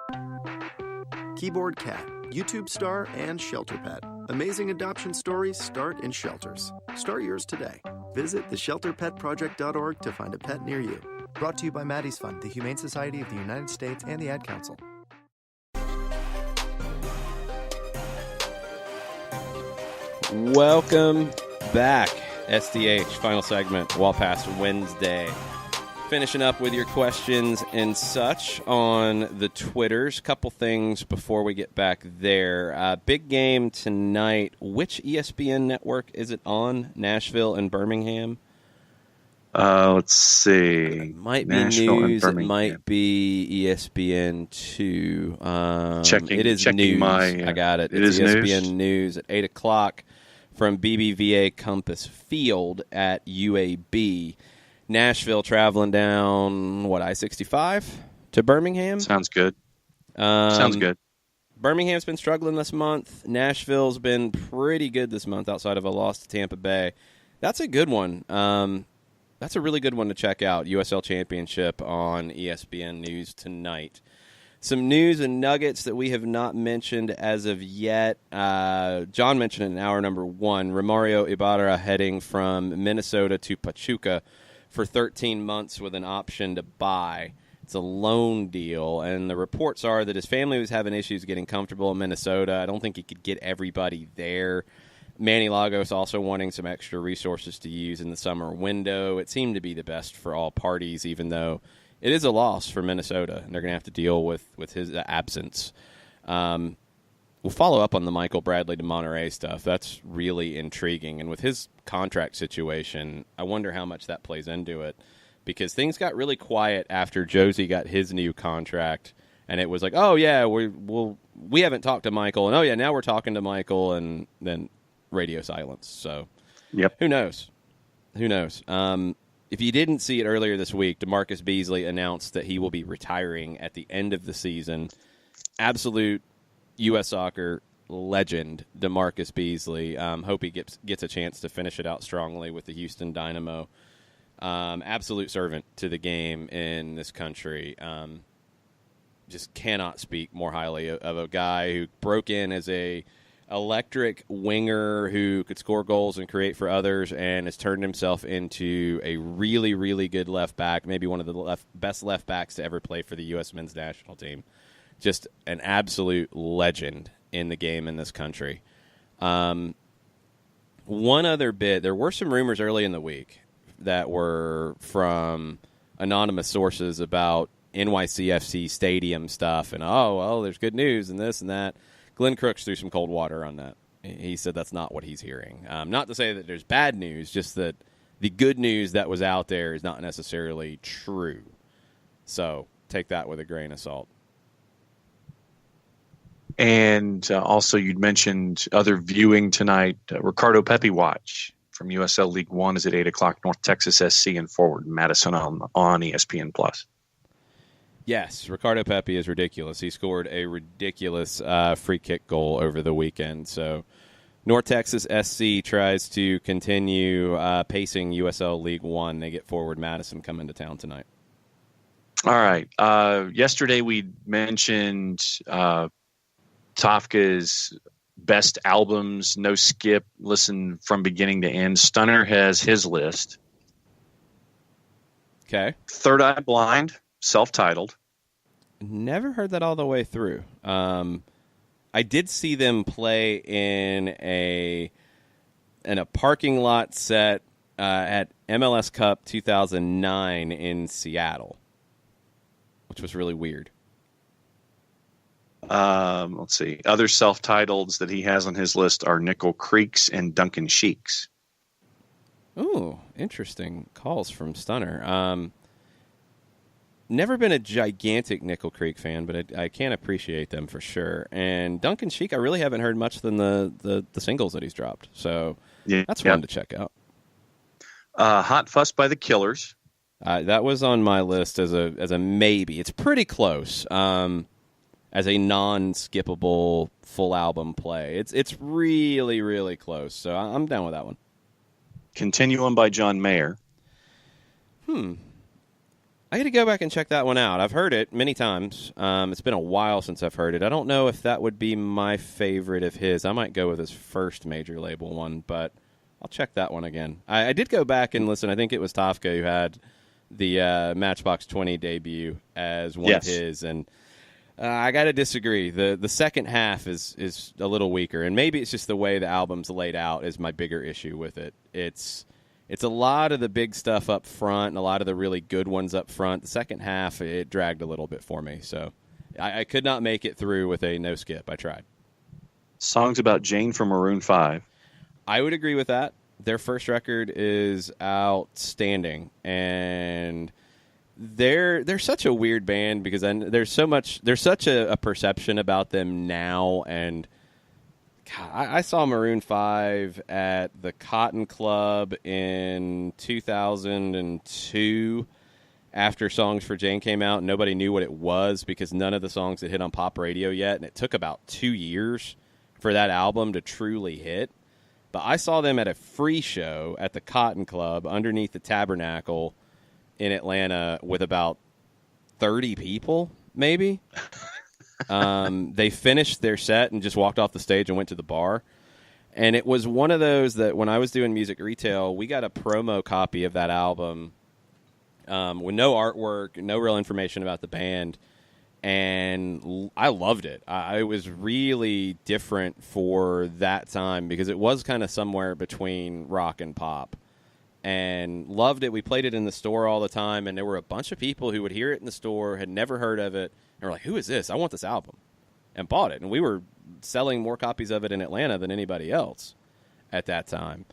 Keyboard Cat, YouTube star and shelter pet. Amazing adoption stories start in shelters. Start yours today. Visit theshelterpetproject.org to find a pet near you. Brought to you by Maddie's Fund, the Humane Society of the United States, and the Ad Council. Welcome back, SDH, final segment, Wall Pass Wednesday. Finishing up with your questions and such on the Twitters. Couple things before we get back there. Big game tonight. Which ESPN network is it on? Nashville and Birmingham? Let's see. It might be Nashville news. and It might be ESPN2. It is checking news. my, I got it. It It's is ESPN news at 8 o'clock from BBVA Compass Field at UAB. Nashville traveling down, I-65 to Birmingham? Sounds good. Sounds good. Birmingham's been struggling this month. Nashville's been pretty good this month outside of a loss to Tampa Bay. That's a good one. That's a really good one to check out, USL Championship on ESPN News tonight. Some news and nuggets that we have not mentioned as of yet. John mentioned in hour number 1, Romario Ibarra heading from Minnesota to Pachuca for 13 months with an option to buy. It's a loan deal, and the reports are that his family was having issues getting comfortable in Minnesota. I don't think he could get everybody there. Manny Lagos also wanting some extra resources to use in the summer window. It seemed to be the best for all parties, even though it is a loss for Minnesota, and they're going to have to deal with his absence. We'll follow up on the Michael Bradley to Monterey stuff. That's really intriguing. And with his contract situation, I wonder how much that plays into it, because things got really quiet after Josie got his new contract, and it was like, oh, yeah, we haven't talked to Michael, and oh, yeah, now we're talking to Michael, and then radio silence. So yep. Who knows? if you didn't see it earlier this week, DeMarcus Beasley announced that he will be retiring at the end of the season. Absolute U.S. soccer legend, DeMarcus Beasley. Hope he gets a chance to finish it out strongly with the Houston Dynamo. Absolute servant to the game in this country. Just cannot speak more highly of a guy who broke in as a electric winger who could score goals and create for others, and has turned himself into a really, really good left back, maybe one of the best left backs to ever play for the U.S. men's national team. Just an absolute legend in the game in this country. One other bit, there were some rumors early in the week that were from anonymous sources about NYCFC stadium stuff, and there's good news and this and that. Glenn Crooks threw some cold water on that. He said that's not what he's hearing. Not to say that there's bad news, just that the good news that was out there is not necessarily true. So take that with a grain of salt. And also, you'd mentioned other viewing tonight. Ricardo Pepi watch from USL League One is at 8 o'clock. North Texas SC and Forward Madison on ESPN Plus. Yes, Ricardo Pepi is ridiculous. He scored a ridiculous free kick goal over the weekend. So North Texas SC tries to continue pacing USL League One. They get Forward Madison coming to town tonight. All right. Yesterday we mentioned Tafka's best albums, no skip, listen from beginning to end. Stunner has his list. Okay. Third Eye Blind, self-titled. Never heard that all the way through. I did see them play in a parking lot set at MLS Cup 2009 in Seattle, which was really weird. Let's see. Other self-titles that he has on his list are Nickel Creeks and Duncan Sheik's. Ooh, interesting calls from Stunner. Never been a gigantic Nickel Creek fan, but I can appreciate them for sure. And Duncan Sheik, I really haven't heard much than the singles that he's dropped. So that's one to check out. Hot Fuss by the Killers. That was on my list as a maybe. It's pretty close. As a non-skippable full album play. It's really, really close. So I'm down with that one. Continuum by John Mayer. I got to go back and check that one out. I've heard it many times. It's been a while since I've heard it. I don't know if that would be my favorite of his. I might go with his first major label one, but I'll check that one again. I did go back and listen. I think it was Tafka who had the Matchbox 20 debut as one of his, and I got to disagree. The second half is a little weaker, and maybe it's just the way the album's laid out is my bigger issue with it. It's a lot of the big stuff up front and a lot of the really good ones up front. The second half, it dragged a little bit for me, so I could not make it through with a no skip. I tried. Songs about Jane from Maroon 5. I would agree with that. Their first record is outstanding, and they're such a weird band because there's such a perception about them now, and God, I saw Maroon 5 at the Cotton Club in 2002 after Songs for Jane came out. Nobody knew what it was because none of the songs had hit on pop radio yet, and it took about 2 years for that album to truly hit. But I saw them at a free show at the Cotton Club underneath the Tabernacle in Atlanta with about 30 people, maybe. They finished their set and just walked off the stage and went to the bar. And it was one of those that when I was doing music retail, we got a promo copy of that album with no artwork, no real information about the band. And I loved it. It was really different for that time because it was kind of somewhere between rock and pop. And loved it. We played it in the store all the time, and there were a bunch of people who would hear it in the store, had never heard of it, and were like, who is this? I want this album. And bought it. And we were selling more copies of it in Atlanta than anybody else at that time.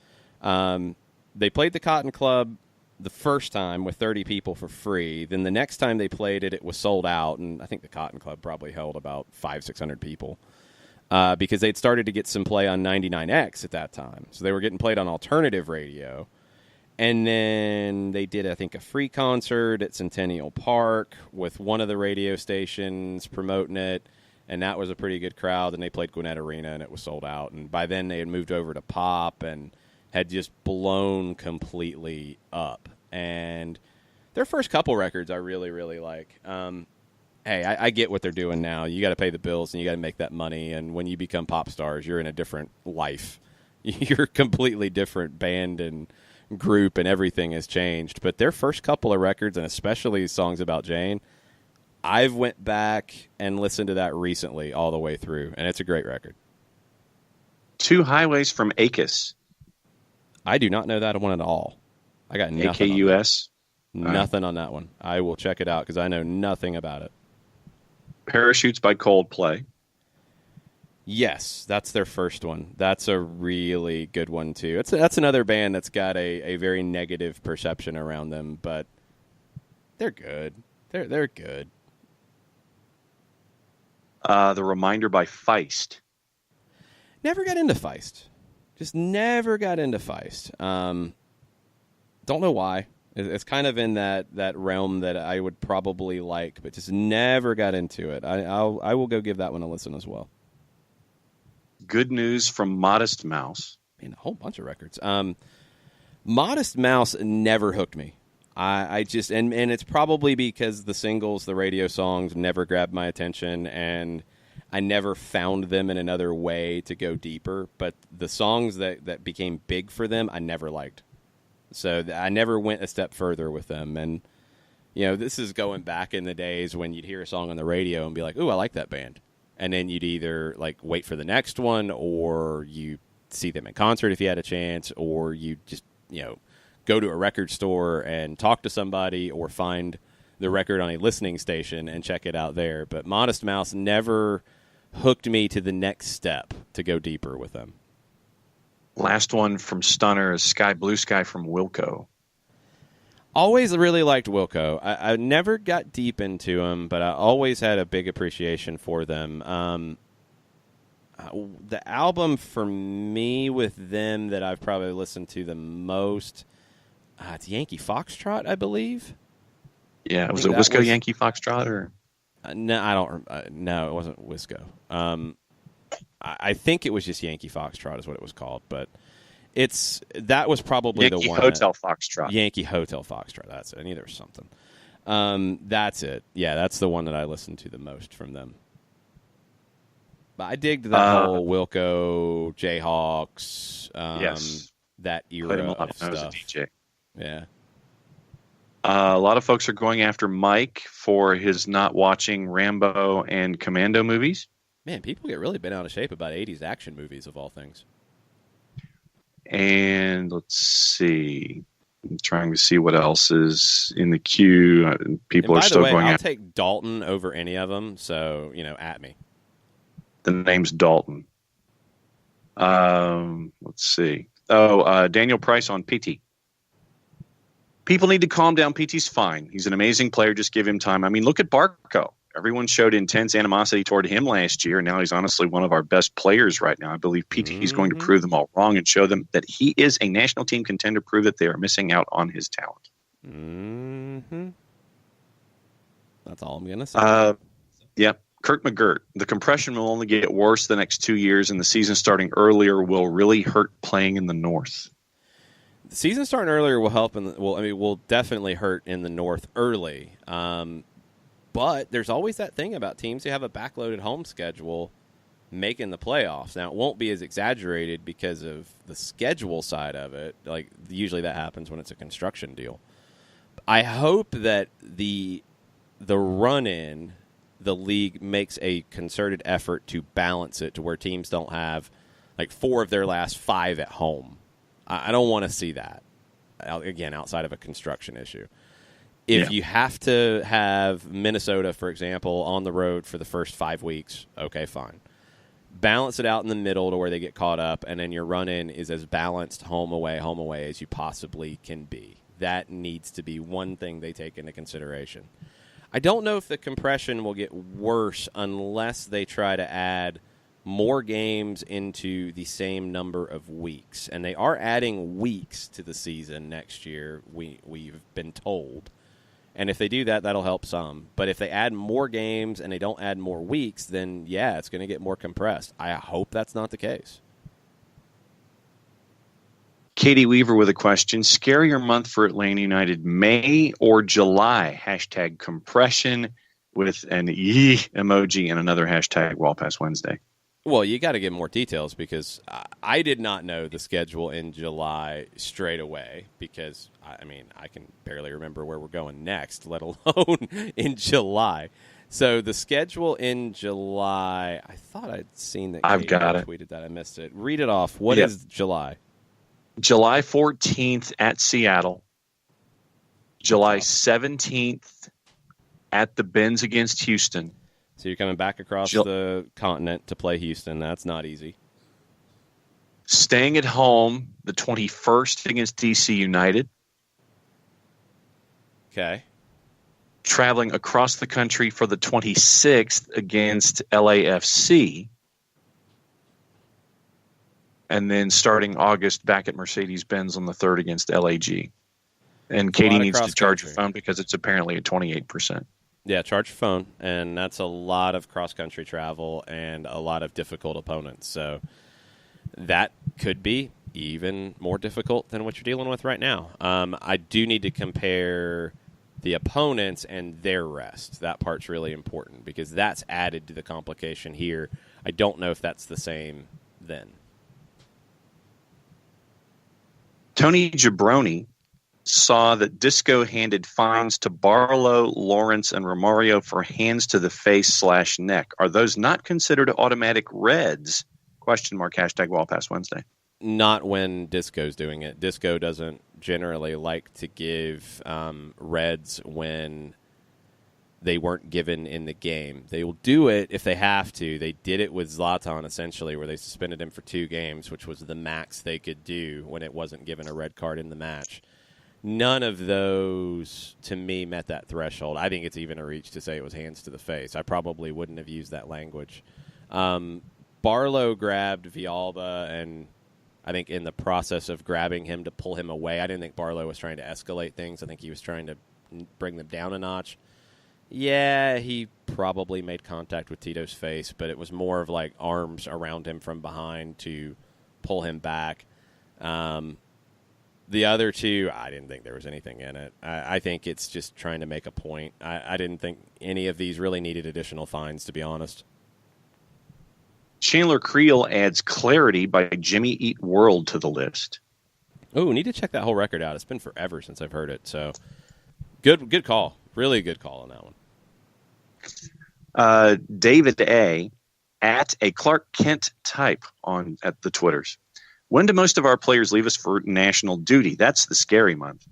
They played the Cotton Club the first time with 30 people for free. Then the next time they played it, it was sold out, and I think the Cotton Club probably held about 500-600 people because they'd started to get some play on 99X at that time. So they were getting played on alternative radio. And then they did, I think, a free concert at Centennial Park with one of the radio stations promoting it, and that was a pretty good crowd. And they played Gwinnett Arena, and it was sold out. And by then they had moved over to pop and had just blown completely up. And their first couple records I really, really like. Hey, I get what they're doing now. You got to pay the bills, and you got to make that money. And when you become pop stars, you're in a different life. You're a completely different band and group, and everything has changed. But their first couple of records, and especially songs about Jane, I've went back and listened to that recently all the way through, and it's a great record. Two Highways from ACUS. I do not know that one at all. I got nothing. AKUS? Nothing on that one. I will check it out because I know nothing about it. Parachutes by Coldplay. Yes, that's their first one. That's a really good one, too. That's another band that's got a very negative perception around them, but they're good. They're good. The Reminder by Feist. Never got into Feist. Just never got into Feist. Don't know why. It's kind of in that realm that I would probably like, but just never got into it. I will go give that one a listen as well. Good News from Modest Mouse. Man, a whole bunch of records. Modest Mouse never hooked me. I just and it's probably because the singles, the radio songs, never grabbed my attention, and I never found them in another way to go deeper. But the songs that became big for them, I never liked. So I never went a step further with them. And, you know, this is going back in the days when you'd hear a song on the radio and be like, ooh, I like that band. And then you'd either, like, wait for the next one, or you see them in concert if you had a chance, or you just, you know, go to a record store and talk to somebody, or find the record on a listening station and check it out there. But Modest Mouse never hooked me to the next step to go deeper with them. Last one from Stunner is Blue Sky from Wilco. Always really liked Wilco. I never got deep into them, but I always had a big appreciation for them. The album for me with them that I've probably listened to the most, it's Yankee Foxtrot, I believe. Yeah, was it Wisco Yankee Foxtrot or? No, I don't. No, it wasn't Wisco. I think it was just Yankee Foxtrot is what it was called, but that was probably Yankee the one. Hotel Foxtrot. Yankee Hotel Foxtrot. That's it. I knew there was something. That's it. Yeah, that's the one that I listened to the most from them. But I digged the whole Wilco, Jayhawks, yes, that era played him a lot of when I was a stuff. DJ. Yeah. A lot of folks are going after Mike for his not watching Rambo and Commando movies. Man, people get really bent out of shape about 80s action movies, of all things. And let's see. I'm trying to see what else is in the queue. People are still going I'll after. take Dalton over any of them, so, you know, at me. The name's Dalton. Let's see. Daniel Price on PT. People need to calm down. PT's fine. He's an amazing player. Just give him time. I mean, look at Barco. Everyone showed intense animosity toward him last year, and now he's honestly one of our best players right now. I believe PT is going to prove them all wrong and show them that he is a national team contender, prove that they are missing out on his talent. Mm-hmm. That's all I'm going to say. Yeah. Kirk McGirt. The compression will only get worse the next 2 years, and the season starting earlier will really hurt playing in the North. The season starting earlier will help, will definitely hurt in the North early. But there's always that thing about teams who have a backloaded home schedule making the playoffs. Now, it won't be as exaggerated because of the schedule side of it. Like, usually that happens when it's a construction deal. I hope that the run-in, the league makes a concerted effort to balance it to where teams don't have, like, 4 of their last 5 at home. I don't want to see that, again, outside of a construction issue. If you have to have Minnesota, for example, on the road for the first 5 weeks, okay, fine. Balance it out in the middle to where they get caught up, and then your run-in is as balanced home away as you possibly can be. That needs to be one thing they take into consideration. I don't know if the compression will get worse unless they try to add more games into the same number of weeks. And they are adding weeks to the season next year, we've been told. And if they do that, that'll help some. But if they add more games and they don't add more weeks, then, yeah, it's going to get more compressed. I hope that's not the case. Katie Weaver with a question. Scarier month for Atlanta United, May or July? Hashtag compression with an E emoji and another hashtag Wall Pass Wednesday. Well, you got to get more details because I did not know the schedule in July straight away because, I mean, I can barely remember where we're going next, let alone in July. So the schedule in July, I thought I'd seen that. I've got it. Tweeted that. I missed it. Read it off. What is July? July 14th at Seattle. July 17th at the Benz against Houston. So you're coming back across the continent to play Houston. That's not easy. Staying at home the 21st against DC United. Okay. Traveling across the country for the 26th against LAFC. And then starting August back at Mercedes-Benz on the 3rd against LAG. And Katie needs to charge her phone because it's apparently at 28%. Yeah, charge your phone, and that's a lot of cross-country travel and a lot of difficult opponents. So that could be even more difficult than what you're dealing with right now. I do need to compare the opponents and their rest. That part's really important because that's added to the complication here. I don't know if that's the same then. Tony Jabroni saw that Disco handed fines to Barlow, Lawrence, and Romario for hands to the face/neck. Are those not considered automatic reds? Hashtag Wall Pass Wednesday. Not when Disco's doing it. Disco doesn't generally like to give reds when they weren't given in the game. They will do it if they have to. They did it with Zlatan, essentially, where they suspended him for 2 games, which was the max they could do when it wasn't given a red card in the match. None of those, to me, met that threshold. I think it's even a reach to say it was hands to the face. I probably wouldn't have used that language. Barlow grabbed Villalba, and I think in the process of grabbing him to pull him away, I didn't think Barlow was trying to escalate things. I think he was trying to bring them down a notch. Yeah, he probably made contact with Tito's face, but it was more of like arms around him from behind to pull him back. The other two, I didn't think there was anything in it. I think it's just trying to make a point. I didn't think any of these really needed additional fines, to be honest. Chandler Creel adds clarity by Jimmy Eat World to the list. Oh, need to check that whole record out. It's been forever since I've heard it. So good call. Really good call on that one. David A. at a Clark Kent type at the Twitters. When do most of our players leave us for national duty? That's the scary month.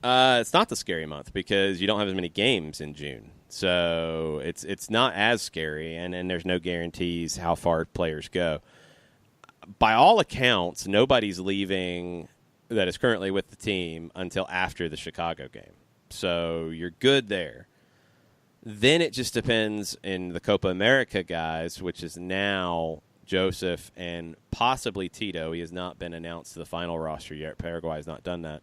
It's not the scary month because you don't have as many games in June. So it's not as scary, and there's no guarantees how far players go. By all accounts, nobody's leaving that is currently with the team until after the Chicago game. So you're good there. Then it just depends in the Copa America guys, which is now Joseph and possibly Tito. He has not been announced to the final roster yet. Paraguay has not done that.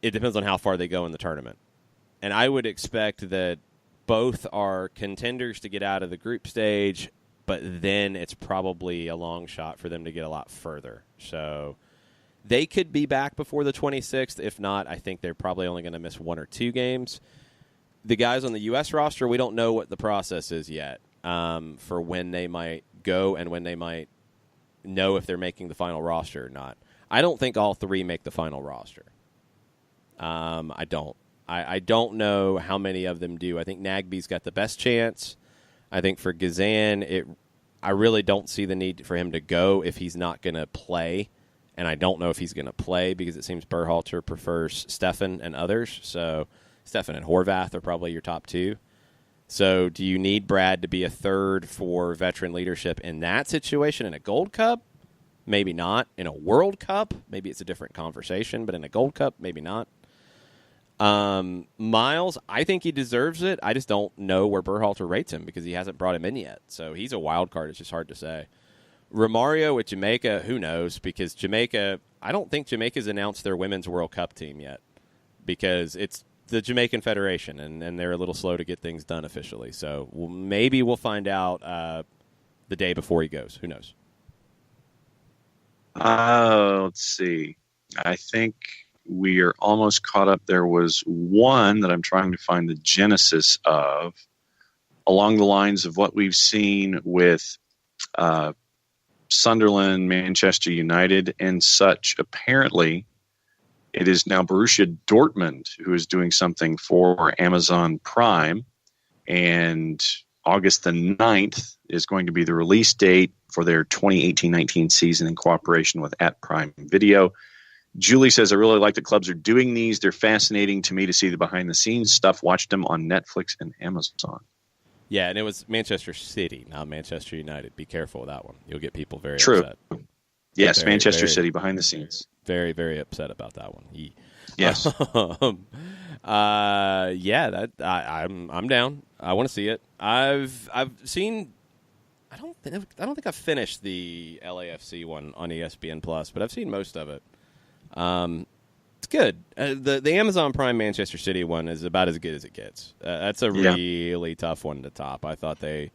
It depends on how far they go in the tournament. And I would expect that both are contenders to get out of the group stage, but then it's probably a long shot for them to get a lot further. So they could be back before the 26th. If not, I think they're probably only going to miss 1 or 2 games. The guys on the U.S. roster, we don't know what the process is yet for when they might go and when they might know if they're making the final roster or not. I don't think all 3 make the final roster. I don't. I don't know how many of them do. I think Nagby's got the best chance. I think for Gazan, I really don't see the need for him to go if he's not going to play. And I don't know if he's going to play because it seems Berhalter prefers Stefan and others. So Stefan and Horvath are probably your top 2. So do you need Brad to be a third for veteran leadership in that situation in a Gold Cup? Maybe not. In a World Cup, maybe it's a different conversation. But in a Gold Cup, maybe not. Miles, I think he deserves it. I just don't know where Berhalter rates him because he hasn't brought him in yet. So he's a wild card. It's just hard to say. Romario with Jamaica, who knows? Because Jamaica, I don't think Jamaica's announced their Women's World Cup team yet because it's the Jamaican Federation, and they're a little slow to get things done officially. So maybe we'll find out the day before he goes. Who knows? Let's see. I think we are almost caught up. There was one that I'm trying to find the genesis of, along the lines of what we've seen with Sunderland, Manchester United, and such. Apparently, it is now Borussia Dortmund who is doing something for Amazon Prime, and August the 9th is going to be the release date for their 2018-19 season in cooperation with @Prime Video. Julie says, I really like that clubs are doing these. They're fascinating to me to see the behind-the-scenes stuff. Watch them on Netflix and Amazon. Yeah, and it was Manchester City, not Manchester United. Be careful with that one. You'll get people very True. upset. Yes, Manchester City behind the scenes. Very, very upset about that one. Yes. I'm down. I want to see it. I've seen. I don't think I've finished the LAFC one on ESPN Plus, but I've seen most of it. It's good. The Amazon Prime Manchester City one is about as good as it gets. That's a really tough one to top. I thought they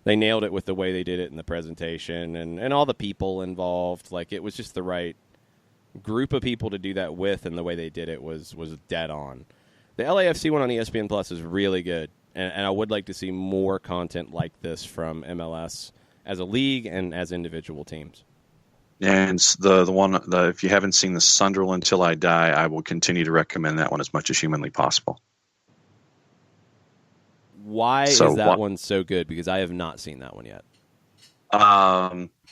nailed it with the way they did it in the presentation and all the people involved. Like, it was just the right group of people to do that with, and the way they did it was dead on. The LAFC one on ESPN Plus is really good, and I would like to see more content like this from MLS as a league and as individual teams. And if you haven't seen the Sunderland Till I Die, I will continue to recommend that one as much as humanly possible. Why is that one so good? Because I have not seen that one yet.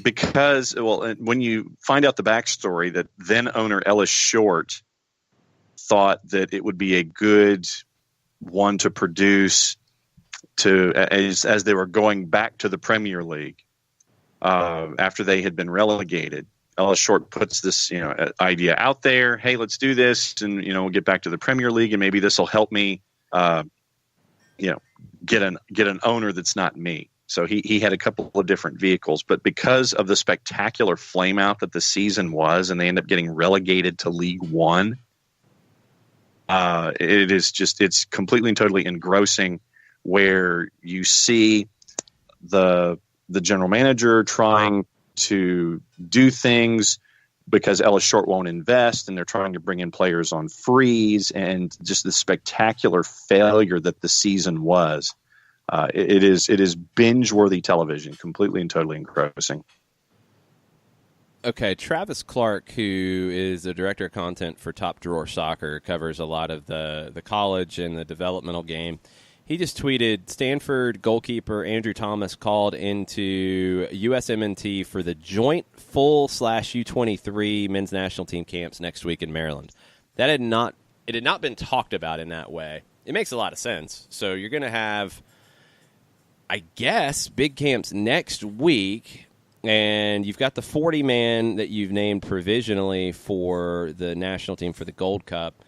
Because, when you find out the backstory, that then owner Ellis Short thought that it would be a good one to produce as they were going back to the Premier League. After they had been relegated, Ellis Short puts this, idea out there. Hey, let's do this, and we'll get back to the Premier League, and maybe this will help me, get an owner that's not me. So he had a couple of different vehicles, but because of the spectacular flame out that the season was, and they end up getting relegated to League One, it's completely and totally engrossing, where you see the general manager trying to do things because Ellis Short won't invest, and they're trying to bring in players on freeze, and just the spectacular failure that the season was. It is binge-worthy television, completely and totally engrossing. Okay, Travis Clark, who is the director of content for Top Drawer Soccer, covers a lot of the college and the developmental game. He just tweeted, Stanford goalkeeper Andrew Thomas called into USMNT for the joint full/U23 men's national team camps next week in Maryland. It had not been talked about in that way. It makes a lot of sense. So you're going to have, I guess, big camps next week, and you've got the 40-man that you've named provisionally for the national team for the Gold Cup.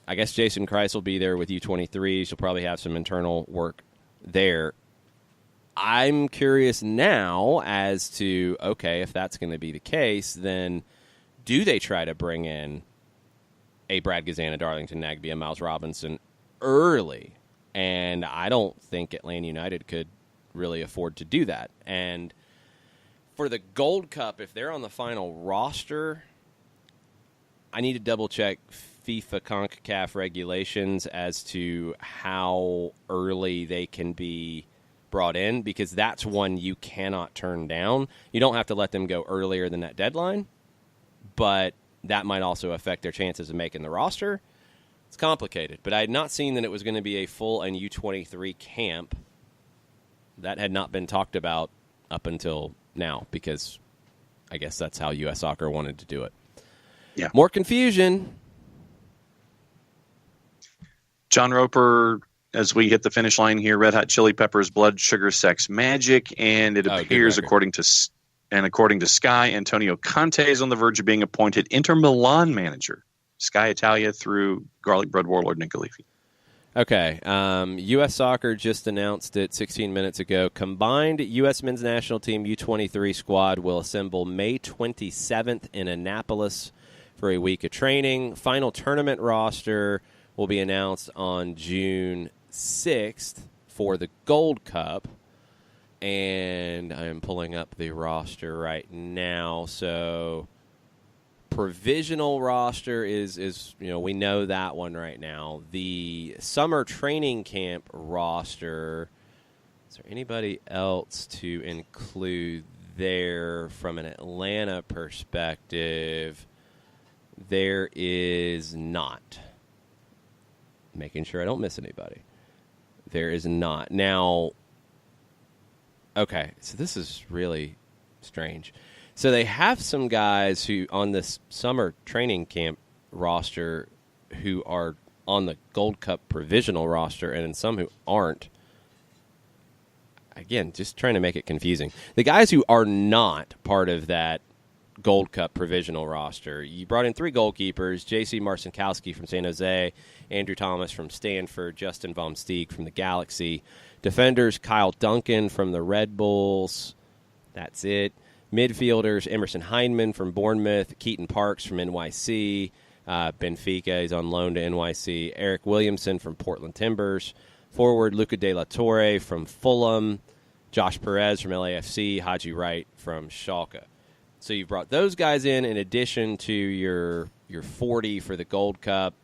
I guess Jason Kreis will be there with U23s. You'll probably have some internal work there. I'm curious now as to, okay, if that's going to be the case, then do they try to bring in a Brad Gazan, a Darlington Nagbe, a Miles Robinson early? And I don't think Atlanta United could really afford to do that. And for the Gold Cup, if they're on the final roster, I need to double-check FIFA CONCACAF regulations as to how early they can be brought in, because that's one you cannot turn down. You don't have to let them go earlier than that deadline, but that might also affect their chances of making the roster. It's complicated, but I had not seen that it was going to be a full and U23 camp. That had not been talked about up until now, because I guess that's how U.S. Soccer wanted to do it. Yeah. More confusion. John Roper, as we hit the finish line here, Red Hot Chili Peppers, Blood, Sugar, Sex, Magic, and it appears, according to Sky, Antonio Conte is on the verge of being appointed Inter Milan manager. Sky Italia through Garlic Bread Warlord Nick Galifi. Okay. U.S. Soccer just announced it 16 minutes ago. Combined U.S. men's national team U23 squad will assemble May 27th in Annapolis for a week of training. Final tournament roster will be announced on June 6th for the Gold Cup. And I am pulling up the roster right now. So provisional roster is we know that one right now. The summer training camp roster, is there anybody else to include there from an Atlanta perspective? There is not. Making sure I don't miss anybody. There is not. Now, okay, so this is really strange. So they have some guys who on this summer training camp roster who are on the Gold Cup provisional roster and some who aren't. Again, just trying to make it confusing. The guys who are not part of that Gold Cup provisional roster, you brought in 3 goalkeepers, J.C. Marcinkowski from San Jose, Andrew Thomas from Stanford, Justin Vom Steeg from the Galaxy. Defenders, Kyle Duncan from the Red Bulls. That's it. Midfielders, Emerson Heineman from Bournemouth, Keaton Parks from NYC, Benfica is on loan to NYC, Eric Williamson from Portland Timbers, forward Luca De La Torre from Fulham, Josh Perez from LAFC, Haji Wright from Schalke. So you've brought those guys in addition to your 40 for the Gold Cup,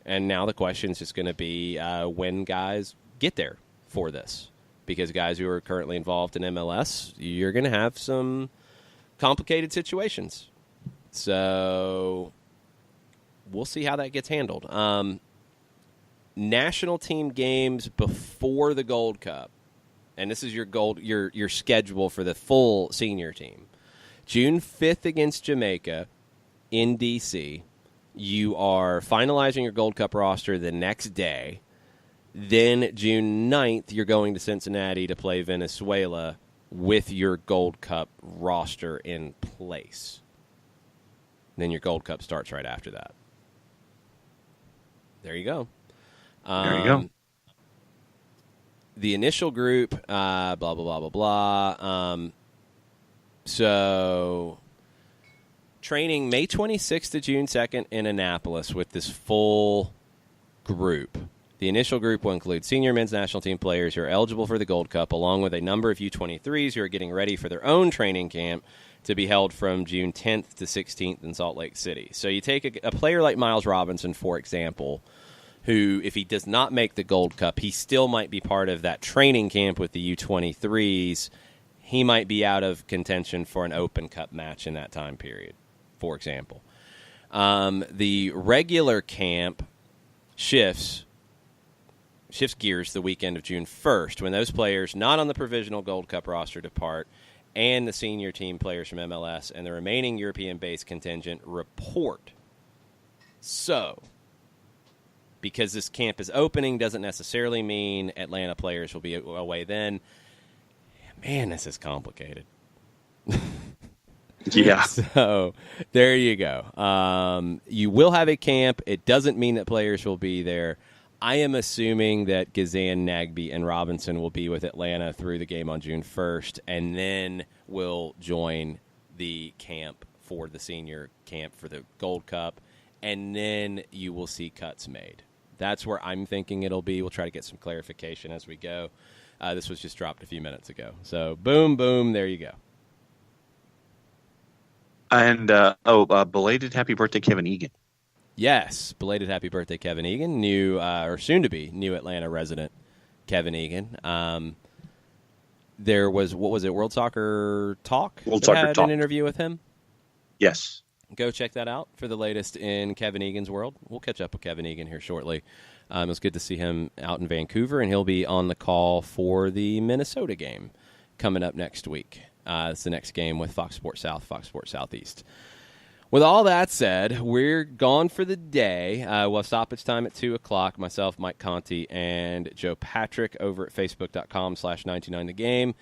and now the question is just going to be when guys get there for this. Because guys who are currently involved in MLS, you're going to have some complicated situations. So we'll see how that gets handled. National team games before the Gold Cup, and this is your schedule for the full senior team. June 5th against Jamaica in D.C. You are finalizing your Gold Cup roster the next day. Then June 9th, you're going to Cincinnati to play Venezuela with your Gold Cup roster in place. Then your Gold Cup starts right after that. There you go. There you go. The initial group, blah, blah, blah, blah, blah. So training May 26th to June 2nd in Annapolis with this full group. The initial group will include senior men's national team players who are eligible for the Gold Cup, along with a number of U23s who are getting ready for their own training camp to be held from June 10th to 16th in Salt Lake City. So you take a player like Miles Robinson, for example, who, if he does not make the Gold Cup, he still might be part of that training camp with the U23s. He might be out of contention for an Open Cup match in that time period, for example. The regular camp shifts gears the weekend of June 1st when those players not on the provisional Gold Cup roster depart and the senior team players from MLS and the remaining European-based contingent report. So, because this camp is opening doesn't necessarily mean Atlanta players will be away then. Man, this is complicated. Yeah. So, there you go. You will have a camp. It doesn't mean that players will be there. I am assuming that Gazan, Nagbe, and Robinson will be with Atlanta through the game on June 1st, and then will join the camp for the senior camp for the Gold Cup, and then you will see cuts made. That's where I'm thinking it'll be. We'll try to get some clarification as we go. This was just dropped a few minutes ago. So, boom, boom, there you go. And, belated happy birthday, Kevin Egan. Yes, belated happy birthday, Kevin Egan, new or soon-to-be new Atlanta resident, Kevin Egan. There was, what was it, World Soccer Talk? World Soccer had Talk. An interview with him? Yes. Go check that out for the latest in Kevin Egan's world. We'll catch up with Kevin Egan here shortly. It was good to see him out in Vancouver, and he'll be on the call for the Minnesota game coming up next week. It's the next game with Fox Sports South, Fox Sports Southeast. With all that said, we're gone for the day. We'll have stoppage time at 2 o'clock. Myself, Mike Conti, and Joe Patrick over at Facebook.com/929thegame.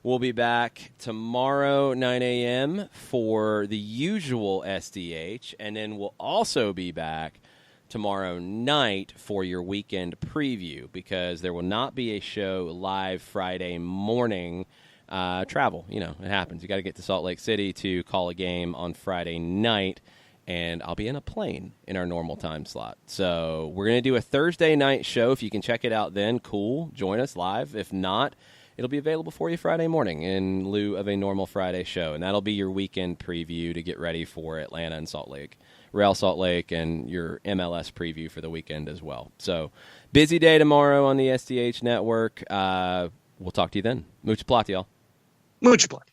We'll be back tomorrow, 9 a.m., for the usual SDH, and then we'll also be back tomorrow night for your weekend preview, because there will not be a show live Friday morning. Travel, it happens. You got to get to Salt Lake City to call a game on Friday night, and I'll be in a plane in our normal time slot. So we're going to do a Thursday night show. If you can check it out then, cool. Join us live. If not, it'll be available for you Friday morning in lieu of a normal Friday show, and that'll be your weekend preview to get ready for Atlanta and Salt Lake, Real Salt Lake, and your MLS preview for the weekend as well. So busy day tomorrow on the SDH network. We'll talk to you then. Much plot, y'all. Much plot.